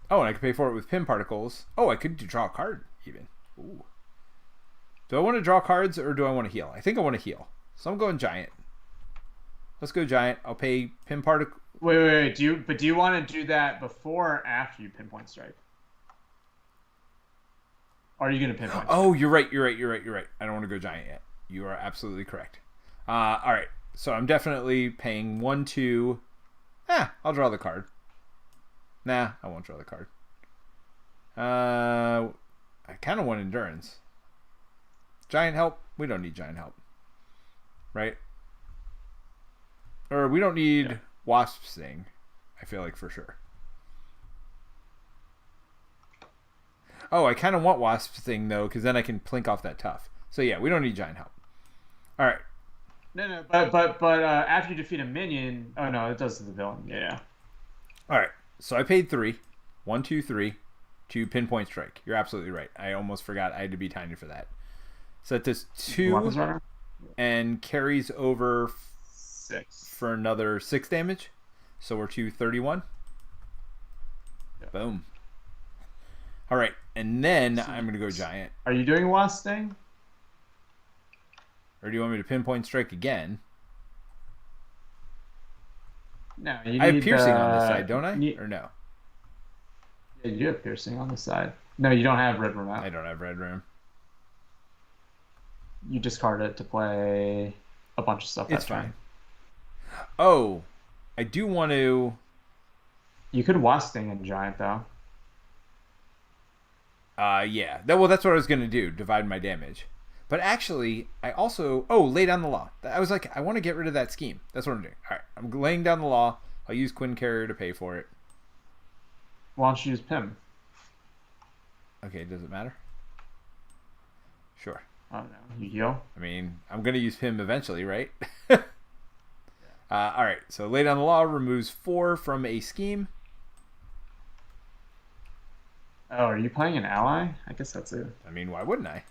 Oh, and I could pay for it with Pin Particles. Oh, I could draw a card even. Ooh. Do I want to draw cards or do I want to heal? I think I want to heal. So I'm going Giant. Let's go Giant. I'll pay Pin Particle. Wait. Do you want to do that before or after you Pinpoint Strike? Or are you going to Pinpoint Strike? Oh, you're right. I don't want to go Giant yet. You are absolutely correct. All right. So I'm definitely paying 1, 2. I'll draw the card. Nah, I won't draw the card. I kind of want Endurance. Giant Help? We don't need Giant Help. Right? Or we don't need Wasp Sting. I feel like for sure. Oh, I kind of want Wasp Sting though, because then I can plink off that tough. So yeah, we don't need Giant Help. All right. No, but after you defeat a minion, oh no, it does to the villain. Yeah. All right. So I paid 3, 1, 2, 3, to Pinpoint Strike. You're absolutely right. I almost forgot I had to be tiny for that. So that does 2 and carries over 6 for another 6 damage. So we're to 31. Yeah. Boom. All right, and then I'm gonna go Giant. Are you doing Wasp Sting? Or do you want me to Pinpoint Strike again? No, I have piercing on this side, don't I? Or no? Yeah, you do have piercing on the side. No, you don't have Red Room out. I don't have Red Room. You discard it to play a bunch of stuff. It's fine. Oh, I do want to. You could Wasp Sting in Giant though. Yeah. Well, that's what I was gonna do. Divide my damage. But actually, I also... Oh, lay down the law. I was like, I want to get rid of that scheme. That's what I'm doing. All right, I'm laying down the law. I'll use Quinn Carrier to pay for it. Why don't you use Pim? Okay, does it matter? Sure. I don't know. You heal? I mean, I'm going to use Pim eventually, right? All right, so lay down the law removes 4 from a scheme. Oh, are you playing an ally? I guess that's it. I mean, why wouldn't I?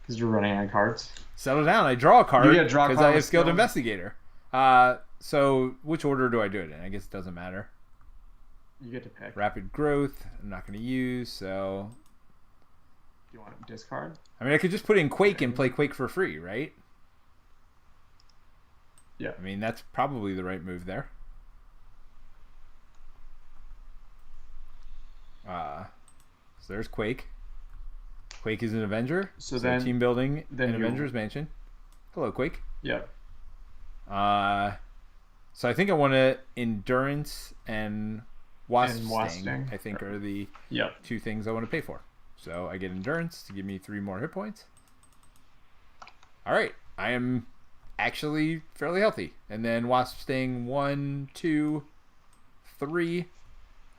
Because you're running out of cards. Settle down. I draw a card because I have Skilled skill. Investigator. So which order do I do it in? I guess it doesn't matter. You get to pick. Rapid Growth. I'm not going to use, so... Do you want to discard? I mean, I could just put in Quake and play Quake for free, right? Yeah. I mean, that's probably the right move there. So there's Quake. Quake is an Avenger. So then team building in Avengers Mansion. Hello, Quake. Yep. So I think I want to Endurance and Wasp Sting. I think are the 2 things I want to pay for. So I get Endurance to give me 3 more hit points. All right, I am actually fairly healthy. And then Wasp Sting 1, 2, 3,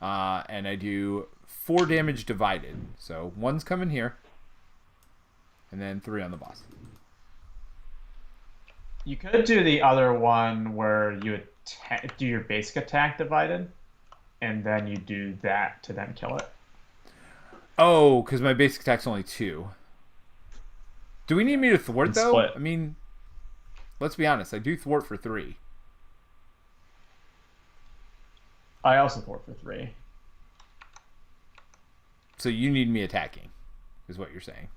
and I do 4 damage divided. So 1's coming here. And then 3 on the boss. You could do the other one where you do your basic attack divided, and then you do that to then kill it. Oh, because my basic attack's only 2. Do we need me to thwart, though? Split. I mean, let's be honest. I do thwart for 3. I also thwart for 3. So you need me attacking, is what you're saying.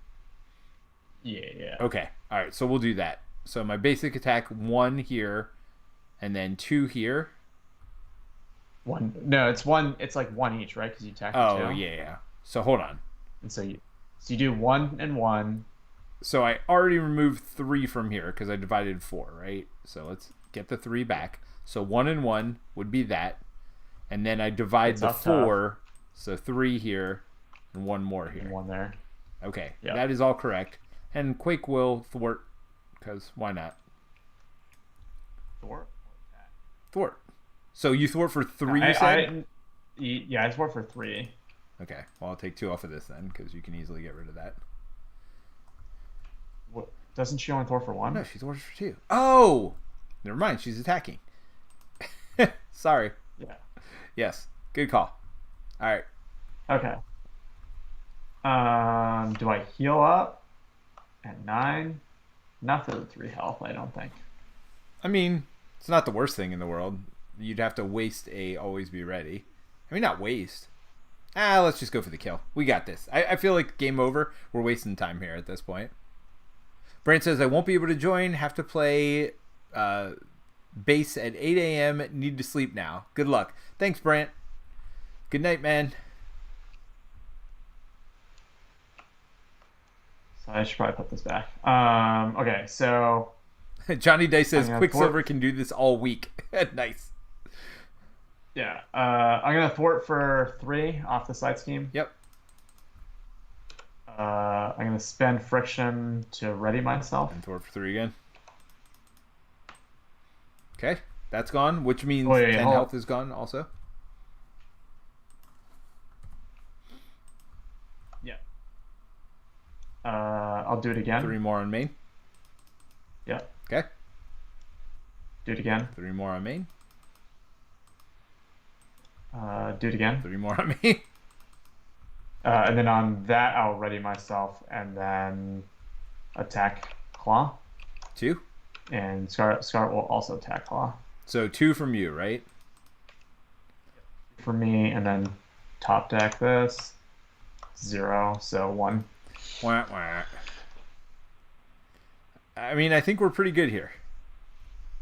Yeah. Okay. All right. So we'll do that. So my basic attack 1 here, and then 2 here. 1. No, it's 1. It's like 1 each, right? Because you attack. Oh 2. Yeah. So hold on. And so you do 1 and 1, So I already removed 3 from here because I divided 4, right? So let's get the 3 back. So 1 and 1 would be that. And then I divide the 4. So 3 here and 1 more here. And 1 there. Okay, that is all correct. And Quake will thwart, because why not? Thwart? Thwart. So you thwart for 3, you said? Yeah, I thwart for 3. Okay, well, I'll take 2 off of this then, because you can easily get rid of that. What? Doesn't she only thwart for 1? No, she thwarts for 2. Oh! Never mind, she's attacking. Sorry. Yeah. Yes, good call. All right. Okay. Do I heal up at 9? Not for the 3 health, I don't think. I mean, it's not the worst thing in the world. You'd have to waste a always be ready. I mean, not waste. Let's just go for the kill. We got this. I feel like game over. We're wasting time here at this point. Brant says, I won't be able to join. Have to play base at 8 a.m. Need to sleep now. Good luck. Thanks, Brant. Good night, man. So I should probably put this back. Okay, so... Johnny Dice says, Quicksilver can do this all week. Nice. Yeah. I'm going to thwart for 3 off the side scheme. Yep. I'm going to spend friction to ready myself. And thwart for 3 again. Okay. That's gone, which means 10 health is gone also. Yeah. I'll do it again. 3 more on main. Yep. Okay. Do it again. 3 more on main. Do it again. 3 more on main. And then on that, I'll ready myself and then attack Klaw. 2. And Scarlet will also attack Klaw. So 2 from you, right? For me, and then top deck this. 0, so 1. Wah, wah. I mean, I think we're pretty good here.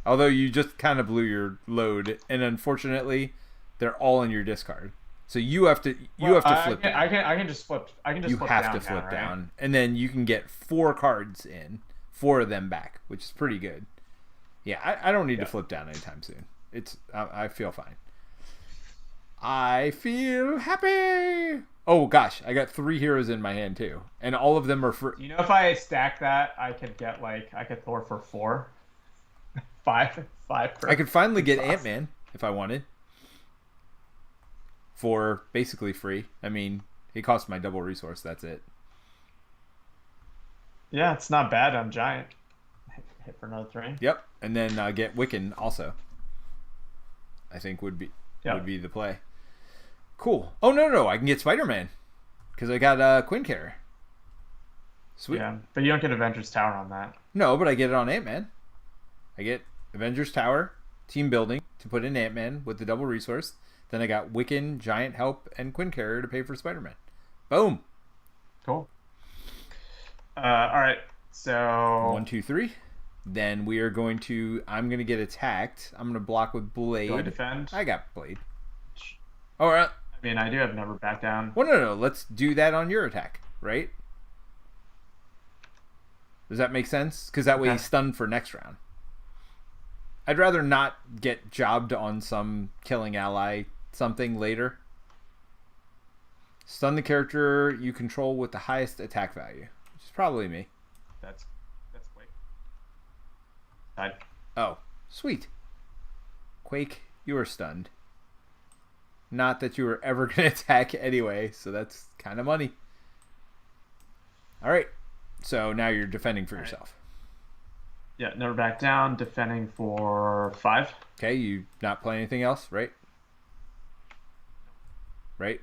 Although you just kind of blew your load, and unfortunately, they're all in your discard. So you have to flip down. I can just flip. I can just you flip have down, to flip right? down, and then you can get 4 cards in, 4 of them back, which is pretty good. Yeah, I don't need to flip down anytime soon. I feel fine. I feel happy. Oh gosh, I got 3 heroes in my hand too, and all of them are free. You know, if I stack that, I could get I could throw for 4, 5. I could finally get Ant-Man if I wanted. For basically free. I mean, he cost my double resource. That's it. Yeah, it's not bad on Giant. Hit for another 3. Yep, and then get Wiccan also. I think would be the play. Cool. Oh no, I can get Spider-Man because I got Quinn Carrier. Sweet. Yeah, but you don't get Avengers Tower on that. No, but I get it on Ant-Man. I get Avengers Tower, team building to put in Ant-Man with the double resource. Then I got Wiccan, Giant Help, and Quinn Carrier to pay for Spider-Man. Boom. Cool. All right. So 1, 2, 3. Then we are going to. I'm going to get attacked. I'm going to block with Blade. Do I defend? I got Blade. All right. I mean, I do have never back down. Well, no. Let's do that on your attack, right? Does that make sense? Because that way he's stunned for next round. I'd rather not get jobbed on some killing ally something later. Stun the character you control with the highest attack value, which is probably me. That's Quake. Side. Oh, sweet. Quake, you are stunned. Not that you were ever going to attack anyway, so that's kind of money. All right, so now you're defending for yourself. Yeah, never back down, defending for 5. Okay, you not play anything else, right? Right?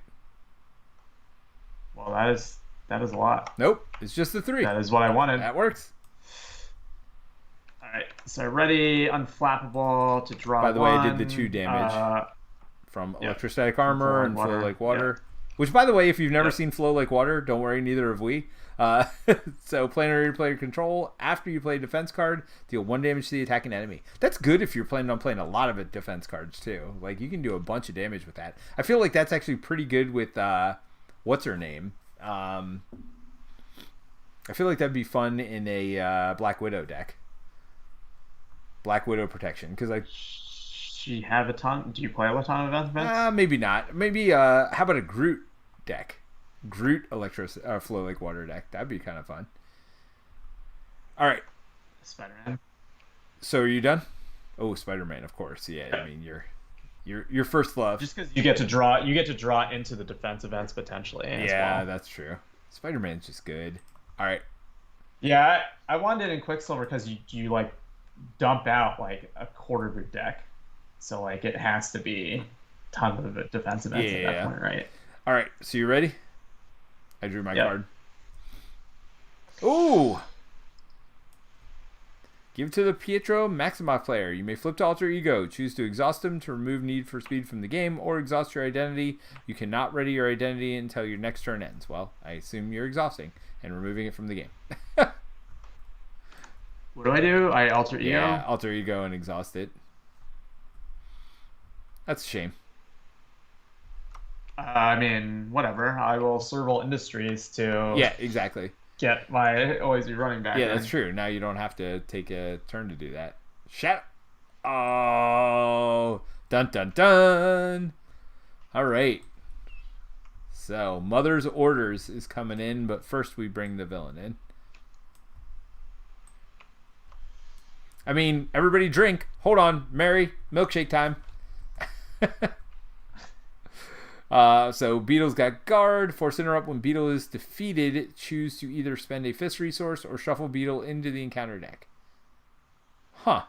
Well, that is a lot. Nope, it's just the 3. That is what I wanted. That works. All right, so ready, unflappable to draw. By the way, I did the 2 damage from electrostatic armor and flow like water. Which, by the way, if you've never seen flow like water, don't worry, neither have we. So planetary player control, after you play a defense card, deal 1 damage to the attacking enemy. That's good if you're planning on playing a lot of defense cards too. Like, you can do a bunch of damage with that. I feel like that's actually pretty good with what's her name, I feel like that'd be fun in a Black Widow deck. Black Widow protection, because I. She have a ton. Do you play a ton of events? Maybe not. Maybe how about a Groot deck? Groot flow like water deck. That'd be kind of fun. All right. Spider-Man. So are you done? Oh, Spider-Man, of course. Yeah, I mean your first love. Just because you get to draw into the defense events potentially. Yeah, well. That's true. Spider-Man's just good. All right. Yeah, I wanted it in Quicksilver because you like dump out like a quarter of your deck, so like it has to be a ton of defense events at that point, right? All right. So you ready? I drew my card. Ooh. Give to the Pietro Maximoff player. You may flip to Alter Ego. Choose to exhaust him to remove need for speed from the game, or exhaust your identity. You cannot ready your identity until your next turn ends. Well, I assume you're exhausting and removing it from the game. What do I do? I Alter Ego? Yeah, Alter Ego and exhaust it. That's a shame. I mean, whatever. I will Serval Industries to... Yeah, exactly. Get my always be running back. Yeah, that's true. Now you don't have to take a turn to do that. Oh, dun dun dun. All right. So Mother's Orders is coming in, but first we bring the villain in. I mean, everybody drink. Hold on, Mary. Milkshake time. So Beetle's got guard. Force interrupt. When Beetle is defeated, choose to either spend a fist resource or shuffle Beetle into the encounter deck. Huh.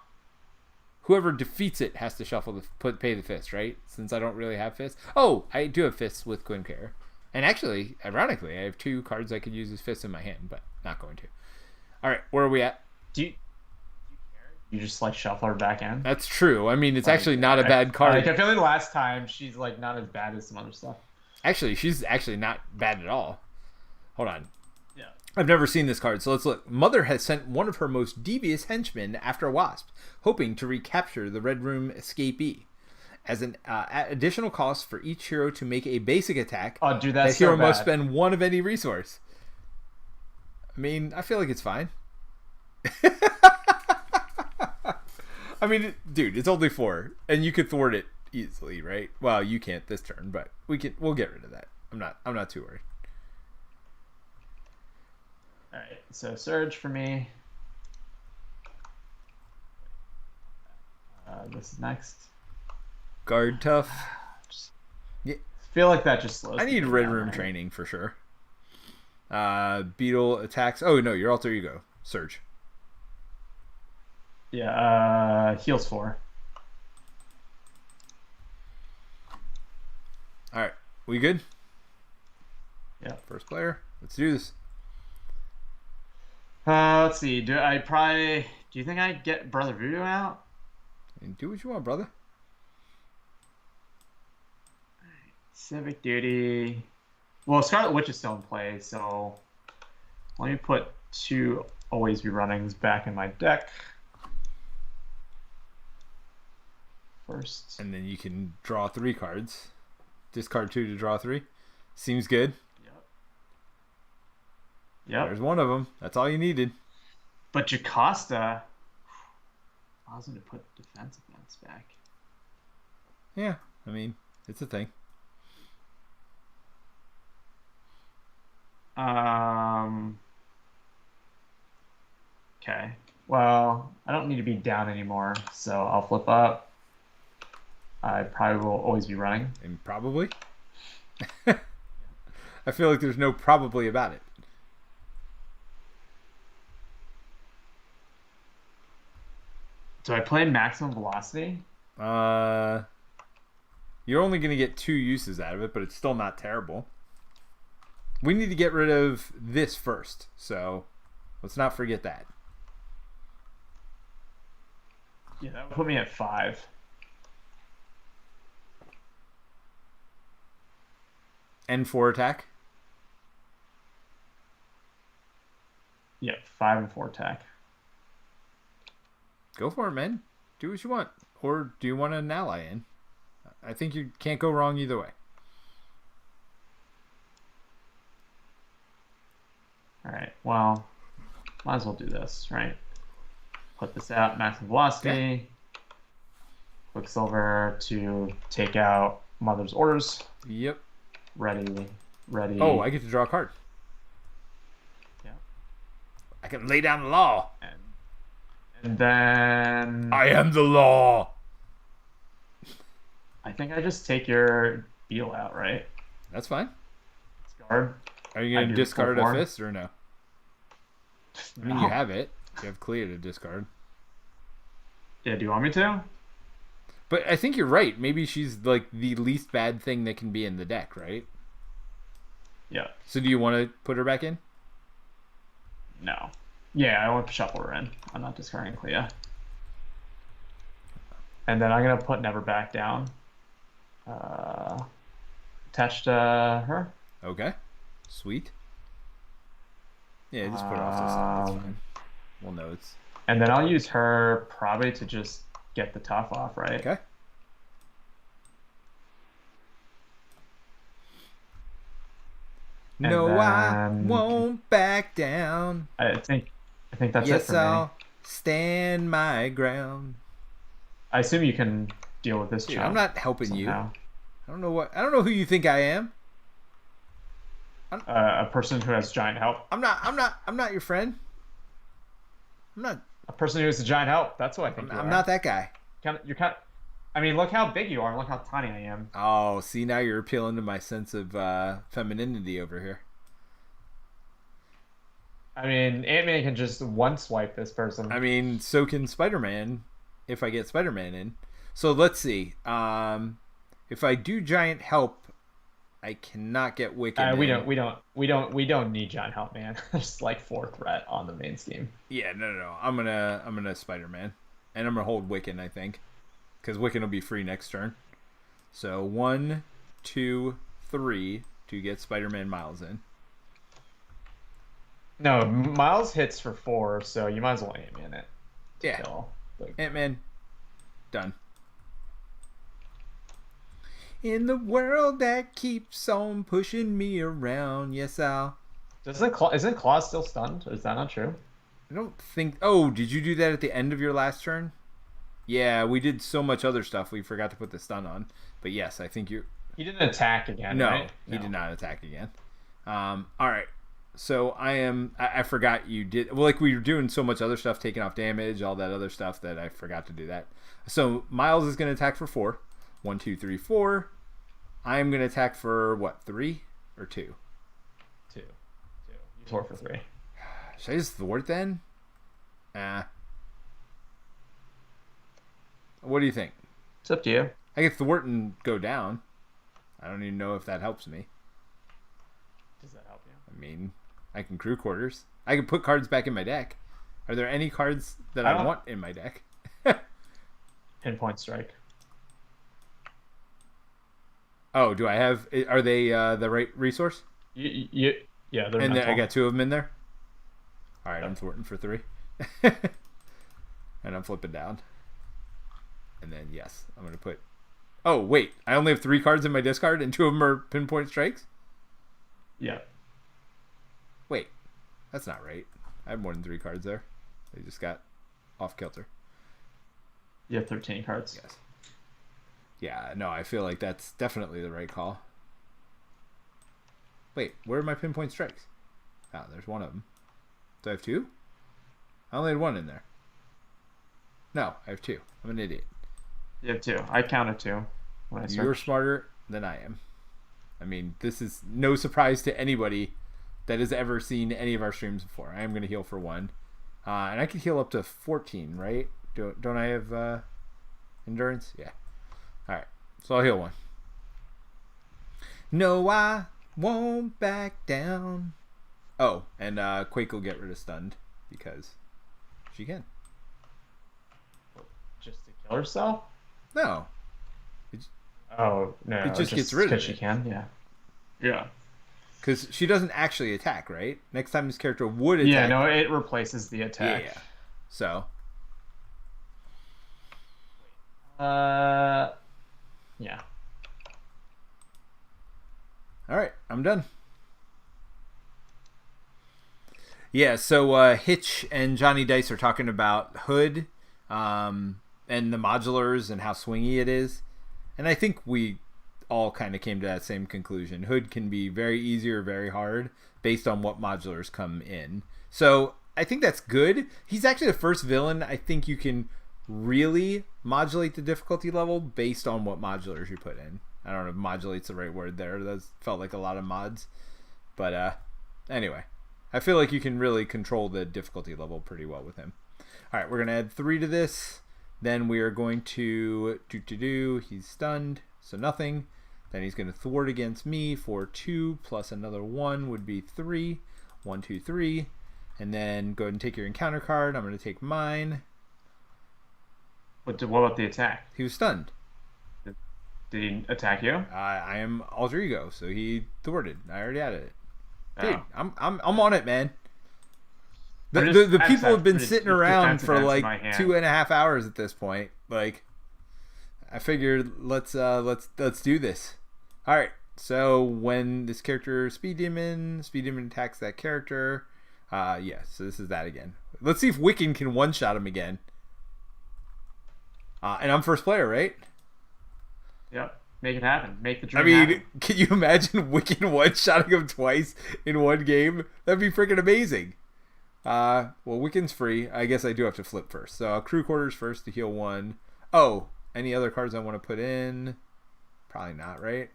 Whoever defeats it has to shuffle pay the fist, right? Since I don't really have fists. Oh, I do have fists with Quimcare. And actually, ironically, I have 2 cards I could use as fists in my hand, but not going to. All right, where are we at? Do you just like shuffle her back in? That's true. I mean, it's actually not a bad card. Like, I feel like last time she's like not as bad as some other stuff. Actually, she's actually not bad at all. Hold on. Yeah. I've never seen this card, so let's look. Mother has sent one of her most devious henchmen after Wasp, hoping to recapture the Red Room escapee. As an additional cost for each hero to make a basic attack, that hero must spend 1 of any resource. I mean, I feel like it's fine. I mean, dude, it's only 4, and you could thwart it easily, right? Well, you can't this turn, but we'll get rid of that. I'm not too worried. All right, so Surge for me. This is next. Guard tough. Yeah. Feel like that just slows. I need Red Room training for sure. Beetle attacks. Oh no, your Alter Ego. Surge. Yeah, heals 4. All right, we good? Yeah. First player. Let's do this. Let's see. Do you think I get Brother Voodoo out? Do what you want, brother. Civic Duty. Well, Scarlet Witch is still in play, so let me put 2 Always Be Runnings back in my deck. First. And then you can draw 3 cards. Discard 2 to draw 3. Seems good. Yep. There's one of them. That's all you needed. But Jocasta allows him to put defense events back. Yeah, I mean, it's a thing. Okay. Well, I don't need to be down anymore, so I'll flip up. I probably will always be running. And probably? I feel like there's no probably about it. Do I play maximum velocity? You're only going to get 2 uses out of it, but it's still not terrible. We need to get rid of this first, so let's not forget that. Yeah, that would put me at 5. N4 attack? Yeah, 5 and 4 attack. Go for it, man. Do what you want. Or do you want an ally in? I think you can't go wrong either way. All right. Well, might as well do this, right? Put this out, maximum velocity. Okay. Quicksilver to take out Mother's Orders. Yep. Ready. Oh, I get to draw a card. Yeah. I can lay down the law. And then... I am the law. I think I just take your Beal out, right? That's fine. Discard. Are you going to discard a fist or no? I mean, you have it. You have Klaw to discard. Yeah, do you want me to? But I think you're right. Maybe she's like the least bad thing that can be in the deck, right? Yeah. So do you want to put her back in? No. Yeah, I want to shuffle her in. I'm not discarding Klaw. And then I'm going to put Never Back Down. Attached to her. Okay. Sweet. Yeah, just put it off to the side. That's fine. We'll know it's... And then I'll use her probably to just get the tough off, right? Okay. And no, then... I won't back down. I think that's it for me. Yes, I'll stand my ground. I assume you can deal with this. Dude, I'm not helping somehow. you. I don't know who you think I am. A person who has giant help. I'm not your friend. I'm not a person who has a giant help. That's what I think. I'm not that guy. You're kind. I mean, look how big you are. And look how tiny I am. Oh, see, now you're appealing to my sense of femininity over here. I mean, Ant-Man can just one swipe this person. I mean, so can Spider-Man if I get Spider-Man in. So let's see. If I do giant help, I cannot get Wiccan. We don't need giant help, man. There's like 4 threat on the main scheme. Yeah, no. I'm gonna Spider-Man, and I'm gonna hold Wiccan, I think, because Wiccan will be free next turn. So 1, 2, 3 to get Spider-Man Miles in. No, Miles hits for 4, so you might as well Ant-Man it. Yeah. Ant-Man. Done. In the world that keeps on pushing me around, yes, I'll... Isn't Klaw still stunned? Is that not true? I don't think... Oh, did you do that at the end of your last turn? Yeah, we did so much other stuff, we forgot to put the stun on. But yes, I think you... He didn't attack again, no, right? He did not attack again. Alright. So I forgot you did... Well, like, we were doing so much other stuff, taking off damage, all that other stuff, that I forgot to do that. So Miles is going to attack for 4. 1, 2, 3, 4. I am going to attack for, what, 3 or 2? 2. You thwart for 3. Should I just thwart then? What do you think? It's up to you. I can thwart and go down. I don't even know if that helps me. Does that help you? I mean, I can crew quarters. I can put cards back in my deck. Are there any cards that I want in my deck? Pinpoint Strike. Oh, do I have... Are they the right resource? Yeah, they're and mental. I got 2 of them in there? Alright, I'm thwarting for 3. And I'm flipping down. And then, yes, I'm going to put... Oh, wait. I only have 3 cards in my discard and 2 of them are Pinpoint Strikes? Yeah. Wait. That's not right. I have more than 3 cards there. They just got off kilter. You have 13 cards. Yes. Yeah, no, I feel like that's definitely the right call. Wait, where are my Pinpoint Strikes? Oh, there's 1 of them. Do I have 2? I only had 1 in there. No, I have 2. I'm an idiot. You have 2. I counted 2 when I searched. You're smarter than I am. I mean, this is no surprise to anybody that has ever seen any of our streams before. I am going to heal for 1. And I can heal up to 14, right? Don't I have endurance? Yeah. Alright, so I'll heal 1. No, I won't back down. Oh, and Quake will get rid of stunned because she can. Just to kill herself? No. Oh, no. It just gets rid of it. Because she can, yeah. Yeah. Because she doesn't actually attack, right? Next time this character would attack. Yeah, no, it replaces the attack. Yeah. So. Yeah. All right, I'm done. Yeah, so Hitch and Johnny Dice are talking about Hood and the modulars and how swingy it is. And I think we all kind of came to that same conclusion. Hood can be very easy or very hard based on what modulars come in. So I think that's good. He's actually the first villain I think you can really modulate the difficulty level based on what modulars you put in. I don't know if modulate's the right word there. That felt like a lot of mods. But anyway. I feel like you can really control the difficulty level pretty well with him. All right, we're going to add 3 to this. Then we are going to he's stunned, so nothing. Then he's going to thwart against me for 2 plus another 1 would be 3. 1, 2, 3. And then go ahead and take your encounter card. I'm going to take mine. What about the attack? He was stunned. Did he attack you? I am alter ego, so he thwarted. I already added it. Dude, I'm on it, man. The people have been sitting around for like 2.5 hours at this point. Like, I figured let's do this. All right. So when this character Speed Demon attacks that character, yeah. So this is that again. Let's see if Wiccan can one shot him again. And I'm first player, right? Yep. Make it happen. Make the dream happen. Can you imagine Wiccan one-shotting him twice in one game? That'd be freaking amazing. Well, Wiccan's free. I guess I do have to flip first. So crew quarters first to heal 1. Oh, any other cards I want to put in? Probably not, right?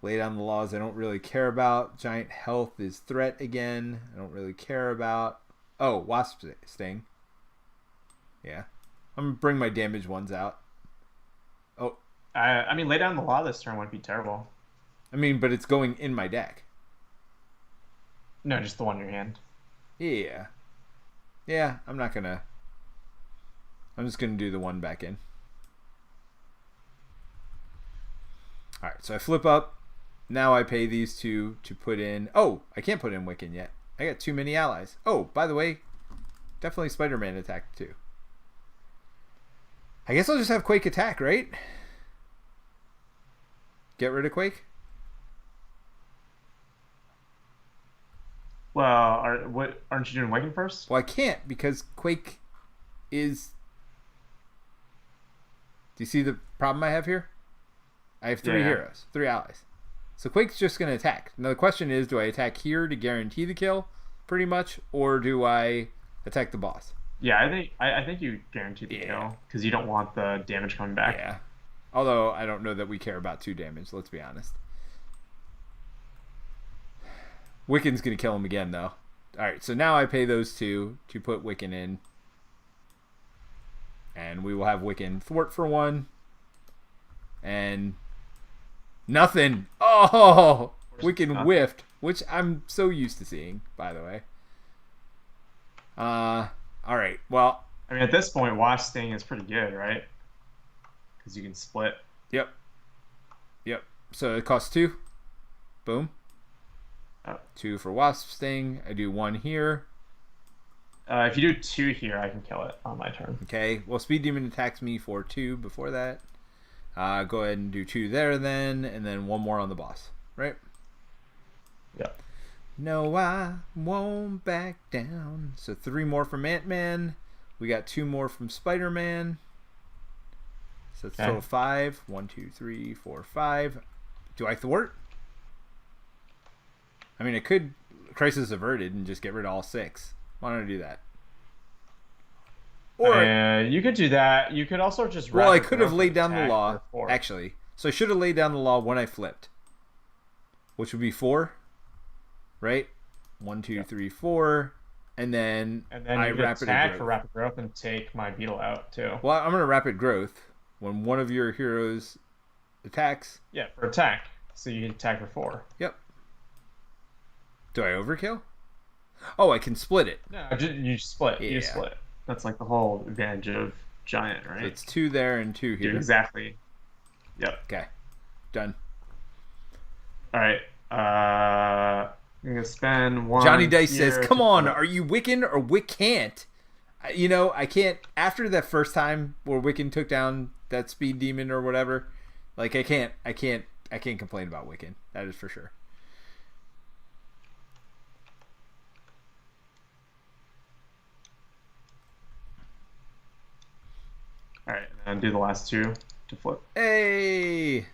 Lay down the laws I don't really care about. Giant health is threat again. I don't really care about. Oh, Wasp sting. Yeah. I'm going to bring my damage ones out. Oh, I mean, lay down the law this turn wouldn't be terrible. I mean, but it's going in my deck. No, just the one in your hand. Yeah. I'm just gonna do the one back in. All right, so I flip up. Now I pay these two to put in. Oh, I can't put in Wiccan yet. I got too many allies. Oh, by the way, definitely Spider-Man attack too. I guess I'll just have Quake attack, right? Get rid of Quake? Well, aren't you doing Wiccan first? Well, I can't because Quake is... Do you see the problem I have here? I have 3 heroes, 3 allies. So Quake's just going to attack. Now the question is, do I attack here to guarantee the kill, pretty much, or do I attack the boss? Yeah, I think you guarantee the kill because you don't want the damage coming back. Yeah. Although I don't know that we care about 2 damage, let's be honest. Wiccan's going to kill him again, though. Alright, so now I pay those 2 to put Wiccan in. And we will have Wiccan thwart for 1. And nothing. Oh! Wiccan whiffed, which I'm so used to seeing, by the way. Alright, well. I mean, at this point, Wasp Sting is pretty good, right? Because you can split. Yep. So it costs 2. Boom. 2 for Wasp Sting. I do 1 here. If you do 2 here, I can kill it on my turn. Okay. Well, Speed Demon attacks me for 2 before that. Go ahead and do 2 there then, and then 1 more on the boss. Right? Yep. No, I won't back down. So 3 more from Ant-Man. We got 2 more from Spider-Man. So it's total 5. 1, 2, 3, 4, 5. Do I thwart? I mean, I could Crisis Averted and just get rid of all 6. Why don't I do that? Or you could do that. You could also just... Well, I could have laid down the law, actually. So I should have laid down the law when I flipped. Which would be 4. Right? 1, 2, 3, 4. And then I rapid attack for rapid growth and take my beetle out, too. Well, I'm going to rapid growth. When one of your heroes attacks... Yeah, for attack. So you can attack for 4. Yep. Do I overkill? Oh, I can split it. No, you split. Yeah. You split. That's like the whole advantage of Giant, right? So it's 2 there and 2 here. Exactly. Yep. Okay. Done. All right. I'm going to spend 1 Johnny Dice says, come on, are you Wiccan or Wiccant? You know, I can't... After that first time where Wiccan took down that Speed Demon or whatever, like, I can't complain about Wiccan. That is for sure. All right, and do the last 2 to flip. Hey!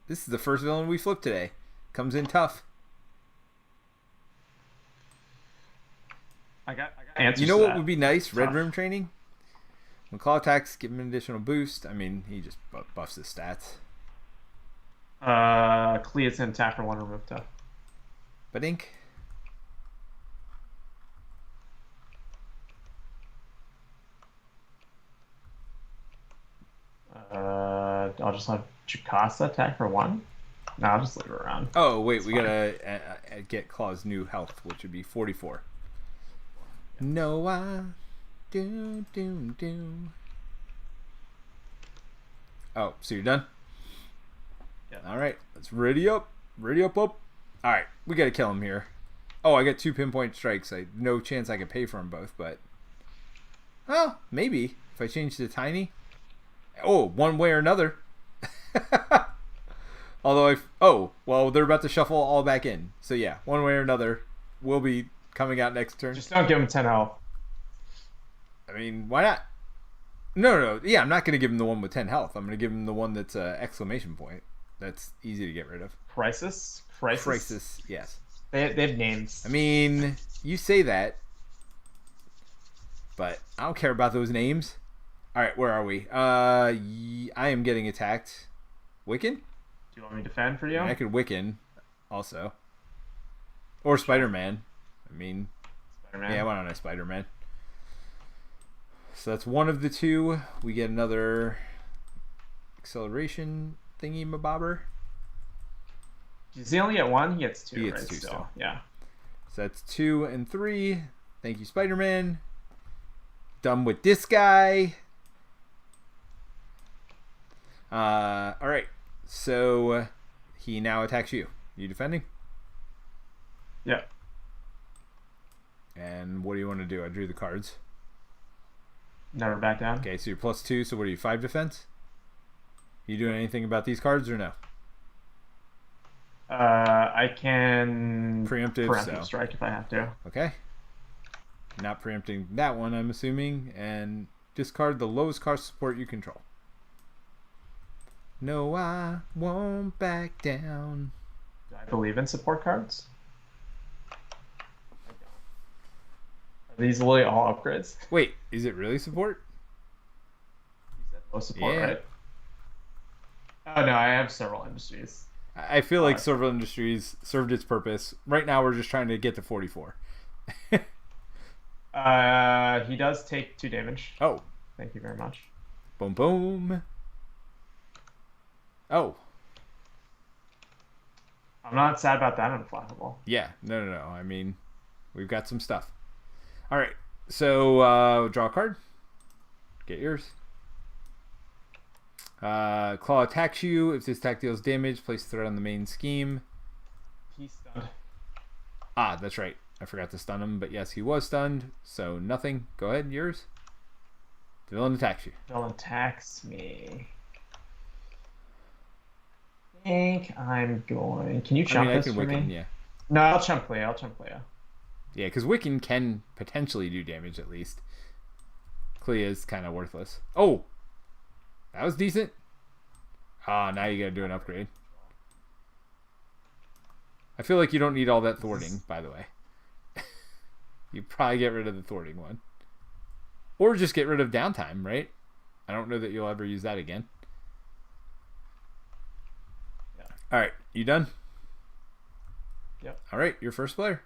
This is the first villain we flipped today. Comes in tough. I got answers. You know to what that. would be nice? Tough. Red Room training. When Claw attacks, give him an additional boost. I mean, he just buffs his stats. Clea's in attack for 1, remove tough. But ink. I'll just have Chikasa attack for 1. No, I'll just leave it around. Oh, wait, It's we fine. gotta get Claw's new health, which would be 44. No, I do. Oh, so you're done? Yeah. All right, let's ready up. All right, we gotta kill him here. Oh, I got 2 pinpoint strikes. No chance I could pay for them both, but well, maybe if I change to tiny. Oh, one way or another. Although they're about to shuffle all back in. So yeah, one way or another, will be coming out next turn. Just don't give him 10 health. I mean, why not? No. Yeah, I'm not going to give him the one with 10 health. I'm going to give him the one that's exclamation point. That's easy to get rid of. Crisis, yes. They have names. I mean, you say that, but I don't care about those names. All right, where are we? I am getting attacked. Wiccan? Do you want me to defend for you? I could Wiccan also. Or Spider-Man. I mean, Spider-Man. yeah, why don't I Spider-Man? So that's one of the 2. We get another acceleration thingy mabobber. Does he only get 1? He gets 2. He gets right? 2 still. still. Yeah. So that's 2 and 3. Thank you, Spider-Man. Done with this guy. All right. So he now attacks you. You defending? Yeah. And what do you want to do? I drew the cards. Never back down. Okay, so you're +2. So what are you? 5 defense? You doing anything about these cards or no? I can Preemptive strike if I have to. Okay. Not preempting that one, I'm assuming. And discard the lowest cost support you control. No, I won't back down. Do I believe in support cards? Are these literally all upgrades? Wait, is it really support? You said low support, Yeah. right? Oh no, I have several industries. I feel like Serval Industries served its purpose. Right now, we're just trying to get to 44. He does take 2 damage. Oh. Thank you very much. Boom, boom. Oh. I'm not sad about that unflappable. Yeah, no. I mean, we've got some stuff. All right, so draw a card. Get yours. Claw attacks you. If this attack deals damage, place the threat on the main scheme. He's stunned. Ah, that's right. I forgot to stun him, but yes, he was stunned, so nothing. Go ahead, yours. The villain attacks you. Villain attacks me. I think I'm going. Can you chump this for Wiccan, me? yeah. No, I'll chump Clea. Yeah, because Wiccan can potentially do damage at least. Clea is kind of worthless. Oh! That was decent. Ah, now you gotta do an upgrade. I feel like you don't need all that thwarting, by the way. You probably get rid of the thwarting one. Or just get rid of downtime, right? I don't know that you'll ever use that again. Yeah. Alright, you done? Yep. Alright, your first player.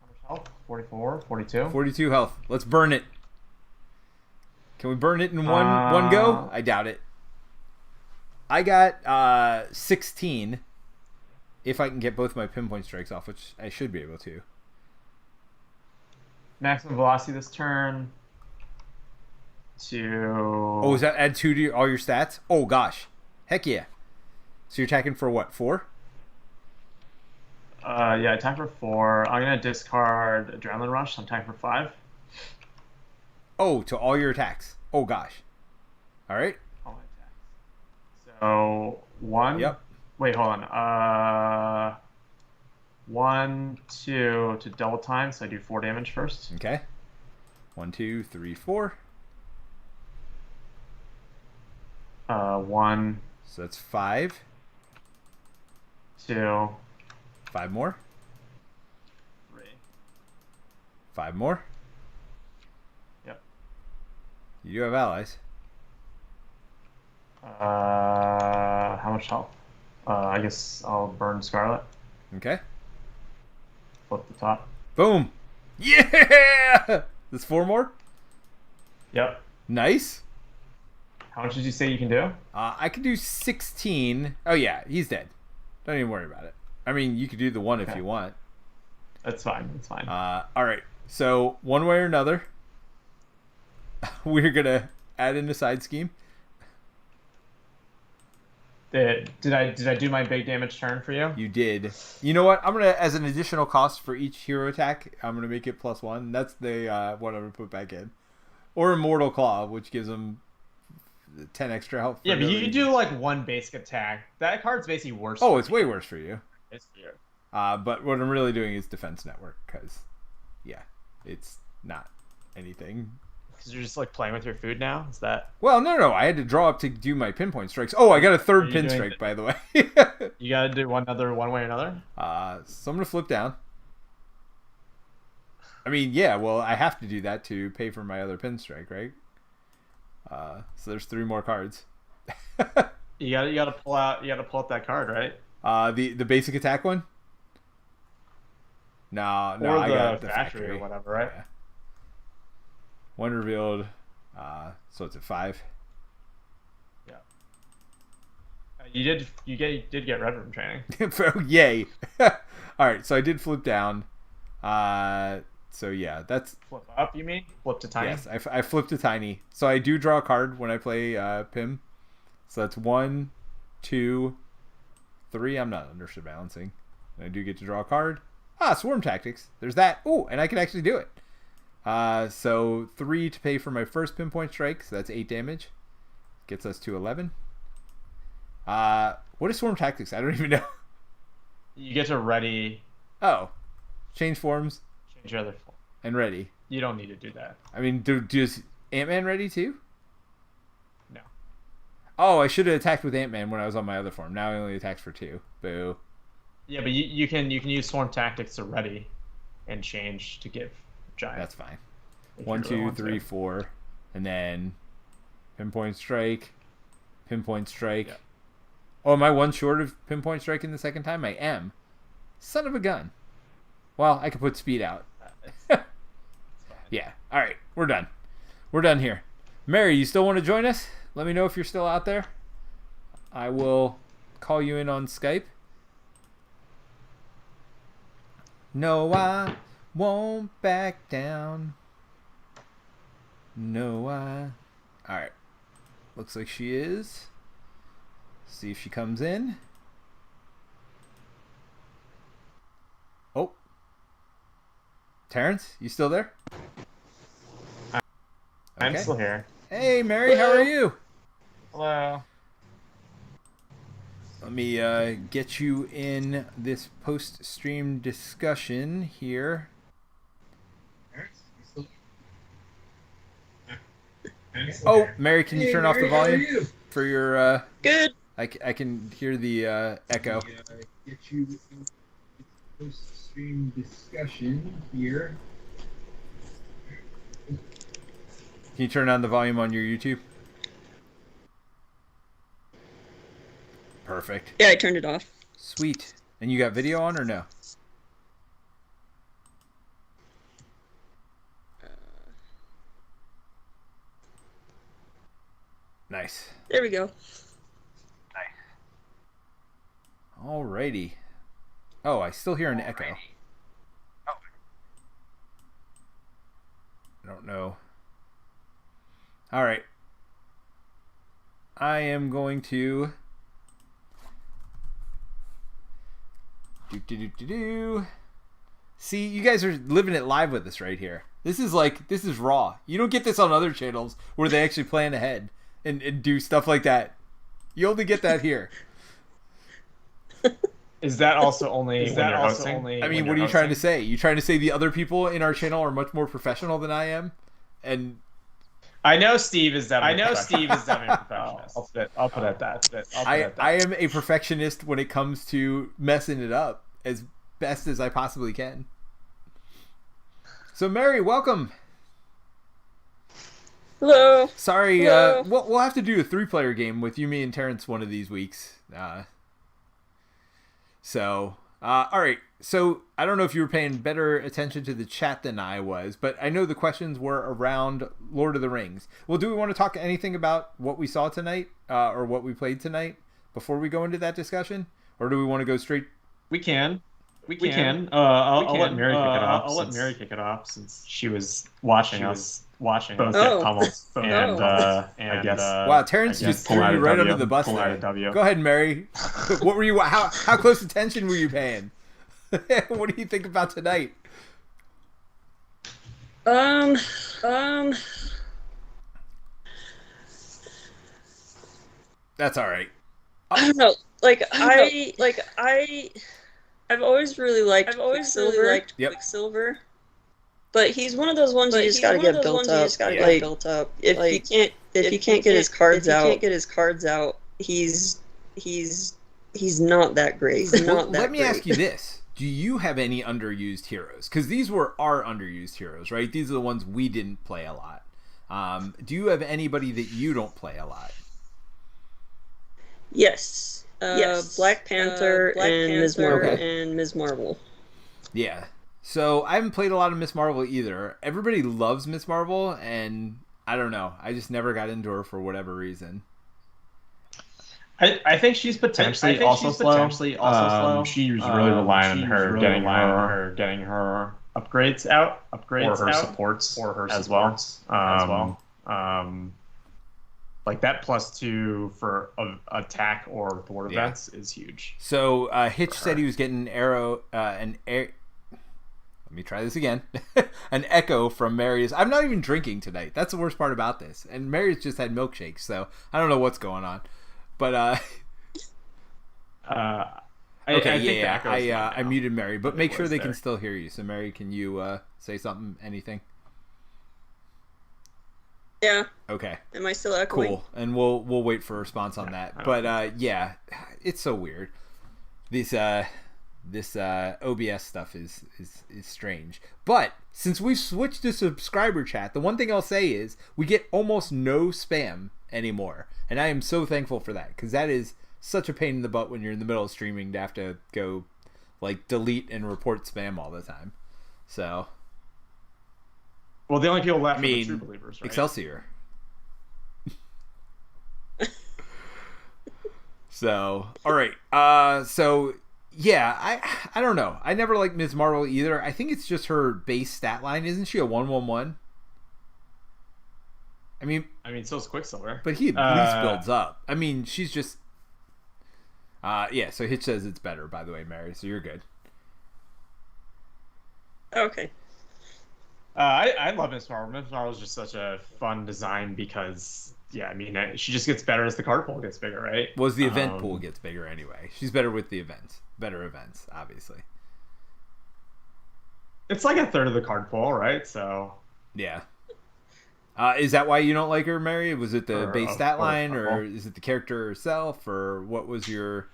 How much health? 44, 42? 42 health. Let's burn it. Can we burn it in one go? I doubt it. I got 16. If I can get both my pinpoint strikes off, which I should be able to. Maximum velocity this turn. Oh, does that add 2 to all your stats? Oh, gosh. Heck yeah. So you're attacking for what, 4? Yeah, attack for 4. I'm going to discard Adrenaline Rush. I'm attacking for 5. Oh, to all your attacks. Oh, gosh. All right. All my attacks. So, 1. Yep. Wait, hold on. 1, 2 to double time, so I do 4 damage first. Okay. 1, 2, 3, 4. 1, So that's 5. 2, 5 more. 3. 5 more. Yep. You do have allies. How much health? I guess I'll burn Scarlet. Okay. Flip the top. Boom. Yeah! There's 4 more? Yep. Nice. How much did you say you can do? I can do 16. Oh, yeah. He's dead. Don't even worry about it. I mean, you could do the 1 if you want. That's fine. That's fine. All right. So, one way or another, we're going to add in a side scheme. Did I do my big damage turn for you? You did. You know what? I'm going to, as an additional cost for each hero attack, I'm going to make it +1. That's the one I'm going to put back in. Or Immortal Claw, which gives them 10 extra health. Yeah, but you do like 1 basic attack. That card's basically worse. Oh, it's way worse for you. It's weird. But what I'm really doing is Defense Network, because, yeah, it's not anything. Because you're just like playing with your food now? Is that... Well, no. I had to draw up to do my pinpoint strikes. Oh, I got a 3rd pin strike, by the way. You got to do one way or another? So I'm going to flip down. I mean, yeah, well, I have to do that to pay for my other pin strike, right? So there's 3 more cards. you gotta pull out that card, right? The basic attack one? No, or I got the factory or whatever, right? Yeah. 1 revealed. So it's a 5. Yeah. You did get Red Room training. Yay! All right, so I did flip down. So yeah, that's flip up. You mean flip to tiny? Yes, I flipped to tiny. So I do draw a card when I play Pim. So that's 1, 2, 3. I'm not under balancing. I do get to draw a card. Swarm Tactics. There's that. Oh, and I can actually do it. So 3 to pay for my first pinpoint strike. So that's 8 damage. Gets us to 11. What is Swarm Tactics? I don't even know. You get to ready. Oh, change forms. Change your other form. And ready. You don't need to do that. I mean, does Ant-Man ready too? No. Oh, I should have attacked with Ant-Man when I was on my other form. Now I only attacked for 2. Boo. Yeah, but you can use Swarm Tactics to ready and change to give Giant. That's fine. 1, 2, 3, 4, and then pinpoint strike, pinpoint strike. Yeah. Oh, am I 1 short of pinpoint strike in the second time? I am. Son of a gun. Well, I could put speed out. Yeah. All right, we're done. We're done here. Mary, you still want to join us? Let me know if you're still out there. I will call you in on Skype. No, I won't back down. No, I... Alright. Looks like she is. See if she comes in. Oh. Terence, you still there? I'm still here. Hey, Mary, how are you? Hello. Let me get you in this post-stream discussion here. Oh, Mary, can you turn off the volume for your... Good. I can hear the echo. Get you in post-stream discussion here. Can you turn on the volume on your YouTube? Perfect. Yeah, I turned it off. Sweet. And you got video on or no? Nice. There we go. Nice. Alrighty. Oh, I still hear an echo. Oh. I don't know. Alright. I am going to... See, you guys are living it live with us right here. This is raw. You don't get this on other channels where they actually plan ahead and do stuff like that. You only get that here. Is that also only when you're hosting? I mean, what are you trying to say? You trying to say the other people in our channel are much more professional than I am? And I know Steve is definitely perfectionist. I'll put it at that. I am a perfectionist when it comes to messing it up as best as I possibly can. So Mary, welcome. Hello. Sorry, Hello. We'll have to do a 3-player game with you, me, and Terence one of these weeks. All right. So I don't know if you were paying better attention to the chat than I was, but I know the questions were around Lord of the Rings. Well, do we want to talk anything about what we saw tonight or what we played tonight before we go into that discussion? Or do we want to go straight? We can. I'll let Mary kick it off. I'll let Mary kick it off since she was watching us both get pummeled. And I guess wow, Terence just threw you right under the bus there. Go ahead, Mary. What were you? How close attention were you paying? What do you think about tonight? That's all right. I don't know. I've always really liked Quicksilver. But he's one of those ones you just gotta get built up. If he can't get his cards out, he's not that great. Let me ask you this. Do you have any underused heroes? Because these were our underused heroes, right? These are the ones we didn't play a lot. Do you have anybody that you don't play a lot? Yes. Black Panther and Ms. Marvel. Yeah. So I haven't played a lot of Miss Marvel either. Everybody loves Miss Marvel, and I don't know. I just never got into her for whatever reason. I think she's potentially also slow. She's really relying on her getting her upgrades out, or her supports, as well. Like that +2 for attack or thwart events is huge. So Hitch said he was getting let me try this again. An echo from Mary's. I'm not even drinking tonight. That's the worst part about this. And Mary's just had milkshakes, so I don't know what's going on. But I muted Mary, but make sure they can still hear you. So Mary, can you say something? Anything? Yeah. Okay. Am I still echoing? Cool. And we'll wait for a response on that. But yeah, it's so weird. This OBS stuff is strange. But since we've switched to subscriber chat, the one thing I'll say is we get almost no spam anymore, and I am so thankful for that, because that is such a pain in the butt when you're in the middle of streaming to have to go like delete and report spam all the time. So, well, the only people left are the true believers, right? Excelsior. So, all right. So yeah, I don't know. I never liked Ms. Marvel either. I think it's just her base stat line. Isn't she a 1/1/1? I mean, so is Quicksilver. But he at least builds up. I mean, she's just... yeah, so Hitch says it's better, by the way, Mary, so you're good. Okay. I love Miss Marvel. Miss Marvel is just such a fun design because, yeah, I mean, she just gets better as the card pool gets bigger, right? Well, as the event pool gets bigger anyway. She's better with the events. Better events, obviously. It's like a third of the card pool, right? So... Yeah. Is that why you don't like her, Mary? Was it the base stat line, or is it the character herself, or what was your...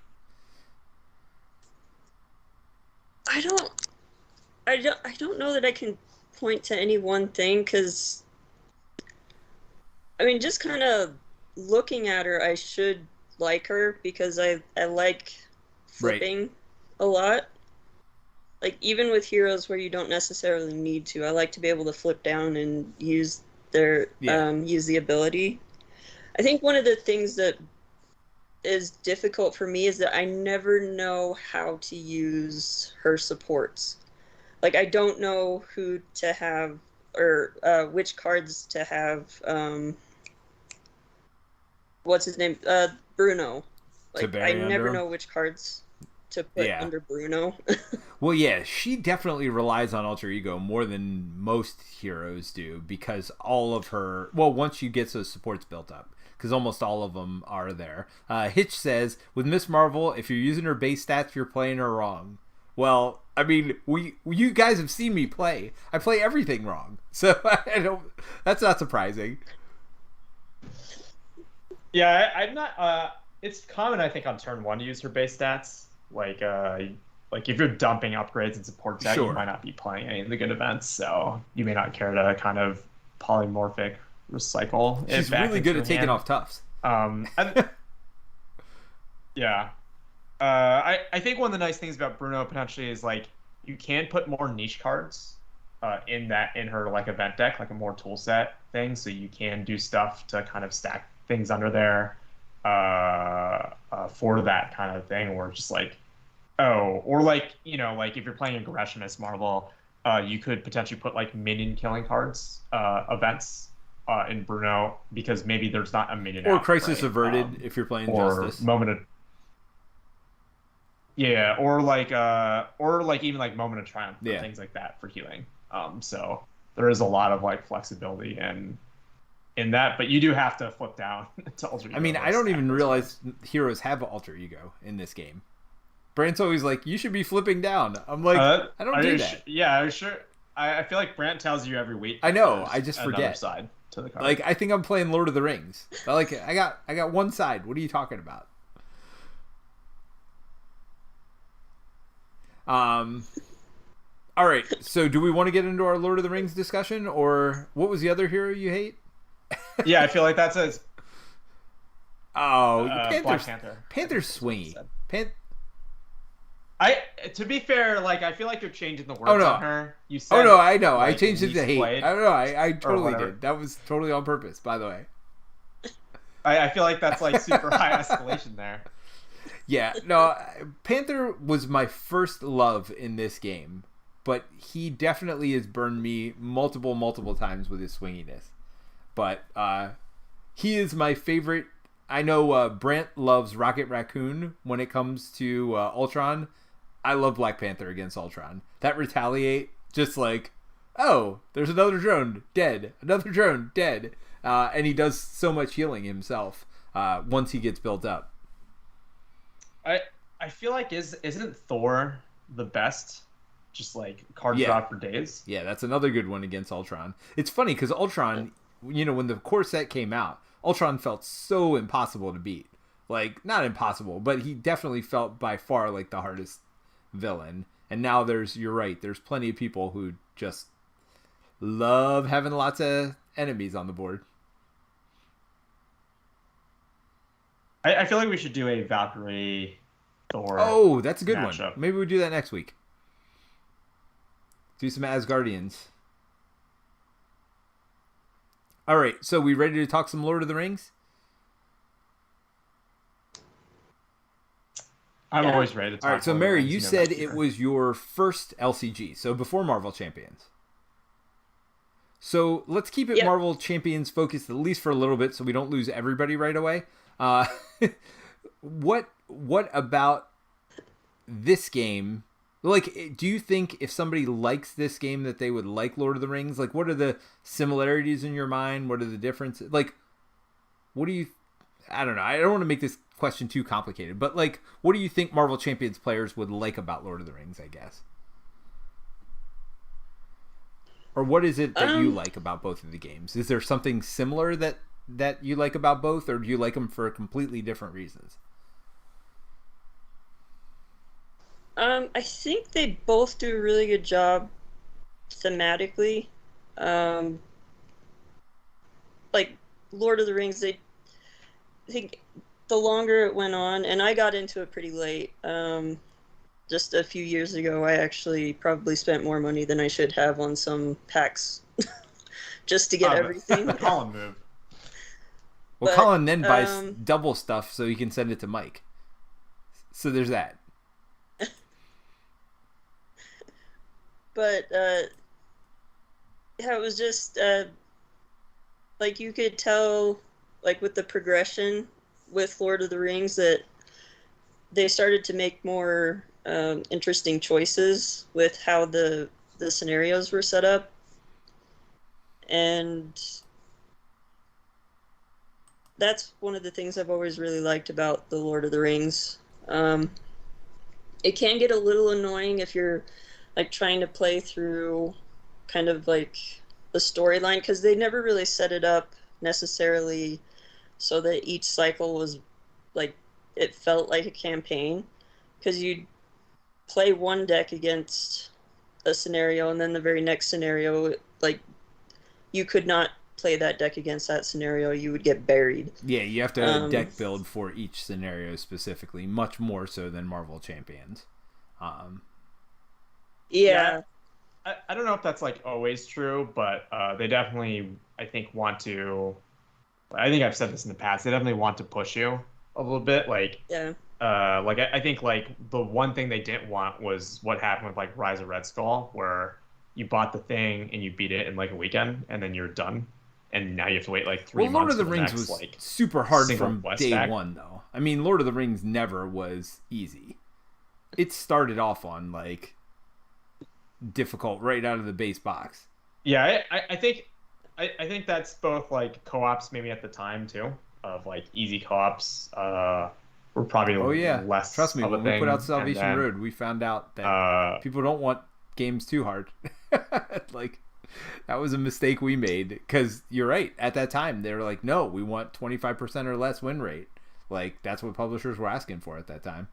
I don't know that I can point to any one thing, because I mean, just kind of looking at her, I should like her because I like flipping a lot. Like, even with heroes where you don't necessarily need to, I like to be able to flip down and use use the ability. I think one of the things that is difficult for me is that I never know how to use her supports. Like, I don't know who to have, or which cards to have. What's his name? Bruno. Like, I never know which cards to put under Bruno. Well, yeah, she definitely relies on Alter Ego more than most heroes do, because all of her... Well, once she gets those supports built up, because almost all of them are there. Hitch says, with Miss Marvel, if you're using her base stats, you're playing her wrong. Well, I mean, you guys have seen me play. I play everything wrong. So, that's not surprising. Yeah, I'm not. It's common, I think, on turn one to use her base stats. Like if you're dumping upgrades and support set, you Sure. might not be playing any of the good events, so you may not care to kind of polymorphic recycle it She's back really into good your at taking hand. off toughs. And yeah. I think one of the nice things about Bruno potentially is like you can put more niche cards in her like event deck, like a more tool set thing, so you can do stuff to kind of stack things under there for that kind of thing, or just like or like like if you're playing aggression as Marvel, you could potentially put like minion killing cards events in Bruno because maybe there's not a minion Or out, Crisis right? Averted if you're playing Or Justice. moment of yeah, or like even like moment of triumph or things like that for healing. So there is a lot of like flexibility in that, but you do have to flip down to alter ego. I mean, I don't even realize heroes have alter ego in this game. Brant's always like, you should be flipping down. I'm like, I don't do that. Yeah, I'm sure. I feel like Brant tells you every week. I know. I just forget. Side to the card. Like, I think I'm playing Lord of the Rings. Like, I got one side. What are you talking about? All right. So, do we want to get into our Lord of the Rings discussion, or what was the other hero you hate? Yeah, I feel like that's a. Black Panther. Panther's swingy. To be fair, like I feel like you're changing the words on her. You said. Oh no, I know. Like, I changed it to hate. played, I don't know. I totally did. That was totally on purpose, by the way. I feel like that's like super high escalation there. Yeah, no, Panther was my first love in this game, but he definitely has burned me multiple times with his swinginess. But he is my favorite. I know Brant loves Rocket Raccoon when it comes to Ultron. I love Black Panther against Ultron. That retaliate, just like, oh, there's another drone, dead. Another drone, dead. And he does so much healing himself once he gets built up. I feel like isn't Thor the best? Just like card drop for days. Yeah, that's another good one against Ultron. It's funny because Ultron, when the core set came out, Ultron felt so impossible to beat. Like, not impossible, but he definitely felt by far like the hardest villain. And now you're right, there's plenty of people who just love having lots of enemies on the board. I feel like we should do a Valkyrie Thor. Oh, that's a good matchup. one. Maybe we do that next week. Do some Asgardians. All right, so we ready to talk some Lord of the Rings? I'm always ready to talk. All right, so Mary, you said it was your first LCG, so before Marvel Champions. So let's keep it Marvel Champions focused at least for a little bit, so we don't lose everybody right away. What about this game? Like, do you think if somebody likes this game that they would like Lord of the Rings? Like, what are the similarities in your mind? What are the differences? Like, what do you... I don't know. I don't want to make this question too complicated, but, like, what do you think Marvel Champions players would like about Lord of the Rings, I guess? Or what is it that you like about both of the games? Is there something similar that you like about both, or do you like them for completely different reasons? I think they both do a really good job thematically. Like Lord of the Rings, I think the longer it went on, and I got into it pretty late. Just a few years ago, I actually probably spent more money than I should have on some packs just to get everything. The Colin move. Well, Colin then buys double stuff so he can send it to Mike. So there's that. But yeah, it was just like you could tell, like with the progression with Lord of the Rings, that they started to make more interesting choices with how the scenarios were set up, and that's one of the things I've always really liked about the Lord of the Rings. It can get a little annoying if you're like trying to play through kind of like the storyline, because they never really set it up necessarily so that each cycle was like it felt like a campaign, because you'd play one deck against a scenario, and then the very next scenario, like, you could not play that deck against that scenario. You would get buried. Yeah, you have to deck build for each scenario specifically, much more so than Marvel Champions. Yeah. I don't know if that's like always true, but they definitely, I think, want to. I think I've said this in the past. They definitely want to push you a little bit. Like, Yeah. like I think like the one thing they didn't want was what happened with like Rise of Red Skull, where you bought the thing and you beat it in like a weekend, and then you're done, and now you have to wait like 3 months. Lord of the for Rings next, was like, super hard from West day deck. one, though. I mean, Lord of the Rings never was easy. It started off on like difficult right out of the base box. Yeah, I think that's both like co-ops maybe at the time too, of like easy co-ops were probably less. Trust me, of a when we thing, put out Salvation and then, Road, we found out that people don't want games too hard. Like, that was a mistake we made, because you're right. At that time, they were like, no, we want 25% or less win rate. Like, that's what publishers were asking for at that time.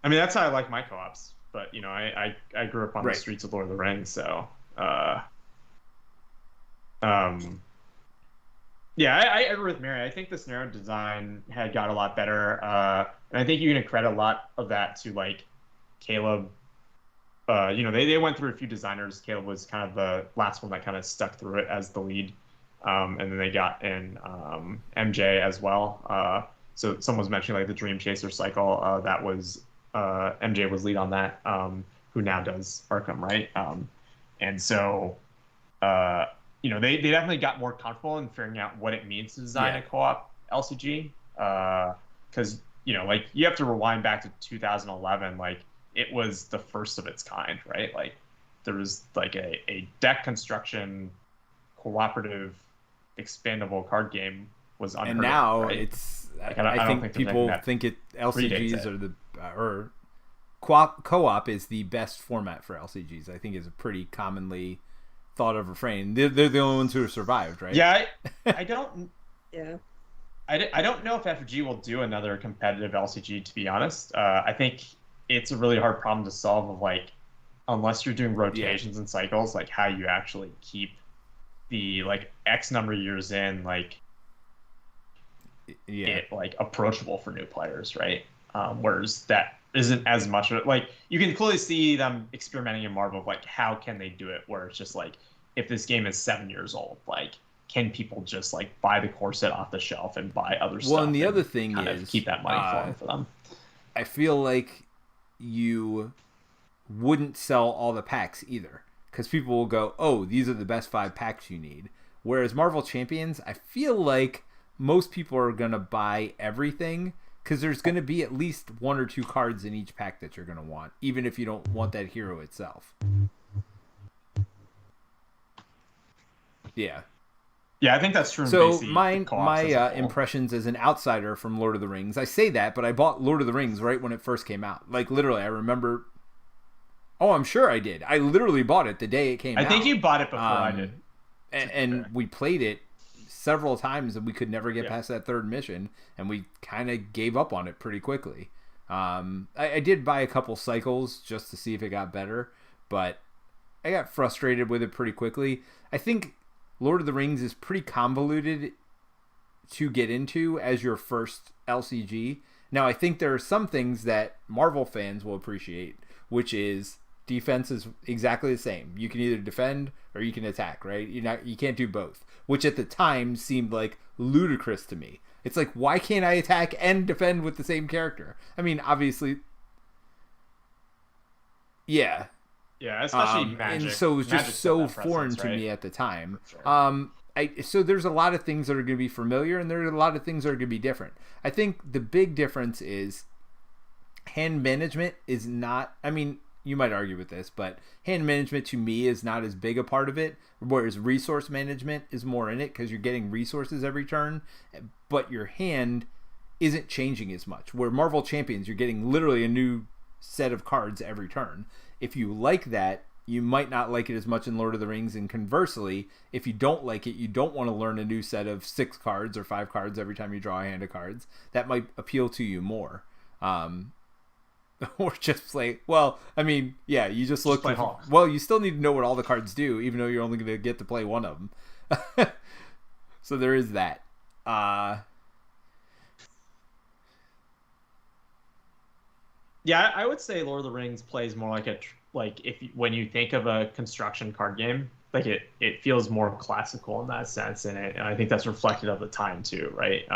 I mean, that's how I like my co-ops. But, you know, I grew up on Right. the streets of Lord of the Rings, so yeah, I agree with Mary. I think the scenario design had got a lot better, and I think you can credit a lot of that to like Caleb. You know, they went through a few designers. Caleb was kind of the last one that kind of stuck through it as the lead, and then they got in MJ as well. So someone was mentioning like the Dream Chaser cycle. That was MJ was lead on that, who now does Arkham, right? And so. You know, they definitely got more comfortable in figuring out what it means to design a co-op LCG. Because, you know, like, you have to rewind back to 2011. Like, it was the first of its kind, right? Like, there was, like, a deck construction, cooperative, expandable card game was unheard And now of, right? it's... Like, I think people think LCGs are the... or co-op is the best format for LCGs. I think is a pretty commonly... thought of refrain. They're the only ones who have survived, right? Yeah, I don't. Yeah. I don't know if FG will do another competitive LCG. To be honest, I think it's a really hard problem to solve. Of like, unless you're doing rotations and cycles, like how you actually keep the like X number of years in, like, it like approachable for new players, right? Whereas that isn't as much of it. Like, you can clearly see them experimenting in Marvel of like, how can they do it where it's just like, if this game is 7 years old, like, can people just like buy the core set off the shelf and buy other stuff? Well, and the other thing is, keep that money flowing for them. I feel like you wouldn't sell all the packs either, because people will go, oh, these are the best 5 packs you need. Whereas Marvel Champions, I feel like most people are going to buy everything, because there's going to be at least 1 or 2 cards in each pack that you're going to want, even if you don't want that hero itself. Yeah. Yeah, I think that's true. So my impressions as an outsider from Lord of the Rings, I say that, but I bought Lord of the Rings right when it first came out. Like, literally, I remember... Oh, I'm sure I did. I literally bought it the day it came out. I think you bought it before I did. And we played it several times, and we could never get past that 3rd mission, and we kind of gave up on it pretty quickly. I did buy a couple cycles just to see if it got better, but I got frustrated with it pretty quickly. I think Lord of the Rings is pretty convoluted to get into as your first LCG. Now, I think there are some things that Marvel fans will appreciate, which is defense is exactly the same. You can either defend or you can attack, right? You can't do both, which at the time seemed like ludicrous to me. It's like, why can't I attack and defend with the same character? I mean, obviously, yeah. Yeah, especially Magic. And so it was just so foreign to me at the time. Sure. So there's a lot of things that are going to be familiar, and there are a lot of things that are going to be different. I think the big difference is hand management is not... I mean, you might argue with this, but hand management to me is not as big a part of it, whereas resource management is more in it because you're getting resources every turn, but your hand isn't changing as much. Where Marvel Champions, you're getting literally a new set of cards every turn. If you like that, you might not like it as much in Lord of the Rings. And conversely, if you don't like it, you don't want to learn a new set of 6 cards or 5 cards every time you draw a hand of cards. That might appeal to you more. Or just play. Well, I mean, yeah, you just look. Well, you still need to know what all the cards do, even though you're only going to get to play one of them. So there is that. Yeah, I would say Lord of the Rings plays more like when you think of a construction card game, like it feels more classical in that sense, and I think that's reflected of the time too, right?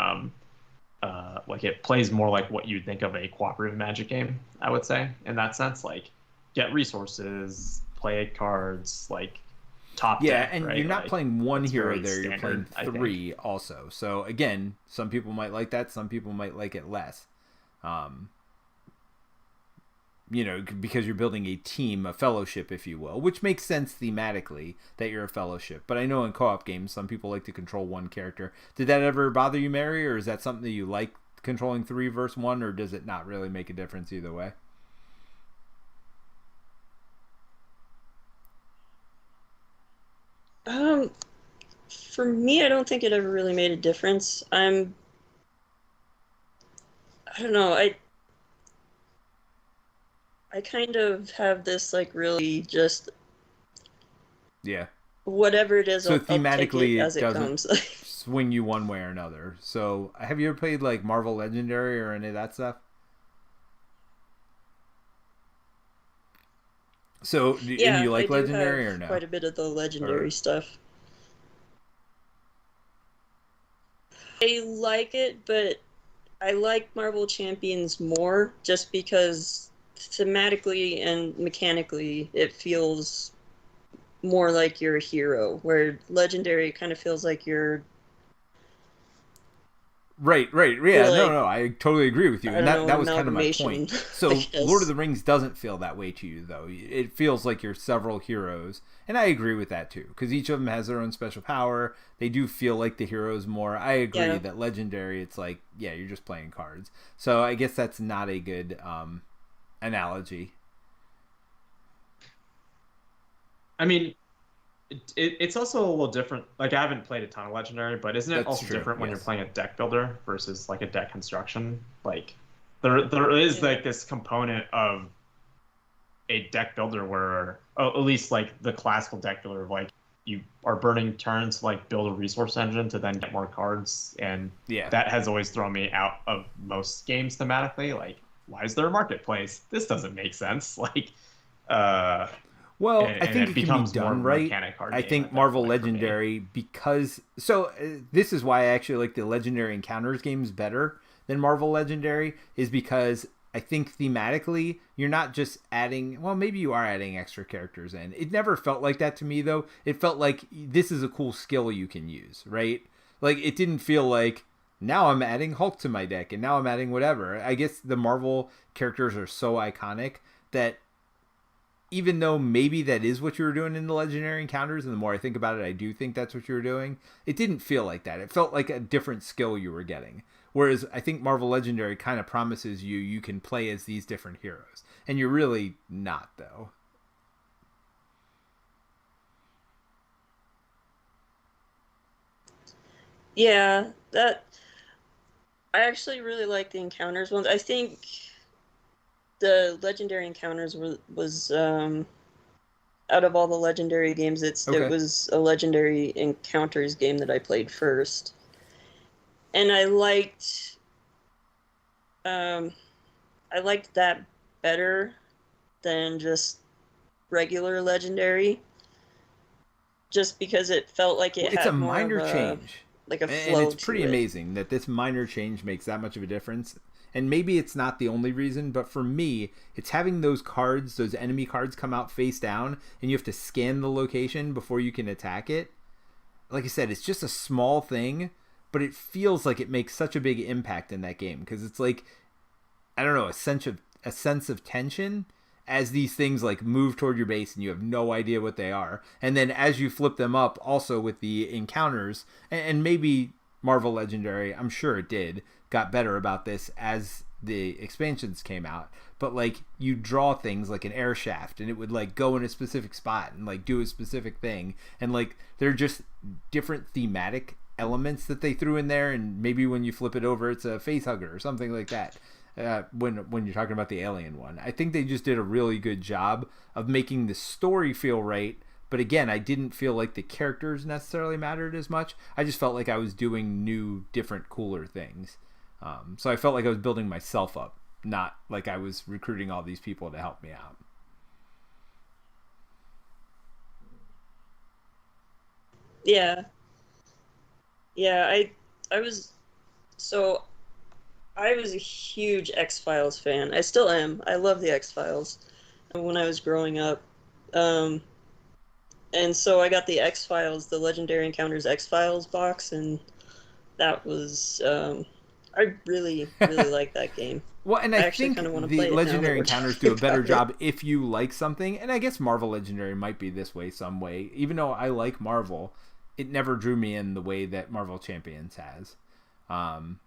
Like it plays more like what you'd think of a cooperative Magic game, I would say, in that sense. Like get resources, play cards, like top deck, and right? you're not like, playing one hero there, standard, you're playing 3 also. So again, some people might like that, some people might like it less. Because you're building a team, a fellowship, if you will, which makes sense thematically that you're a fellowship. But I know in co-op games, some people like to control one character. Did that ever bother you, Mary, or is that something that you like, controlling 3 versus 1, or does it not really make a difference either way? For me, I don't think it ever really made a difference. I don't know, I kind of have this like really just whatever it is. So I'll thematically, take it as it doesn't comes. swing you one way or another. So have you ever played like Marvel Legendary or any of that stuff? So do you like Legendary or no? Quite a bit of the Legendary stuff. I like it, but I like Marvel Champions more just because thematically and mechanically it feels more like you're a hero, where Legendary kind of feels like you're right. Yeah, no, I totally agree with you, and that was kind of my point. So Lord of the Rings doesn't feel that way to you, though. It feels like you're several heroes, and I agree with that too, because each of them has their own special power. They do feel like the heroes more. I agree that Legendary, it's like, yeah, you're just playing cards. So I guess that's not a good analogy. I mean, it's also a little different. Like, I haven't played a ton of Legendary, but isn't it also different when you're playing a deck builder versus like a deck construction? Like, there is like this component of a deck builder where, at least like the classical deck builder, like you are burning turns to like build a resource engine to then get more cards, and that has always thrown me out of most games thematically. Like, why is there a marketplace? This doesn't make sense. Like, well, I think it can be done right. I think Marvel Legendary, because this is why I actually like the Legendary Encounters games better than Marvel Legendary, is because I think thematically you're not just adding, well, maybe you are adding extra characters in. It never felt like that to me, though. It felt like this is a cool skill you can use, right? Like, it didn't feel like, now I'm adding Hulk to my deck, and now I'm adding whatever. I guess the Marvel characters are so iconic that even though maybe that is what you were doing in the Legendary Encounters, and the more I think about it, I do think that's what you were doing, it didn't feel like that. It felt like a different skill you were getting. Whereas I think Marvel Legendary kind of promises you can play as these different heroes. And you're really not, though. Yeah, I actually really like the Encounters ones. I think the Legendary Encounters was out of all the Legendary games, it was a Legendary Encounters game that I played first. And I liked that better than just regular Legendary, just because it felt like it's a minor change, like a flow. And it's pretty amazing that this minor change makes that much of a difference. And maybe it's not the only reason, but for me, it's having those cards, those enemy cards, come out face down, and you have to scan the location before you can attack it. Like I said, it's just a small thing, but it feels like it makes such a big impact in that game, because it's like, I don't know, a sense of tension as these things like move toward your base and you have no idea what they are. And then as you flip them up, also with the encounters, and maybe Marvel Legendary, I'm sure it did, got better about this as the expansions came out, but like you draw things like an air shaft and it would like go in a specific spot and like do a specific thing, and like they're just different thematic elements that they threw in there, and maybe when you flip it over it's a face hugger or something like that. When you're talking about the alien one, I think they just did a really good job of making the story feel right. But again, I didn't feel like the characters necessarily mattered as much. I just felt like I was doing new, different, cooler things. So I felt like I was building myself up, not like I was recruiting all these people to help me out. Yeah. I was a huge X-Files fan. I still am. I love the X-Files when I was growing up. And so I got the X-Files, the Legendary Encounters X-Files box, and that was I really like that game. Well, and I think the Legendary Encounters do a better job if you like something, and I guess Marvel Legendary might be this way some way. Even though I like Marvel, it never drew me in the way that Marvel Champions has. And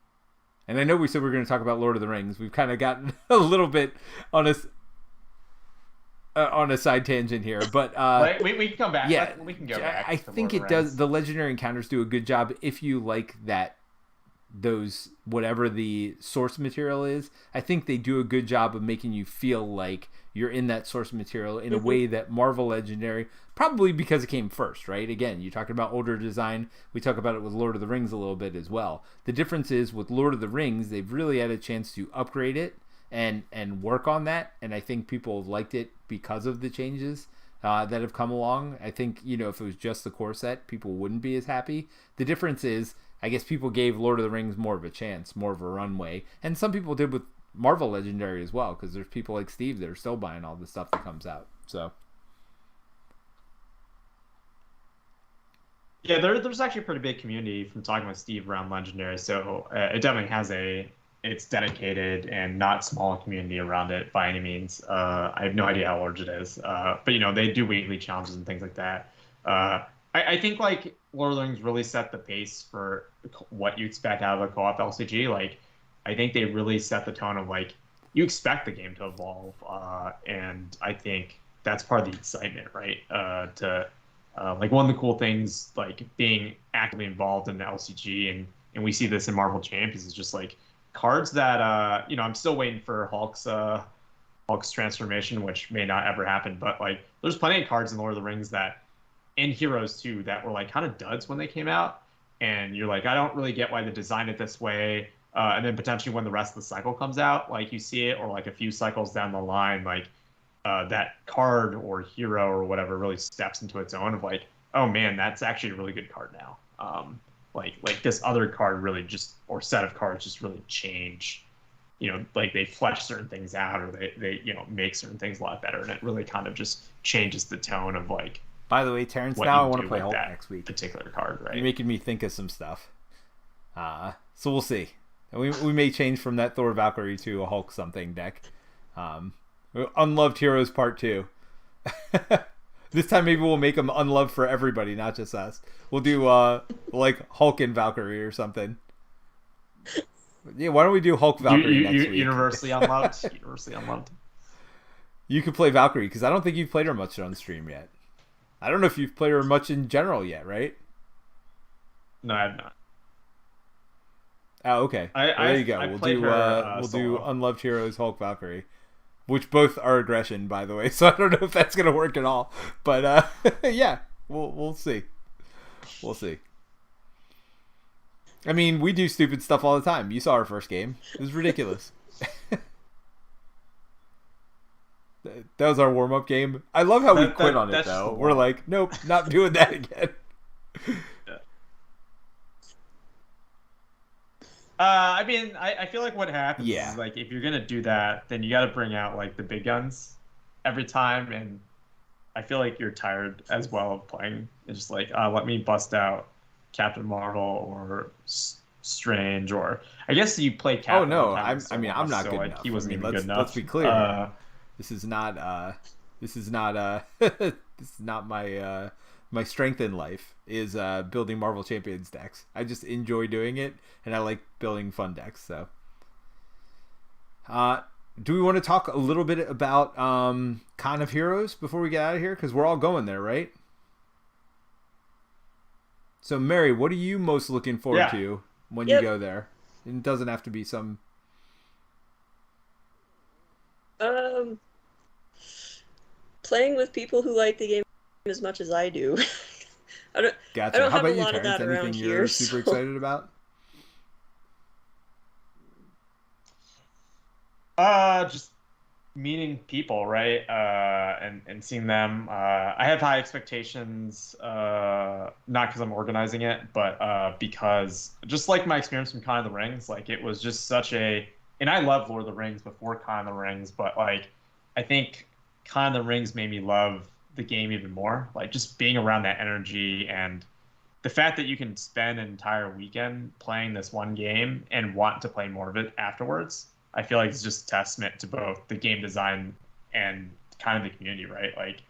I know we said we were going to talk about Lord of the Rings. We've kind of gotten a little bit on a side tangent here, but we can come back. Yeah, we can go back. I think it does. The Legendary Encounters do a good job if you like those whatever the source material is. I think they do a good job of making you feel like you're in that source material in a way that Marvel Legendary, probably because it came first, right? Again, you're talking about older design. We talk about it with Lord of the Rings a little bit as well. The difference is with Lord of the Rings, they've really had a chance to upgrade it and work on that, and I think people have liked it because of the changes that have come along. I think, if it was just the core set, people wouldn't be as happy. The difference is, I guess people gave Lord of the Rings more of a chance, more of a runway, and some people did with Marvel Legendary as well, because there's people like Steve that are still buying all the stuff that comes out. So yeah, there's actually a pretty big community from talking with Steve around Legendary, so it definitely has it's dedicated and not small community around it by any means. I have no idea how large it is, but they do weekly challenges and things like that. I think like Lord of the Rings really set the pace for what you expect out of a co-op LCG. Like, I think they really set the tone of like you expect the game to evolve, and I think that's part of the excitement, right? Like one of the cool things, like being actively involved in the LCG, and we see this in Marvel Champions, is just like cards that I'm still waiting for Hulk's transformation, which may not ever happen, but like there's plenty of cards in Lord of the Rings that, and Heroes too, that were like kind of duds when they came out, and you're like, I don't really get why they designed it this way, and then potentially when the rest of the cycle comes out, like you see it, or like a few cycles down the line, like that card or hero or whatever really steps into its own of like, oh man, that's actually a really good card now. Like this other card really just, or set of cards just really change, like they flesh certain things out, or they make certain things a lot better, and it really kind of just changes the tone of like. By the way, Terence, now I want to play Hulk next week. Particular card, right? You're making me think of some stuff. So we'll see. We may change from that Thor Valkyrie to a Hulk something deck. Unloved Heroes Part 2. This time maybe we'll make them unloved for everybody, not just us. We'll do like Hulk and Valkyrie or something. Yeah, why don't we do Hulk Valkyrie next week? Universally unloved. Universally unloved. You could play Valkyrie, because I don't think you've played her much on stream yet. I don't know if you've played her much in general yet, right? No, I have not. Oh, okay. There you go. We'll do Unloved Heroes, Hulk, Valkyrie, which both are aggression, by the way. So I don't know if that's gonna work at all. But yeah, we'll see. We'll see. I mean, we do stupid stuff all the time. You saw our first game. It was ridiculous. That was our warm-up game. I love how we quit on it, though. We're like, nope, not doing that again. I mean, I feel like what happens is, like, if you're going to do that, then you got to bring out, like, the big guns every time, and I feel like you're tired as well of playing. It's just like, let me bust out Captain Marvel or Strange, or I guess you play Captain. Oh, no, I'm not good enough. He wasn't even good enough. Let's be clear. This is not my strength in life is building Marvel Champions decks. I just enjoy doing it, and I like building fun decks. So Do we want to talk a little bit about Con of Heroes before we get out of here? Because we're all going there, right? So, Mary, what are you most looking forward to when you go there? It doesn't have to be some... Playing with people who like the game as much as I do. Gotcha. I don't How have about a you, lot of Terence? that around Anything here. you're super excited about? Just meeting people, right? And seeing them. I have high expectations, not because I'm organizing it, but because just like my experience from Con of the Rings, like it was just such a, and I loved Lord of the Rings before Con of the Rings, but like I think Con of the Rings made me love the game even more. Like just being around that energy and the fact that you can spend an entire weekend playing this one game and want to play more of it afterwards. I feel like it's just a testament to both the game design and kind of the community, right? Like,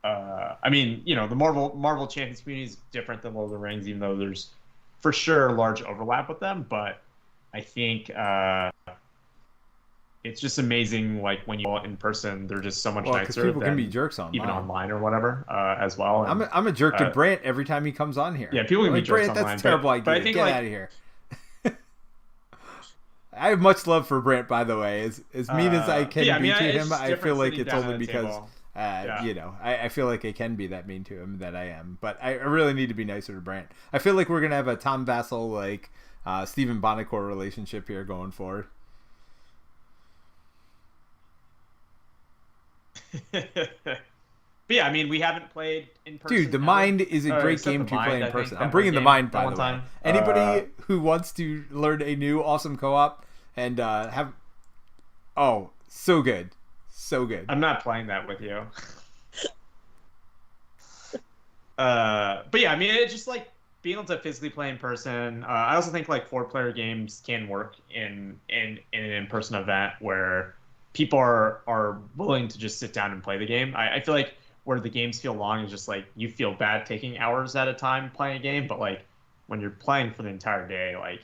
I mean, you know, the Marvel Champions community is different than Lord of the Rings, even though there's for sure a large overlap with them. But I think it's just amazing, like when you go in person, they're just so much nicer. People than can be jerks online, even online or whatever, as well. And, I'm a jerk to Brant every time he comes on here. Yeah, people can be jerks Brant, online. That's a terrible idea. But I think, get like, out of here. I have much love for Brant, by the way. As mean as I can be to him, I feel like it's only because, you know, I feel like I can be that mean to him that I am. But I really need to be nicer to Brant. I feel like we're going to have a Tom Vassell, like, Stephen Bonacore relationship here going forward. But yeah, I mean, we haven't played in person. Dude, the Mind is a great game to play in person. I'm bringing the Mind, by the way. Anybody who wants to learn a new awesome co-op and have... Oh, so good. So good. I'm not playing that with you. But yeah, I mean, it's just like being able to physically play in person. I also think like 4-player games can work in an in-person event where people are willing to just sit down and play the game. I feel like where the games feel long is just like you feel bad taking hours at a time playing a game, but like when you're playing for the entire day, like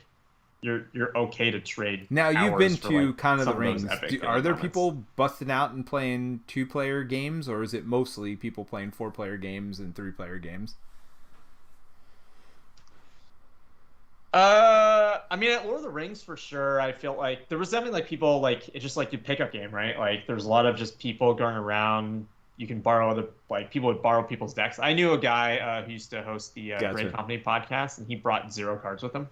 you're okay to trade. Now you've been to like Con of the Rings. Are there moments. people busting out and playing 2-player games, or is it mostly people playing 4-player games and 3-player games? I mean, at Lord of the Rings, for sure, I feel like there was definitely like people like it's just like a pickup game, right? Like there's a lot of just people going around. You can borrow other, like people would borrow people's decks. I knew a guy who used to host the Great Company podcast, and he brought 0 cards with him,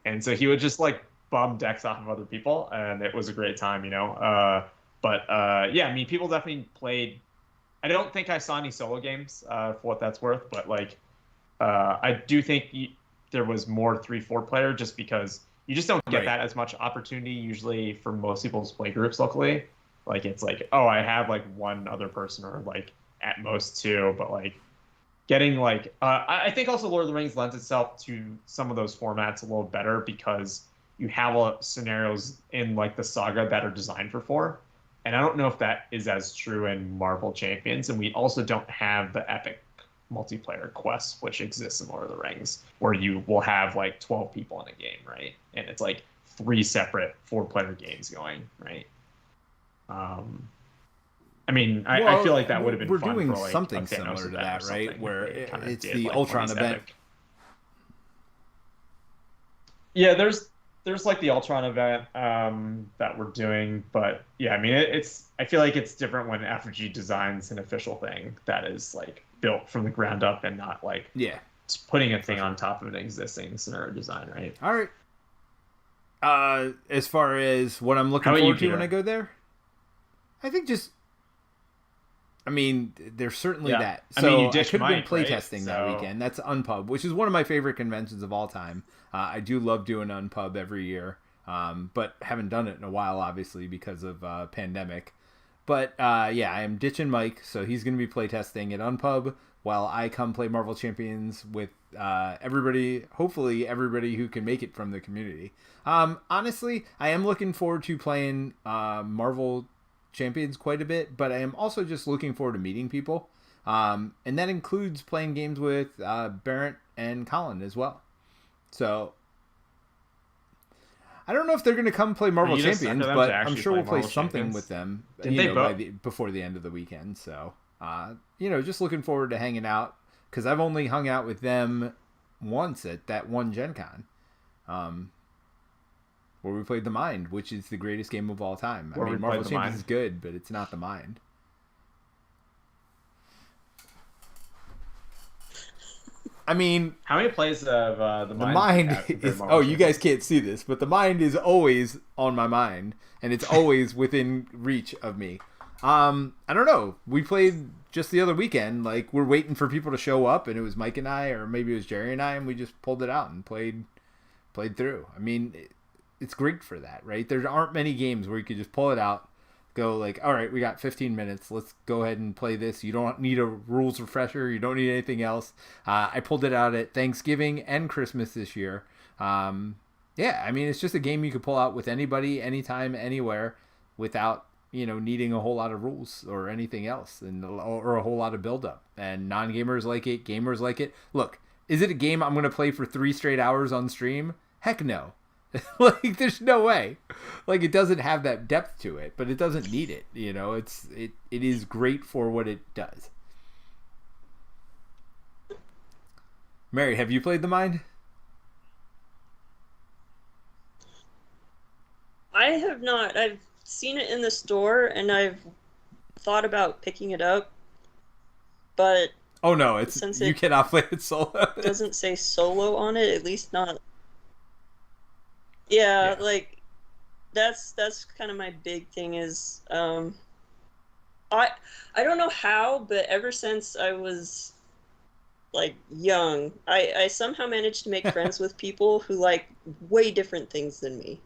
and so he would just like bum decks off of other people, and it was a great time, you know. But yeah, I mean, people definitely played. I don't think I saw any solo games for what that's worth, but like I do think there was more 3-4 player just because you just don't get that as much opportunity usually for most people's play groups locally. Like it's like, oh, I have like one other person or like at most 2, but like getting like I think also Lord of the Rings lends itself to some of those formats a little better because you have scenarios in like the saga that are designed for 4. And I don't know if that is as true in Marvel Champions, and we also don't have the epic multiplayer quests which exists in Lord of the Rings where you will have like 12 people in a game, right? And it's like 3 separate 4-player games going, right? I mean, I feel like that would have been fun doing for like something similar to that, right? Where it's the like Ultron event. Yeah, there's like the Ultron event that we're doing, but yeah, I mean, I feel like it's different when FG designs an official thing that is like built from the ground up and not like just putting a thing on top of an existing scenario design, right? All right. As far as what I'm looking forward to when I go there, I think I mean, there's certainly that. So I mean, I could have been playtesting that weekend. That's Unpub, which is one of my favorite conventions of all time. I do love doing Unpub every year, but haven't done it in a while, obviously, because of pandemic. But yeah, I am ditching Mike, so he's going to be playtesting at Unpub while I come play Marvel Champions with everybody, hopefully everybody who can make it from the community. Honestly, I am looking forward to playing Marvel Champions quite a bit, but I am also just looking forward to meeting people. And that includes playing games with Barrett and Colin as well. So I don't know if they're going to come play Marvel Champions, but I'm sure we'll play something with them. Before the end of the weekend. So, just looking forward to hanging out because I've only hung out with them once at that one Gen Con, where we played The Mind, which is the greatest game of all time. I mean, Marvel Champions is good, but it's not The Mind. I mean, how many plays of The Mind is... Oh, you guys can't see this, but The Mind is always on my mind, and it's always within reach of me. I don't know. We played just the other weekend. Like, we're waiting for people to show up, and it was Mike and I, or maybe it was Jerry and I, and we just pulled it out and played through. I mean, it's great for that, right? There aren't many games where you could just pull it out, go like, all right, we got 15 minutes. Let's go ahead and play this. You don't need a rules refresher. You don't need anything else. I pulled it out at Thanksgiving and Christmas this year. I mean, it's just a game you could pull out with anybody, anytime, anywhere, without needing a whole lot of rules or anything else, or a whole lot of build-up. And non-gamers like it, gamers like it. Look, is it a game I'm going to play for 3 straight hours on stream? Heck no. Like, there's no way. Like, it doesn't have that depth to it, but it doesn't need it. It is great for what it does. Mary, have you played The Mind? I have not. I've seen it in the store, and I've thought about picking it up, but oh no, you cannot play it solo. It doesn't say solo on it, at least not. Yeah, like that's kind of my big thing is I don't know how, but ever since I was like young, I somehow managed to make friends with people who like way different things than me.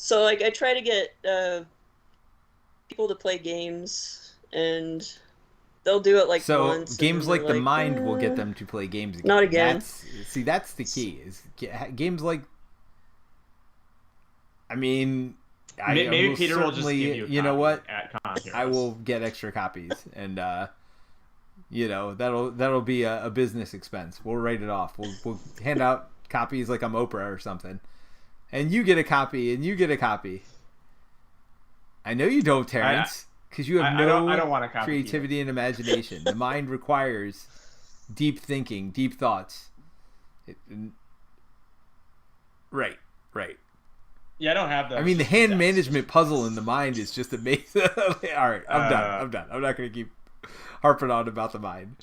So like I try to get people to play games, and they'll do it like once. So games like The Mind will get them to play games again. Not again. That's the key. Is games like. I mean, maybe Peter will just give you. You know what? At I will get extra copies, and that'll be a business expense. We'll write it off. We'll hand out copies like I'm Oprah or something, and you get a copy, and you get a copy. I know you don't, Terence. Because you have no I don't want a copy creativity and imagination. The mind requires deep thinking, deep thoughts. Right. Yeah, I don't have those. I mean, the hand management puzzle in The Mind is just amazing. All right, I'm done. I'm not going to keep harping on about The Mind.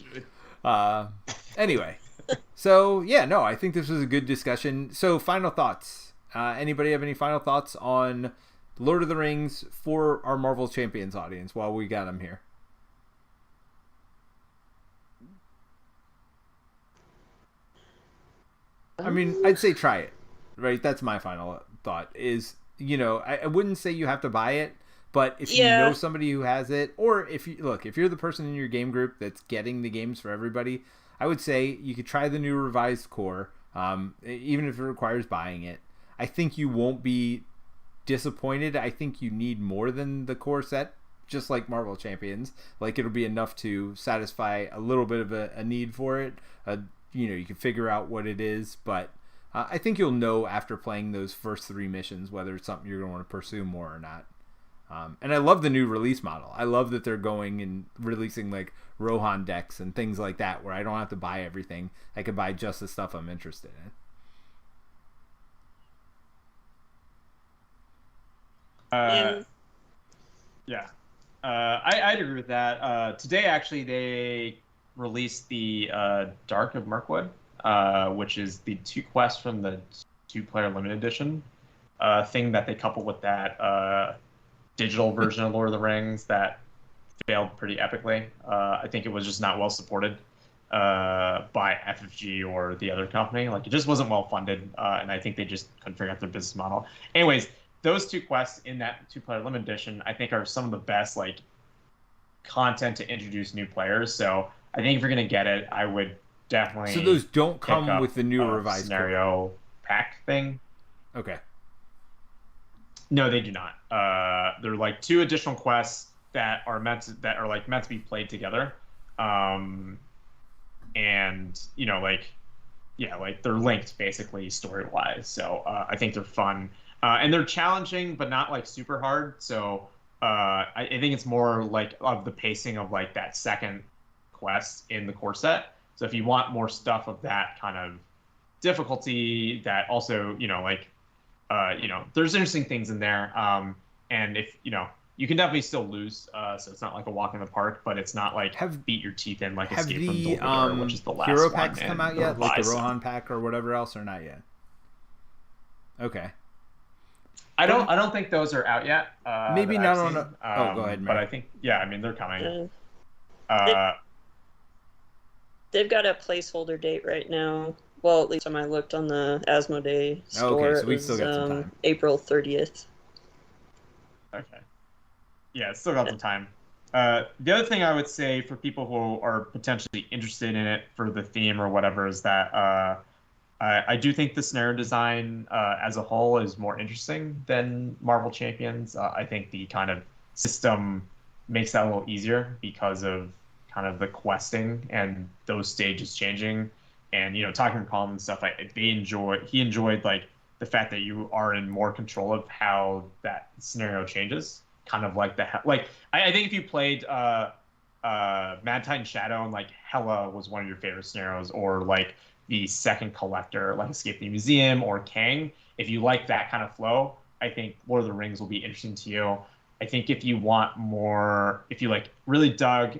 Anyway, so I think this was a good discussion. So, final thoughts. Anybody have any final thoughts on Lord of the Rings for our Marvel Champions audience while we got them here? I mean, I'd say try it, right? That's my final thought is, I wouldn't say you have to buy it, but if you know somebody who has it, or if you're the person in your game group that's getting the games for everybody, I would say you could try the new revised core, even if it requires buying it. I think you won't be disappointed. I think you need more than the core set, just like Marvel Champions. Like, it'll be enough to satisfy a little bit of a need for it. You can figure out what it is, but I think you'll know after playing those first 3 missions whether it's something you're going to want to pursue more or not. And I love the new release model. I love that they're going and releasing like Rohan decks and things like that, where I don't have to buy everything. I can buy just the stuff I'm interested in. I'd agree with that. Today, actually, they released the Dark of Mirkwood, which is the 2 quests from the 2-player limited edition thing that they couple with that digital version of Lord of the Rings that failed pretty epically. I think it was just not well supported by FFG or the other company. Like, it just wasn't well funded, and I think they just couldn't figure out their business model. Anyways, those 2 quests in that 2-player limited edition, I think, are some of the best like content to introduce new players. So I think if you're gonna get it, I would definitely. So those don't come with the new revised scenario pack thing. Okay. No, they do not. They're like 2 additional quests that are meant to be played together, and like yeah, like they're linked basically story wise. So I think they're fun, and they're challenging, but not like super hard. So I think it's more like of the pacing of like that second quest in the core set. So if you want more stuff of that kind of difficulty, that also like there's interesting things in there. And if you can definitely still lose, so it's not like a walk in the park, but it's not like beat your teeth in like have Escape from the LOTR, which is the last hero one. packs come out yet, like the Rohan pack or whatever else, or not yet? Okay. I don't think those are out yet. Maybe not on. Go ahead, Mary. But I think I mean they're coming. They've got a placeholder date right now. Well, at least when I looked on the Asmodee store, okay, so we still got some time. April 30th. Okay. Yeah, it's still got some time. The other thing I would say for people who are potentially interested in it for the theme or whatever is that I do think the scenario design as a whole is more interesting than Marvel Champions. I think the kind of system makes that a little easier because of kind of the questing and those stages changing. And talking to Colin and stuff, he enjoyed like the fact that you are in more control of how that scenario changes. Kind of like I think if you played Mad Titan Shadow and like Hela was one of your favorite scenarios, or like the second collector, like Escape the Museum or Kang, if you like that kind of flow, I think Lord of the Rings will be interesting to you. I think if you want more, if you like really dug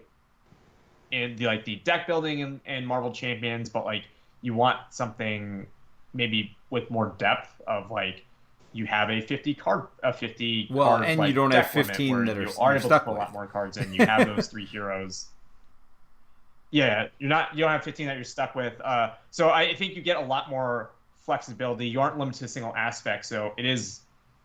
in the deck building and Marvel Champions, but like you want something maybe with more depth of like you have a 50 card and like, you don't have 15 that are able stuck to put with a lot more cards in. You have those 3 heroes. Yeah, you don't have 15 that you're stuck with. So I think you get a lot more flexibility. You aren't limited to a single aspect. So it is,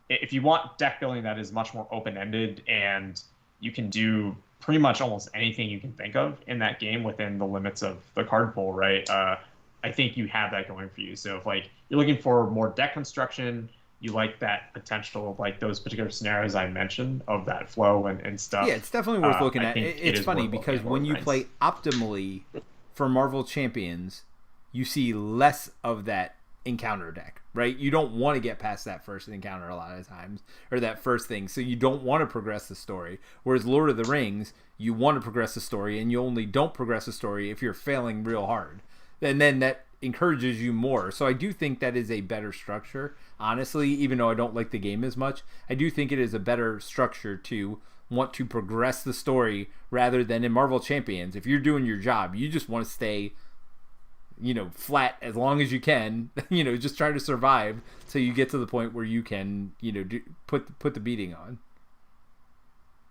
if you want deck building that is much more open-ended, and you can do pretty much almost anything you can think of in that game within the limits of the card pool, right? I think you have that going for you. So if like you're looking for more deck construction, you like that potential of like those particular scenarios I mentioned of that flow and stuff. Yeah, it's definitely worth looking at. It's funny because when you play optimally for Marvel Champions, you see less of that encounter deck, right? You don't want to get past that first encounter a lot of times, or that first thing, so you don't want to progress the story. Whereas Lord of the Rings, you want to progress the story, and you only don't progress the story if you're failing real hard. And then that encourages you more. So I do think that is a better structure. Honestly, even though I don't like the game as much, I do think it is a better structure to want to progress the story rather than in Marvel Champions. If you're doing your job, you just want to stay, flat as long as you can, just try to survive till you get to the point where you can, put the beating on.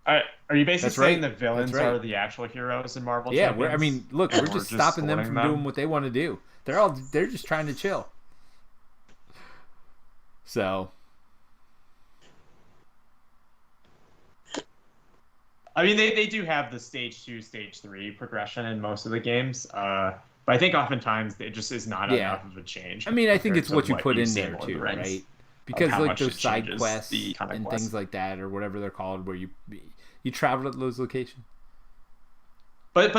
Are you basically saying the villains are the actual heroes in Marvel Champions? Look, we're just stopping them from doing what they want to do. They're just trying to chill. So, I mean, they do have the stage 2, stage 3 progression in most of the games, but I think oftentimes it just is not enough of a change. I mean, I think it's what you put in there too, right? Because like those side quests and things like that, or whatever they're called, where you travel to those locations. But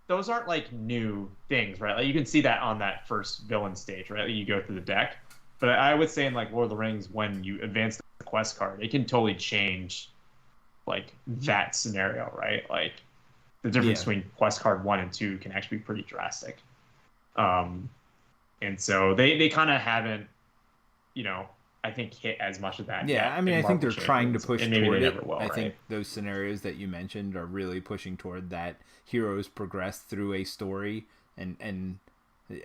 those aren't like new things, right? Like you can see that on that first villain stage, right? You go through the deck. But I would say in like Lord of the Rings, when you advance the quest card, it can totally change like that scenario, right? Like the difference between quest card 1 and 2 can actually be pretty drastic. And so they kind of haven't, I think hit as much of that. Yeah, I mean, I think they're trying to push toward it. I think right? those scenarios that you mentioned are really pushing toward that heroes progress through a story, and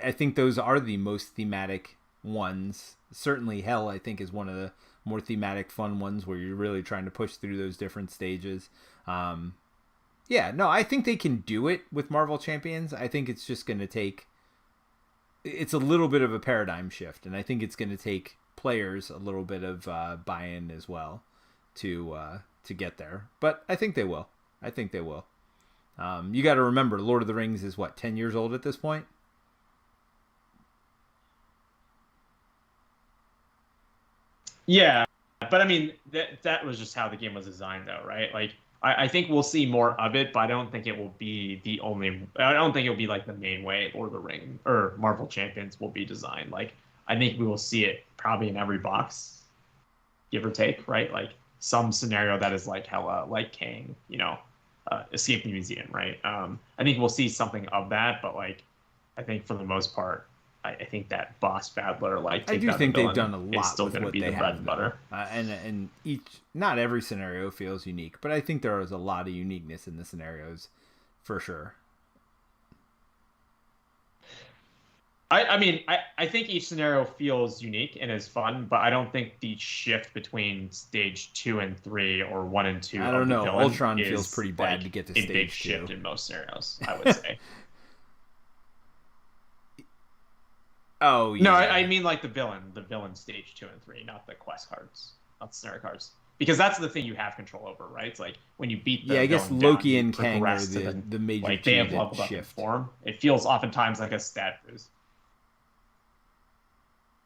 I think those are the most thematic ones. Certainly, Hell, I think, is one of the more thematic, fun ones where you're really trying to push through those different stages. I think they can do it with Marvel Champions. I think it's just going to take. It's a little bit of a paradigm shift, and I think it's going to take players a little bit of buy-in as well to get there. But I think they will. You got to remember, Lord of the Rings is 10 years old at this point? Yeah, but I mean, that was just how the game was designed, though, right? Like, I think we'll see more of it, but I don't think it will be the only. I don't think it'll be like the main way Lord of the Ring or Marvel Champions will be designed. Like I think we will see it probably in every box, give or take, right? Like some scenario that is like hella like Kang, Escape the Museum, right? I think we'll see something of that, but like I think for the most part, I think that boss battler, like I do think they've done a lot still with going to what be they the bread have, and butter. and not every scenario feels unique, but I think there is a lot of uniqueness in the scenarios, for sure. I think each scenario feels unique and is fun, but I don't think the shift between stage 2 and 3 or 1 and 2. I don't know. Ultron is feels pretty bad like to get to a stage big 2. shift in most scenarios, I would say. Oh yeah. No, I mean like the villain stage 2 and 3, not the quest cards, not the scenario cards, because that's the thing you have control over, right? It's like when you beat the I guess villain Loki down, and Kang are the major like two they have that leveled up in shift. form. It feels oftentimes like a stat boost.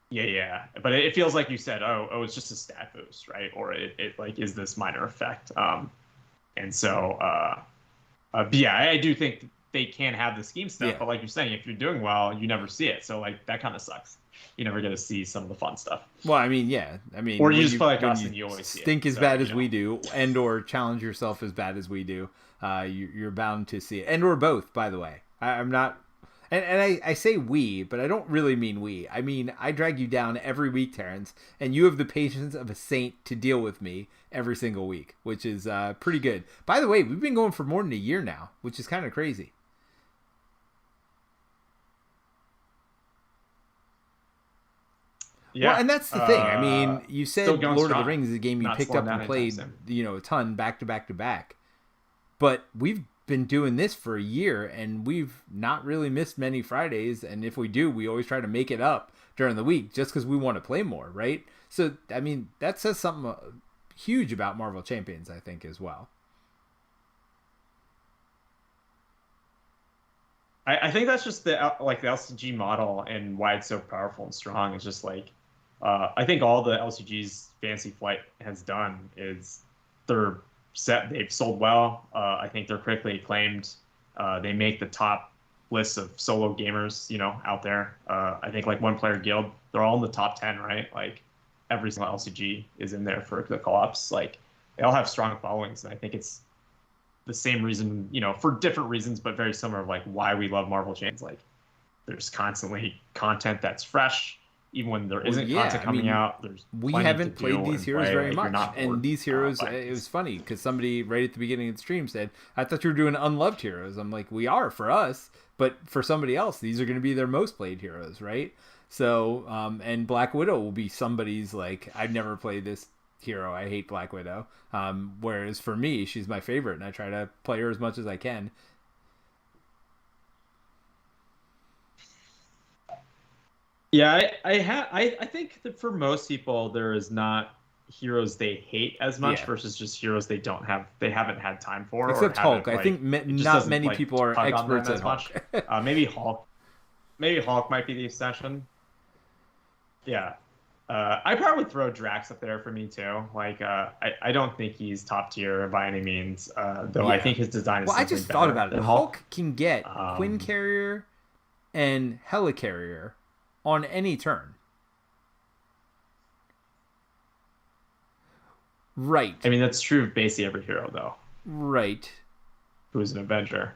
Yeah, but it feels like you said, oh, it's just a stat boost, right? Or it like is this minor effect, and so but yeah, I do think they can have the scheme stuff, but like you're saying, if you're doing well, you never see it. So like that kind of sucks. You never get to see some of the fun stuff. Well, I mean, yeah. I mean, or you just play like us and you always see it. Stink as bad as we do, and or challenge yourself as bad as we do. You're bound to see it, and or both. By the way, I'm not. And I say we, but I don't really mean we. I mean, I drag you down every week, Terence, and you have the patience of a saint to deal with me every single week, which is pretty good. By the way, we've been going for more than a year now, which is kind of crazy. Yeah. Well, and that's the thing. I mean, you said Lord strong. of the Rings is a game you picked up and played, a ton back to back to back. But we've been doing this for a year, and we've not really missed many Fridays. And if we do, we always try to make it up during the week just because we want to play more, right? So, I mean, that says something huge about Marvel Champions, I think, as well. I think that's just the LCG model and why it's so powerful and strong. It's just like I think all the LCG's Fantasy Flight has done is they're set. They've sold well. I think they're critically acclaimed. They make the top lists of solo gamers, out there. I think like One Player Guild, they're all in the top 10, right? Like every single LCG is in there for the co-ops. Like they all have strong followings, and I think it's the same reason, for different reasons, but very similar, like why we love Marvel Champions. Like there's constantly content that's fresh, even when there isn't content coming out. We haven't played these heroes very much, and these heroes. It was funny because somebody right at the beginning of the stream said, "I thought you were doing unloved heroes." I'm like, "We are for us, but for somebody else, these are going to be their most played heroes, right?" So, and Black Widow will be somebody's like, "I've never played this hero. I hate Black Widow." Whereas for me, she's my favorite, and I try to play her as much as I can. Yeah, I think that for most people there is not heroes they hate as much versus just heroes they haven't had time for. Except Hulk. I think not many like, people are experts at Hulk. Maybe Hulk might be the exception. Yeah. I probably would throw Drax up there for me too. Like, I don't think he's top tier by any means. Though I think his design is. Well, I just thought about it. Hulk can get Quinn Carrier and Helicarrier on any turn. Right. I mean, that's true of basically every hero, though. Right. Who's an Avenger.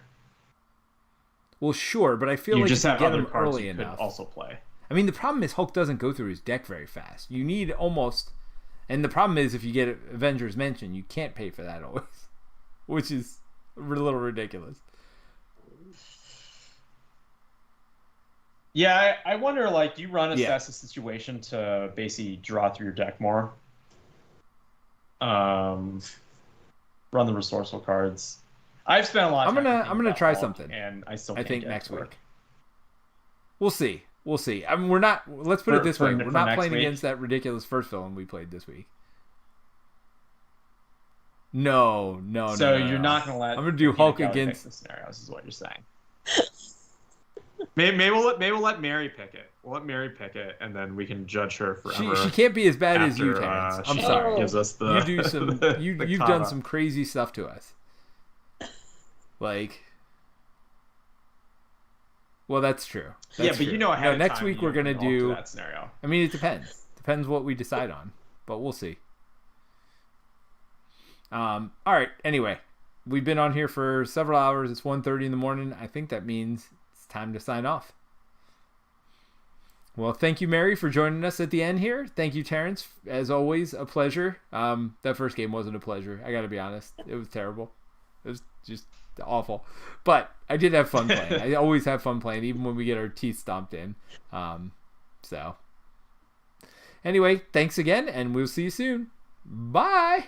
Well, sure, but I feel like just if you have get other him cards early you enough. could also play. I mean, the problem is Hulk doesn't go through his deck very fast. You need almost... And the problem is if you get Avengers Mention, you can't pay for that always. Which is a little ridiculous. Yeah, I wonder, like, do you run assess a situation to basically draw through your deck more? Run the resourceful cards. I've spent a lot of time I'm gonna try Hulk, something. And I still I think get next it to work. week. We'll see. We'll see. I mean, we're not. Let's put it this way: we're not playing against that ridiculous first villain we played this week. No. So you're not gonna let. I'm gonna do Hulk against the scenarios, is what you're saying. Maybe we'll let Mary pick it. We'll let Mary pick it, and then we can judge her forever. She can't be as bad as you, Terence. I'm sorry. Gives us the, you do some. You've done some crazy stuff to us. Like, well, that's true. That's but true. you know ahead of next time, week we're gonna do that scenario. I mean, it depends. Depends what we decide on, but we'll see. All right. Anyway, we've been on here for several hours. It's 1:30 in the morning. I think that means it's time to sign off. Well, thank you, Mary, for joining us at the end here. Thank you, Terence. As always, a pleasure. That first game wasn't a pleasure. I got to be honest. It was terrible. It was just awful. But I did have fun playing. I always have fun playing, even when we get our teeth stomped in. So, anyway, thanks again, and we'll see you soon. Bye!